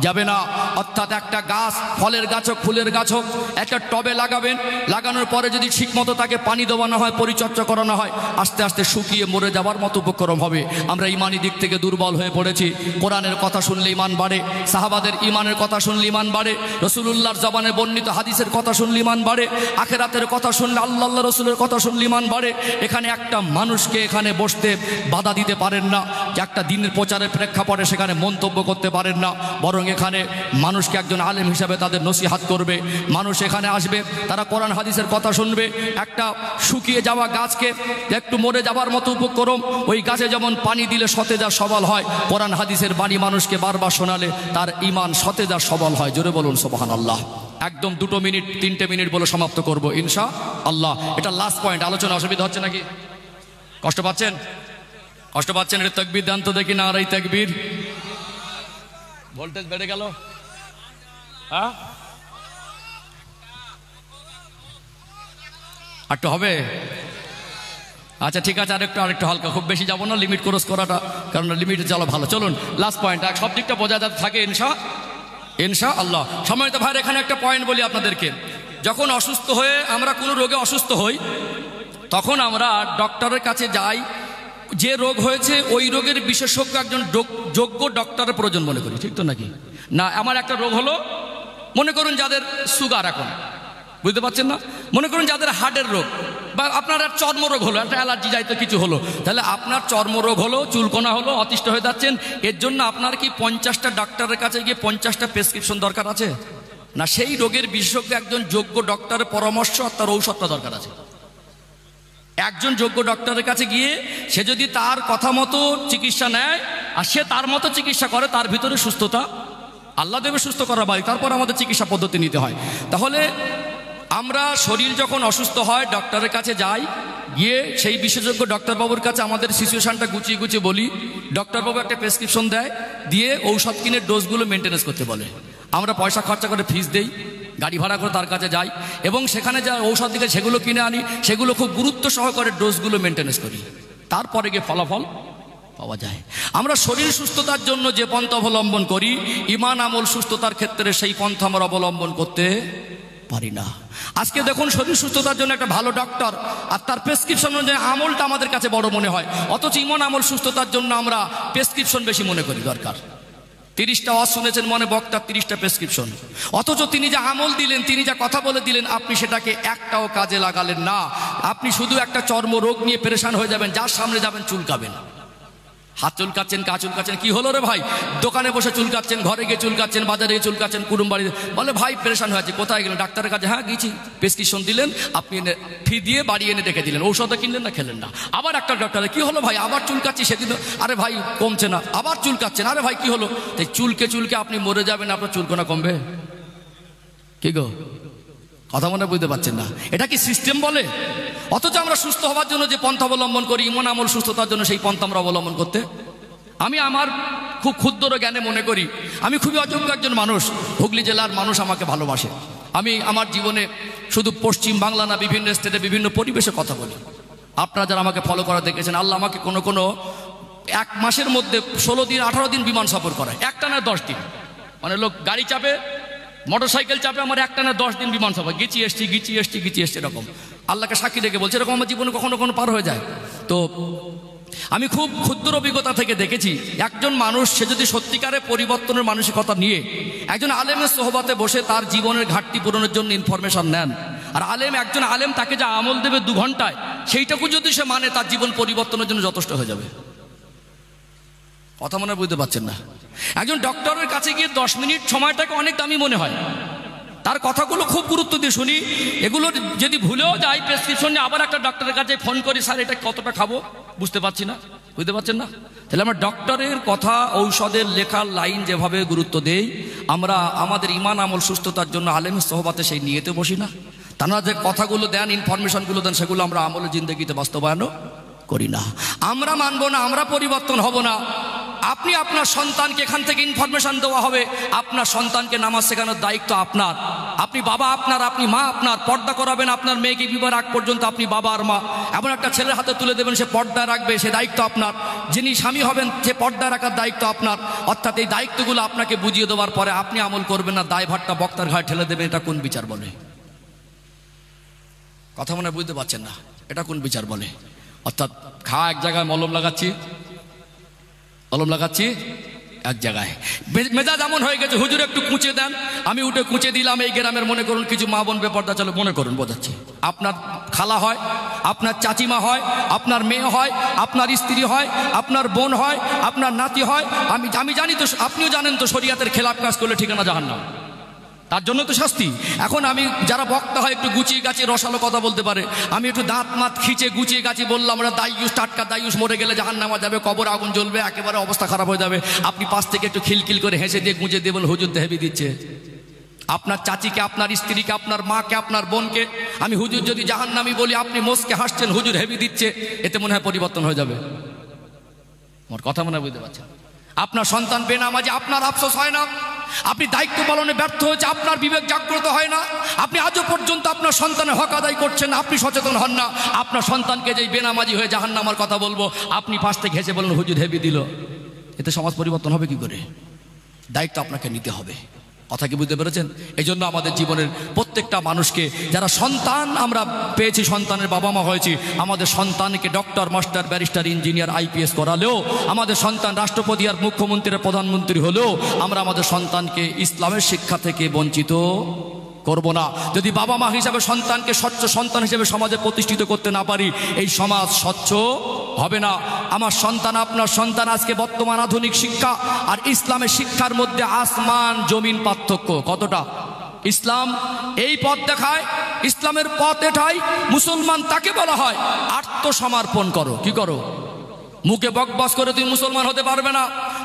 যাবে না। অর্থাৎ একটা গাছ, ফলের গাছ হোক, ফুলের গাছ হোক, একটা টবে লাগাবেন, লাগানোর পরে যদি ঠিকমতো তাকে পানি দেওয়ানো হয়, পরিচর্যা করানো হয়, আস্তে আস্তে শুকিয়ে মরে যাবার মতো উপক্রম হবে। আমরা ইমানি দিক থেকে দুর্বল হয়ে পড়েছি। কোরআনের কথা শুনলে ইমান বাড়ে, সাহাবাদের ইমানের কথা শুনলে ইমান বাড়ে, রাসূলুল্লাহর জবানে বর্ণিত হাদিসের কথা শুনলে ইমান বাড়ে, আখিরাতের কথা শুনলে, আল্লাহ রাসূলের কথা শুনলে ইমান বাড়ে। এখানে একটা মানুষকে এখানে বসতে বাধা দিতে পারেন না, যে একটা দিনের প্রচারের প্রেক্ষাপটে সেখানে মন্তব্য করতে পারেন না, বরং এখানে মানুষকে একজন আলেম হিসাবে তাদের নসিহাত করবে। মানুষ এখানে আসবে, তারা কোরআন হাদিসের কথা শুনবে। একটা শুকিয়ে যাওয়া গাছকে একটু মরে যাবার মতো উপক্রম, ওই গাছে যেমন পানি দিলে সতেজ আর সবল হয়, কোরআন হাদিসের বাণী মানুষকে বারবার শোনালে তার ঈমান সতেজ আর সবল হয়। জোরে বলুন সুবহানাল্লাহ। একদম 2 মিনিট 3টে মিনিট বলে সমাপ্ত করব ইনশাআল্লাহ। এটা লাস্ট পয়েন্ট। আলোচনা অসুবিধা হচ্ছে নাকি? কষ্ট পাচ্ছেন? কষ্ট পাচ্ছেন? এটা তাকবীর দেন তো দেখি, নারাই তাকবীর। ভোল্টেজ বেড়ে গেল। হ্যাঁ, একটু হবে। আচ্ছা ঠিক আছে, আরেকটু হালকা, খুব বেশি যাবো না, লিমিট ক্রস করাটা, কারণ লিমিটে চলো ভালো। চলুন লাস্ট পয়েন্ট, সব দিকটা বোঝা যাতে থাকে ইনশা আল্লাহ। সম্মানিত ভাই, এখানে একটা পয়েন্ট বলি আপনাদেরকে। যখন অসুস্থ হয়ে আমরা কোনো রোগে অসুস্থ হই, তখন আমরা ডক্টরের কাছে যাই, যে রোগ হয়েছে ওই রোগের বিশেষজ্ঞ একজন যোগ্য ডক্টরের প্রয়োজন মনে করি, ঠিক তো নাকি না? আমার একটা রোগ হলো, মনে করুন যাদের সুগার, এখন বুঝতে পারছেন না, মনে করুন যাদের হার্টের রোগ, বা আপনার একটা চর্মরোগ হলো, একটা অ্যালার্জি যাইতে কিছু হলো, তাহলে আপনার চর্মরোগ হলো, চুলকোনা হলো, অতিষ্ঠ হয়ে যাচ্ছেন, এর জন্য আপনার কি 50টা ডাক্তারের কাছে গিয়ে 50টা প্রেসক্রিপশন দরকার আছে না? সেই রোগের বিশেষজ্ঞ একজন যোগ্য ডক্টরের পরামর্শ আর তার ঔষধটা দরকার আছে। একজন যোগ্য ডক্টরের কাছে গিয়ে সে যদি তার কথা মতো চিকিৎসা নেয় আর সে তার মতো চিকিৎসা করে, তার ভিতরে সুস্থতা আল্লাহ দেবে, সুস্থ করার বাড়ি, তারপর আমাদের চিকিৎসা পদ্ধতি নিতে হয়। তাহলে আমরা শরীর যখন অসুস্থ হয় ডক্টরের কাছে যাই, গিয়ে সেই বিশেষজ্ঞ ডক্টরবাবুর কাছে আমাদের সিচুয়েশনটা গুছিয়ে গুছিয়ে বলি, ডক্টরবাবু একটা প্রেসক্রিপশন দেয়, দিয়ে ঔষধ কিনে ডোজগুলো মেনটেন্যান্স করতে বলে। আমরা পয়সা খরচা করে ফিস দেই, গাড়ি ভাড়া করে তার কাছে যাই, এবং সেখানে যা ঔষধ দিকে সেগুলো কিনে আনি, সেগুলো খুব গুরুত্ব সহকারে ডোজগুলো মেনটেন্যান্স করি, তারপরে গিয়ে ফলাফল পাওয়া যায়। আমরা শরীর সুস্থতার জন্য যে পন্থা অবলম্বন করি, ঈমান আমল সুস্থতার ক্ষেত্রে সেই পন্থা আমরা অবলম্বন করতে পারি না। আজকে দেখুন, শরীর সুস্থতার জন্য একটা ভালো ডক্টর আর তার প্রেসক্রিপশন অনুযায়ী আমলটা আমাদের কাছে বড় মনে হয়, অথচ ঈমান আমল সুস্থতার জন্য আমরা প্রেসক্রিপশন বেশি মনে করি দরকার। 30টা ওয়াজ শুনেছেন মনে বক্তার 30টা প্রেসক্রিপশন, অথচ তিনি যা আমল দিলেন, তিনি যা কথা বলে দিলেন, আপনি সেটাকে একটাও কাজে লাগালেন না। আপনি শুধু একটা চর্ম রোগ নিয়ে পেরেশান হয়ে যাবেন, যার সামনে যাবেন চুলকাবেন, হাত চুলকাচ্ছেন, কা চুলকাচ্ছেন, কি হলো রে ভাই? দোকানে বসে চুলকাচ্ছেন, ঘরে গিয়ে চুলকাচ্ছেন, বাজারে গিয়ে চুলকাচ্ছেন, কুটুম বাড়িতে, বলে ভাই পেরেশান হয়েছে, কোথায় গেলেন? ডাক্তারের কাছে। হ্যাঁ গেছি, প্রেসক্রিপশন দিলেন, আপনি এনে ফি দিয়ে বাড়ি এনে রেখে দিলেন, ঔষধটা কিনলেন না, খেলেন না। আবার একটা ডক্টরে, কি হলো ভাই? আবার চুলকাচ্ছি, সেদিন আরে ভাই কমছে না, আবার চুলকাচ্ছেন, আরে ভাই কি হলো? তাই চুলকে চুলকে আপনি মরে যাবেন, আপনার চুলকোনা কমবে? কি গো, কথা মনে বুঝতে পারছেন না? এটা কি সিস্টেম বলে? অথচ আমরা সুস্থ হওয়ার জন্য যে পন্থা অবলম্বন করি, ঈমান আমল সুস্থতার জন্য সেই পন্থা আমরা অবলম্বন করতে। আমি আমার খুব ক্ষুদ্র জ্ঞানে মনে করি আমি খুবই অযোগ্য একজন মানুষ। হুগলি জেলার মানুষ আমাকে ভালোবাসে। আমি আমার জীবনে শুধু পশ্চিম বাংলা না, বিভিন্ন স্টেটে বিভিন্ন পরিবেশে কথা বলি। আপনারা যারা আমাকে ফলো করা দেখেছেন, আল্লাহ আমাকে কোনো এক মাসের মধ্যে 16 দিন 18 দিন বিমান সফর করায়, একটানা 10 দিন। মানে লোক গাড়ি চাপে, মোটরসাইকেল চাপে, আমার একটানা 10 দিন বিমান সফর, গেছি এসছি এরকম। আল্লাহকে সাক্ষী রেখে বলছে, এরকম আমার জীবনে কখনো পার হয়ে যায়। তো আমি খুব ক্ষুদ্র অভিজ্ঞতা থেকে দেখেছি, একজন মানুষ সে যদি সত্যিকারে পরিবর্তনের মানসিকতা নিয়ে একজন আলেমের সোহবতে বসে তার জীবনের ঘাটতি পূরণের জন্য ইনফরমেশন নেন, আর একজন আলেম তাকে যা আমল দেবে 2 ঘন্টায়, সেইটাকে যদি সে মানে, তার জীবন পরিবর্তনের জন্য যথেষ্ট হয়ে যাবে। কথা মনে বুঝতে পারছেন না? একজন ডক্টরের কাছে গিয়ে 10 মিনিট সময়টাকে অনেক দামি মনে হয়। তার কথাগুলো খুব গুরুত্ব দিয়ে শুনি। এগুলো যদি ভুলেও যাই, প্রেসক্রিপশন নিয়ে আবার একটা ডক্টরের কাছে ফোন করি, স্যার এটা কতটা খাবো, বুঝতে পারছি না, বুঝতে পারছেন না? তাহলে আমরা ডক্টরের কথা, ঔষধের লেখার লাইন যেভাবে গুরুত্ব দেই, আমরা আমাদের ঈমান আমল সুস্থতার জন্য আলেমের সোহবতে সেই নিয়েতে বসি না। তারা যে কথাগুলো দেন, ইনফরমেশনগুলো দেন, সেগুলো আমরা আমলের জিন্দগিতে বাস্তবায়নও করি না। আমরা মানবো না, আমরা পরিবর্তন হব না। আপনি আপনার সন্তানকে এখান থেকে ইনফরমেশন দেওয়া হবে, আপনার সন্তানকে নামাজ শেখানোর দায়িত্ব আপনার। আপনি বাবা আপনার, আপনি মা আপনার, পর্দা করাবেন আপনার মেয়েকে বিবাহ আগ পর্যন্ত আপনি বাবা আর মা। এমন একটা ছেলের হাতে তুলে দেবেন, সে পর্দা রাখবে, সে দায়িত্ব আপনার। যিনি স্বামী হবেন, সে পর্দা রাখার দায়িত্ব আপনার। অর্থাৎ এই দায়িত্বগুলো আপনাকে বুঝিয়ে দেওয়ার পরে আপনি আমল করবেন না, দায়ভারটা বক্তার ঘাড়ে ঠেলে দেবেন, এটা কোন বিচার বলে? কথা মনে বুঝতে পারছেন না? এটা কোন বিচার বলে? অর্থাৎ এক জায়গায় মলম লাগাচ্ছি এক জায়গায়, মেজাজ এমন হয়ে গেছে, হুজুর একটু কুঁচে দেন, আমি উঠে কুঁচে দিলাম। এই গ্রামের মনে করুন কিছু মা বোন বেপর্দা, চলো মনে করুন, বোঝাচ্ছি, আপনার খালা হয়, আপনার চাচিমা হয়, আপনার মেয়ে হয়, আপনার স্ত্রী হয়, আপনার বোন হয়, আপনার নাতি হয়। আমি জানি তো, আপনিও জানেন তো, শরিয়াতের খেলাফ কাজ করলে ঠিকানা জাহান্নাম, তার জন্য তো শাস্তি। এখন আমি যারা বক্তা হয় একটু গুছিয়ে গাছিয়ে রসালো কথা বলতে পারে, আমি একটু দাঁত মাত খিচে গুছিয়ে গাছিয়ে বললাম, আমরা দায়ুস, টাটকা দায়ুস, মরে গেলে জাহান্নামে যাবে, কবর আগুন জ্বলবে, একেবারে অবস্থা খারাপ হয়ে যাবে। আপনি পাশ থেকে একটু খিলখিল করে হেসে দিয়ে গুঁজে দিয়ে বলেন, হুজুর হেবি দিচ্ছে। আপনার চাচিকে, আপনার স্ত্রীকে, আপনার মাকে, আপনার বোনকে আমি হুজুর যদি জাহান্নামী বলি, আপনি মোসকে হাসছেন, হুজুর হেবি দিচ্ছে, এতে মনে হয় পরিবর্তন হয়ে যাবে। আমার কথা মনে বুঝতে পারছেন? আপনার সন্তান বেনামাজি, আপনার আফসোস হয় না? আপনি দায়িত্ব পালনে ব্যর্থ হয়েছে, আপনার বিবেক জাগ্রত হয় না, আপনি আজও পর্যন্ত আপনার সন্তানের হক আদায় করছেন না, আপনি সচেতন হন না, আপনার সন্তানকে যেই বেনামাজি হয়ে জাহান্নামের কথা বলবো আপনি পাশ থেকে ঘেঁষে বলেন হুজুর হেবি দিল, এতে সমাজ পরিবর্তন হবে কি করে? দায়িত্ব আপনাকে নিতে হবে। কথা কি বুঝতে পেরেছেন? এই জন্য আমাদের জীবনের প্রত্যেকটা মানুষকে, যারা সন্তান আমরা পেয়েছি, সন্তানের বাবা মা হয়েছি, আমাদের সন্তানকে doctor, master, barrister, engineer, IPS করালেও, আমাদের সন্তান রাষ্ট্রপতি আর মুখ্যমন্ত্রীর প্রধানমন্ত্রী হলেও আমরা আমাদের সন্তানকে ইসলামের শিক্ষা থেকে বঞ্চিত করব না। যদি বাবা মা হিসাবে সন্তানকে স্বচ্ছ সন্তান হিসেবে সমাজে প্রতিষ্ঠিত করতে না পারি, এই সমাজ স্বচ্ছ হবে না। আমার সন্তান, আপনার সন্তান আজকে বর্তমান আধুনিক শিক্ষা আর ইসলামের শিক্ষার মধ্যে আসমান জমিন পার্থক্য। কতটা? ইসলাম এই পথ দেখায়, ইসলামের পথ এটাই, মুসলমান তাকে বলা হয় আত্মসমর্পণ করো। কি করো? মুখে বকবাস করে তুমি মুসলমান হতে পারবে না,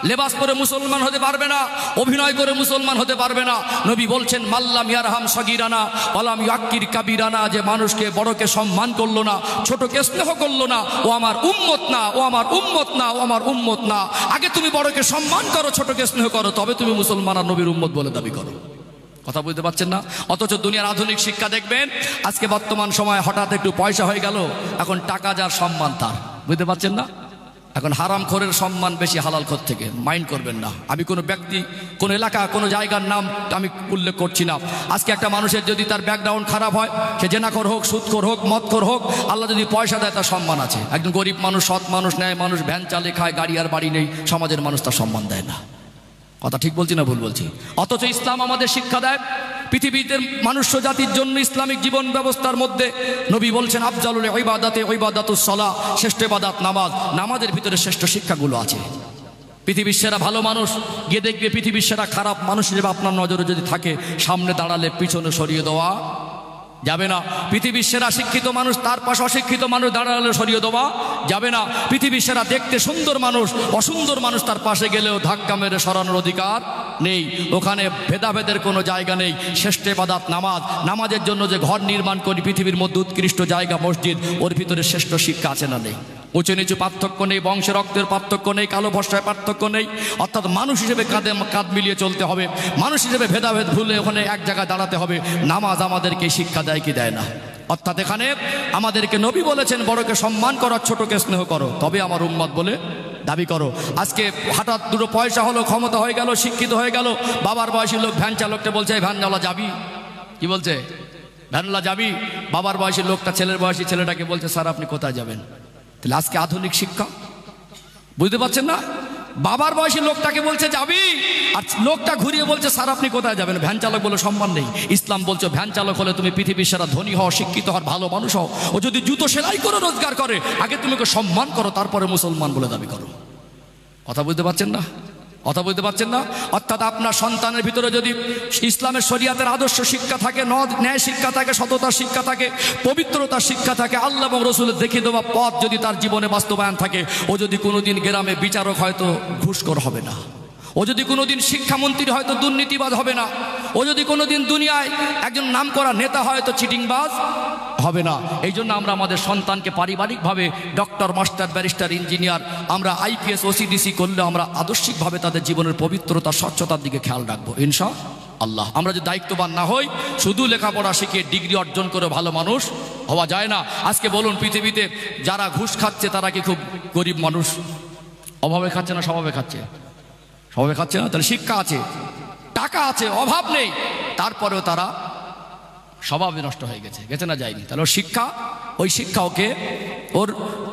লেবাস পরে মুসলমান হতে পারবে না, অভিনয় করে মুসলমান হতে পারবে না। নবী বলছেন মাল্লাম ইয়ারহাম সগীরানা ওয়ালাম ইয়াক্কির কাবীরানা, যে মানুষকে বড়কে সম্মান করলো না, ছোটকে স্নেহ করলো না, ও আমার উম্মত না, ও আমার উম্মত না, ও আমার উম্মত না। আগে তুমি বড়কে সম্মান করো, ছোটকে স্নেহ করো, তবে তুমি মুসলমান আর নবীর উম্মত বলে দাবি করো। কথা বুঝতে পারছেন না? অথচ দুনিয়ার আধুনিক শিক্ষা দেখবেন আজকে বর্তমান সময় হঠাৎ একটু পয়সা হয়ে গেল, এখন টাকা যার সম্মান তার। বুঝতে পারছেন না? এখন হারামখোরের সম্মান বেশি হালালখোর থেকে। মাইন্ড করবেন না, আমি কোনো ব্যক্তি, কোনো এলাকা, কোনো জায়গার নাম আমি উল্লেখ করছি না। আজকে একটা মানুষের যদি তার ব্যাকগ্রাউন্ড খারাপ হয়, সে জেনাখোর হোক, সুদখোর হোক, মদখোর হোক, আল্লাহ যদি পয়সা দেয় তার সম্মান আছে। একজন গরিব মানুষ, সৎ মানুষ, ন্যায় মানুষ, ভ্যান চালে খায়, গাড়ি আর বাড়ি নেই, সমাজের মানুষ তার সম্মান দেয় না। কথা ঠিক বলছি না ভুল বলছি? অথচ ইসলাম আমাদের শিক্ষা দেয় পৃথিবীতে মনুষ্য জাতির জন্য ইসলামিক জীবন ব্যবস্থার মধ্যে নবী বলছেন আফজালুল ইবাদাতে ইবাদাতুস সালাহ, শ্রেষ্ঠ ইবাদত নামাজ। নামাজের ভিতরে শ্রেষ্ঠ শিক্ষাগুলো আছে। পৃথিবীর সেরা ভালো মানুষ গিয়ে দেখবে পৃথিবীর সেরা খারাপ মানুষ হিসেবে আপনার নজরে যদি থাকে, সামনে দাঁড়ালে পিছনে সরিয়ে দেওয়া যাবে না। পৃথিবীর সেরা শিক্ষিত মানুষ, তার পাশে অশিক্ষিত মানুষ দাঁড়ালে সরিয়ে দেওয়া যাবে না। পৃথিবীর সেরা দেখতে সুন্দর মানুষ, অসুন্দর মানুষ তার পাশে গেলেও ধাক্কা মেরে সরানোর অধিকার নেই। ওখানে ভেদাভেদের কোনো জায়গা নেই। শ্রেষ্ঠ ইবাদত নামাজ। নামাজের জন্য যে ঘর নির্মাণ করি, পৃথিবীর মধ্যে উৎকৃষ্ট জায়গা মসজিদ, ওর ভিতরে শ্রেষ্ঠ শিক্ষা আছে না নেই? উঁচু নিচু পার্থক্য নেই, বংশে রক্তের পার্থক্য নেই, কালো ভস্মায় পার্থক্য নেই। অর্থাৎ মানুষ হিসেবে কাঁধে কাঁধ মিলিয়ে চলতে হবে, মানুষ হিসেবে ভেদাভেদ ভুলে ওখানে এক জায়গায় দাঁড়াতে হবে। নামাজ আমাদেরকে শিক্ষা দেয় কি দেয় না? অর্থাৎ এখানে আমাদেরকে নবী বলেছেন বড়কে সম্মান করো, ছোটকে স্নেহ করো, তবে আমার উম্মত বলে দাবি করো। আজকে হঠাৎ দুটো পয়সা হলো, ক্ষমতা হয়ে গেল, শিক্ষিত হয়ে গেল, বাবার বয়সী লোক ভ্যান চালককে বলছে ভ্যানওয়ালা যাবি, কি বলছে, ভ্যানওয়ালা যাবি। বাবার বয়সী লোকটা ছেলের বয়সী ছেলেটাকে বলছে স্যার আপনি কোথায় যাবেন? তাহলে আজকে আধুনিক শিক্ষা, বুঝতে পারছেন না? বাবার বয়সী লোকটাকে বলছে যাবি, আর লোকটা ঘুরিয়ে বলছে স্যার আপনি কোথায় যাবেন? ভ্যান চালক বলে সম্মান নেই। ইসলাম বলছে ভ্যান চালক হলে তুমি পৃথিবীর সেরা ধনী হও, শিক্ষিত হও, ভালো মানুষ হও। ও যদি জুতো সেলাই করে রোজগার করে, আগে তুমি ওকে সম্মান করো, তারপরে মুসলমান বলে দাবি করো। কথা বুঝতে পারছেন না? কথা বুঝতে পারছেন না? অর্থাৎ আপনার সন্তানের ভিতরে যদি ইসলামের শরিয়াতের আদর্শ শিক্ষা থাকে, ন্যায় শিক্ষা থাকে, সততার শিক্ষা থাকে, পবিত্রতার শিক্ষা থাকে, আল্লাহ এবং রসুলের দেখিয়ে দেওয়া পথ যদি তার জীবনে বাস্তবায়ন থাকে, ও যদি কোনোদিন গ্রামে বিচারক হয়তো ঘুষখোর হবে না, ও যদি কোনোদিন শিক্ষামন্ত্রী হয়তো দুর্নীতিবাজ হবে না, ও যদি কোনোদিন দুনিয়ায় একজন নামকরা নেতা হয়তো চিটিংবাজ হবে না। এই জন্য আমরা আমাদের সন্তানকে পারিবারিকভাবে ডক্টর, মাস্টার, ব্যারিস্টার, ইঞ্জিনিয়ার, আমরা আইপিএস, ওসিডিসি করলে আমরা আদর্শিকভাবে তাদের জীবনের পবিত্রতা, স্বচ্ছতার দিকে খেয়াল রাখবো ইনশাআল্লাহ। আমরা যদি দায়িত্ববান না হই, শুধু লেখাপড়া শিখে ডিগ্রি অর্জন করে ভালো মানুষ হওয়া যায় না। আজকে বলুন পৃথিবীতে যারা ঘুষ খাচ্ছে তারা কি খুব গরিব মানুষ? অভাবে খাচ্ছে না স্বভাবে খাচ্ছে? স্বভাবে খাচ্ছে না। তাহলে শিক্ষা আছে, টাকা আছে, অভাব নেই, তারপরেও তারা স্বভাবে নষ্ট হয়ে গেছে, গেছে না যায়নি। তাহলে ওর শিক্ষা, ওই শিক্ষা ওকে ওর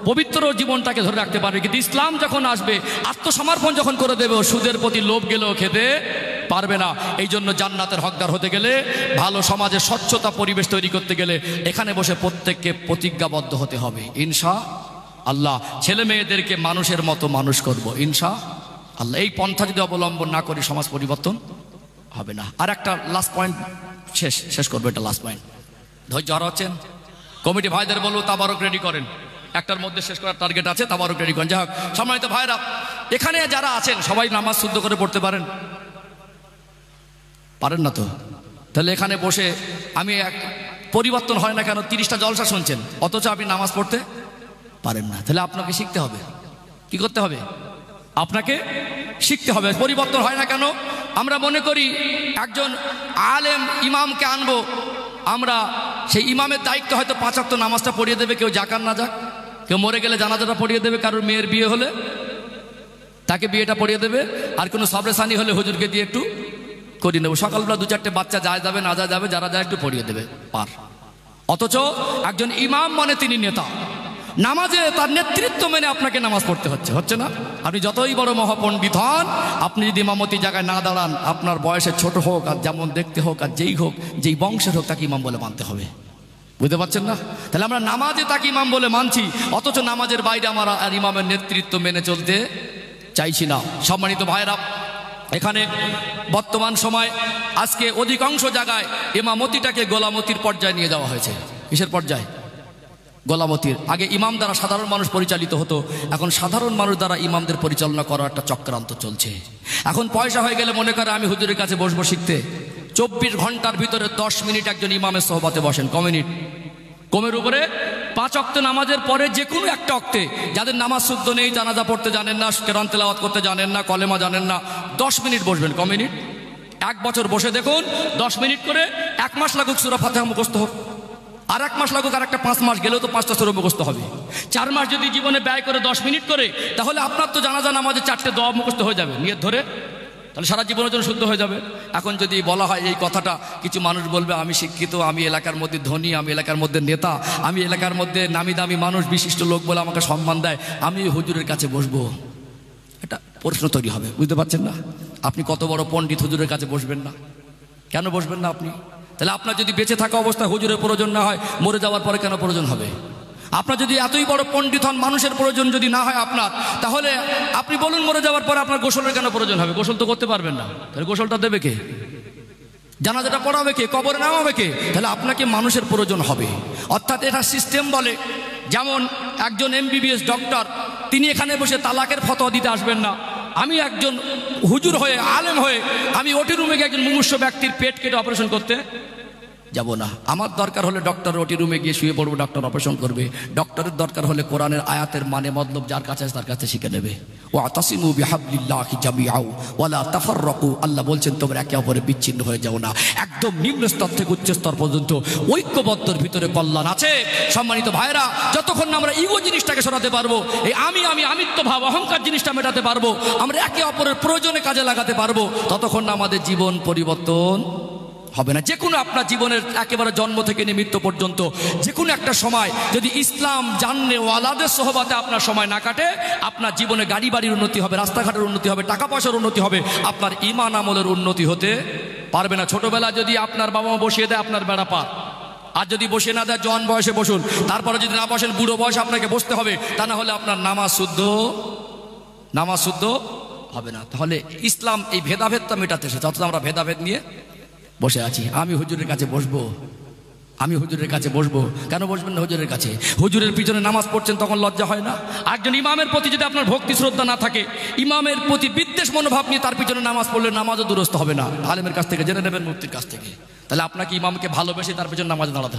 পবিত্র জীবনটাকে ধরে রাখতে পারবে। কিন্তু ইসলাম যখন আসবে, আত্মসমর্পণ যখন করে দেবে, ও সুদের প্রতি লোভ গেলেও খেতে পারবে না। এই জন্য জান্নাতের হকদার হতে গেলে, ভালো সমাজের স্বচ্ছতা পরিবেশ তৈরি করতে গেলে এখানে বসে প্রত্যেককে প্রতিজ্ঞাবদ্ধ হতে হবে ইনশাআল্লাহ। ছেলে মেয়েদেরকে মানুষের মতো মানুষ করব ইনশাআল্লাহ। এই পন্থা যদি অবলম্বন না করি, সমাজ পরিবর্তন হবে না। আর একটা লাস্ট পয়েন্ট শেষ করবো, এটা লাস্ট পয়েন্ট। ধৈর্য হারাচ্ছেন, কমিটি ভাইদের বলবো তাবারক রেডি করেন, একটার মধ্যে শেষ করার টার্গেট আছে, তাবারক রেডি করেন। যাই হোক, সম্মানিত ভাইরা, এখানে যারা আছেন সবাই নামাজ শুদ্ধ করে পড়তে পারেন? পারেন না তো? তাহলে এখানে বসে আমি পরিবর্তন হয় না কেন? 30টা জলসা শুনছেন, অথচ আপনি নামাজ পড়তে পারেন না। তাহলে আপনাকে শিখতে হবে। কি করতে হবে? আপনাকে শিখতে হবে। পরিবর্তন হয় না কেন? আমরা মনে করি একজন আলেম ইমামকে আনবো, আমরা সেই ইমামের দায়িত্ব হয়তো 5 ওয়াক্ত নামাজটা পড়িয়ে দেবে, কেউ যাক আর না যাক, কেউ মরে গেলে জানাজাটা পড়িয়ে দেবে, কারোর মেয়ের বিয়ে হলে তাকে বিয়েটা পড়িয়ে দেবে, আর কোনো সবরেসানি হলে হুজুরকে দিয়ে একটু করিয়ে নেবো। সকালবেলা 2-4টে বাচ্চা যায় যাবে না যায় যাবে, যারা যায় একটু পড়িয়ে দেবে পার। অথচ একজন ইমাম মানে তিনি নেতা, নামাজে তার নেতৃত্ব মেনে আপনাকে নামাজ পড়তে হচ্ছে না? আপনি যতই বড় মহাপণ্ডিত হন, আপনি যদি ইমামতি জায়গায় না দাঁড়ান, আপনার বয়সে ছোট হোক আর যেমন দেখতে হোক আর যেই হোক, যেই বংশের হোক, তাকে ইমাম বলে মানতে হবে। বুঝতে পারছেন না? তাহলে আমরা নামাজে তাকে ইমাম বলে মানছি, অথচ নামাজের বাইরে আমরা আর ইমামের নেতৃত্ব মেনে চলতে চাইছি না। সম্মানিত ভাইরা, এখানে বর্তমান সময় আজকে অধিকাংশ জায়গায় ইমামতিটাকে গোলামতির পর্যায়ে নিয়ে যাওয়া হয়েছে। কিসের পর্যায়ে? গোলামতির। আগে ইমাম দ্বারা সাধারণ মানুষ পরিচালিত হতো, এখন সাধারণ মানুষ দ্বারা ইমামদের পরিচালনা করার একটা চক্রান্ত চলছে। এখন পয়সা হয়ে গেলে মনে করে আমি হুজুরের কাছে বসবো শিখতে, 24 ঘন্টার ভিতরে 10 মিনিট একজন ইমামের সোহবতে বসেন। ক মিনিট? কমের উপরে 5 ওয়াক্ত নামাজের পরে যে কোনো একটা ওয়াক্তে, যাদের নামাজ শুদ্ধ নেই, জানাজা পড়তে জানেন না, কোরআন তেলাওয়াত করতে জানেন না, কলেমা জানেন না, 10 মিনিট বসবেন। ক মিনিট? 1 বছর বসে দেখুন, 10 মিনিট করে 1 মাস লাগুক সূরা ফাতিহা মুখস্থ হোক, আর 1 মাস লাগুক, আর একটা 5 মাস গেলেও তো 5টা সূরা মুখস্থ হবে। 4 মাস যদি জীবনে ব্যয় করে 10 মিনিট করে, তাহলে আপনার তো জানাজা নামাজে 4টে দোয়া মুখস্থ হয়ে যাবে নিয়ত ধরে, তাহলে সারা জীবনের জন্য শুদ্ধ হয়ে যাবে। এখন যদি বলা হয় এই কথাটা, কিছু মানুষ বলবে আমি শিক্ষিত, আমি এলাকার মধ্যে ধনী, আমি এলাকার মধ্যে নেতা, আমি এলাকার মধ্যে নামি দামি মানুষ, বিশিষ্ট লোক বলে আমাকে সম্মান দেয়, আমি হুজুরের কাছে বসবো। এটা প্রশ্ন তৈরি হবে। বুঝতে পারছেন না? আপনি কত বড় পণ্ডিত, হুজুরের কাছে বসবেন না? কেন বসবেন না আপনি? তাহলে আপনার যদি বেঁচে থাকা অবস্থায় হুজুরের প্রয়োজন না হয়, মরে যাওয়ার পরে কেন প্রয়োজন হবে? আপনার যদি এতই বড় পণ্ডিত হন, মানুষের প্রয়োজন যদি না হয় আপনার, তাহলে আপনি বলুন মরে যাওয়ার পরে আপনার গোসলের কেন প্রয়োজন হবে? গোসল তো করতে পারবেন না, তাহলে গোসলটা দেবে কে? জানাজাটা পড়াবে কে? কবরে নামাবে কে? তাহলে আপনাকে মানুষের প্রয়োজন হবে। অর্থাৎ এটা সিস্টেম বলে, যেমন একজন MBBS ডক্টর, তিনি এখানে বসে তালাকের ফতোয়া দিতে আসবেন না। আমি একজন হুজুর হয়ে, আলেম হয়ে, আমি ওটি রুমে গিয়ে একজন মুমূর্ষু ব্যক্তির পেট কেটে অপারেশন করতে যাব না। আমার দরকার হলে ডক্টর ওটি রুমে গিয়ে শুয়ে পড়বো, ডক্টর অপারেশন করবে। ডক্টরের দরকার হলে কোরআনের আয়াতের মানে মতলব যার কাছে আছে তার কাছে শিখে নেবে। ওয়াতাসিমু বিহাবলিল্লাহি জামিআউ ওয়ালা তাফাররাকু। আল্লাহ বলছেন তোমরা একে অপরে বিচ্ছিন্ন হয়ে যাও না। একদম নিম্ন স্তর থেকে উচ্চ স্তর পর্যন্ত ঐক্যবদ্ধের ভিতরে কল্যাণ আছে। সম্মানিত ভাইরা, যতক্ষণ না আমরা ইগো জিনিসটাকে সরাতে পারবো, এই আমিত্ব ভাব, অহংকার জিনিসটা মেটাতে পারবো, আমরা একে অপরের প্রয়োজনে কাজে লাগাতে পারবো, ততক্ষণ না আমাদের জীবন পরিবর্তন হবে না। যে কোনো আপনার জীবনের একেবারে জন্ম থেকে নিয়ে মৃত্যু পর্যন্ত যে কোনো একটা সময় যদি ইসলাম জানলে ওয়ালাদের সোহবাতে আপনার সময় না কাটে, আপনার জীবনে গাড়ি বাড়ির উন্নতি হবে, রাস্তাঘাটের উন্নতি হবে, টাকা পয়সার উন্নতি হবে, আপনার ঈমান আমলের উন্নতি হতে পারবে না। ছোটবেলা যদি আপনার বাবা মা বসিয়ে দেয় আপনার বেড়া পার, আর যদি বসে না দেয় জওয়ান বয়সে বসুন, তারপরে যদি না বসেন বুড়ো বয়সে আপনাকে বসতে হবে, তা না হলে আপনার নামাজ শুদ্ধ হবে না। তাহলে ইসলাম এই ভেদাভেদটা মেটাতে এসেছে, অথচ আমরা ভেদাভেদ নিয়ে বসে আছি। আমি হুজুরের কাছে বসবো, আমি হুজুরের কাছে বসবো। কেন বসবেন না হুজুরের কাছে? হুজুরের পিছনে নামাজ পড়ছেন, তখন লজ্জা হয় না? একজন ইমামের প্রতি যদি আপনার ভক্তি শ্রদ্ধা না থাকে, ইমামের প্রতি বিদ্বেষ মনোভাব নিয়ে তার পিছনে নামাজ পড়লে নামাজও দুরস্ত হবে না। আলেমের কাছ থেকে জেনে নেবেন, মুফতির কাছ থেকে। তাহলে আপনাকে ইমামকে ভালোবেসে তার পিছনে নামাজে দাঁড়াতে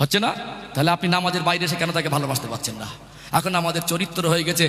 হচ্ছে না? তাহলে আপনি নামাজের বাইরে এসে কেন তাকে ভালোবাসতে পারছেন না? এখন আমাদের চরিত্র হয়ে গেছে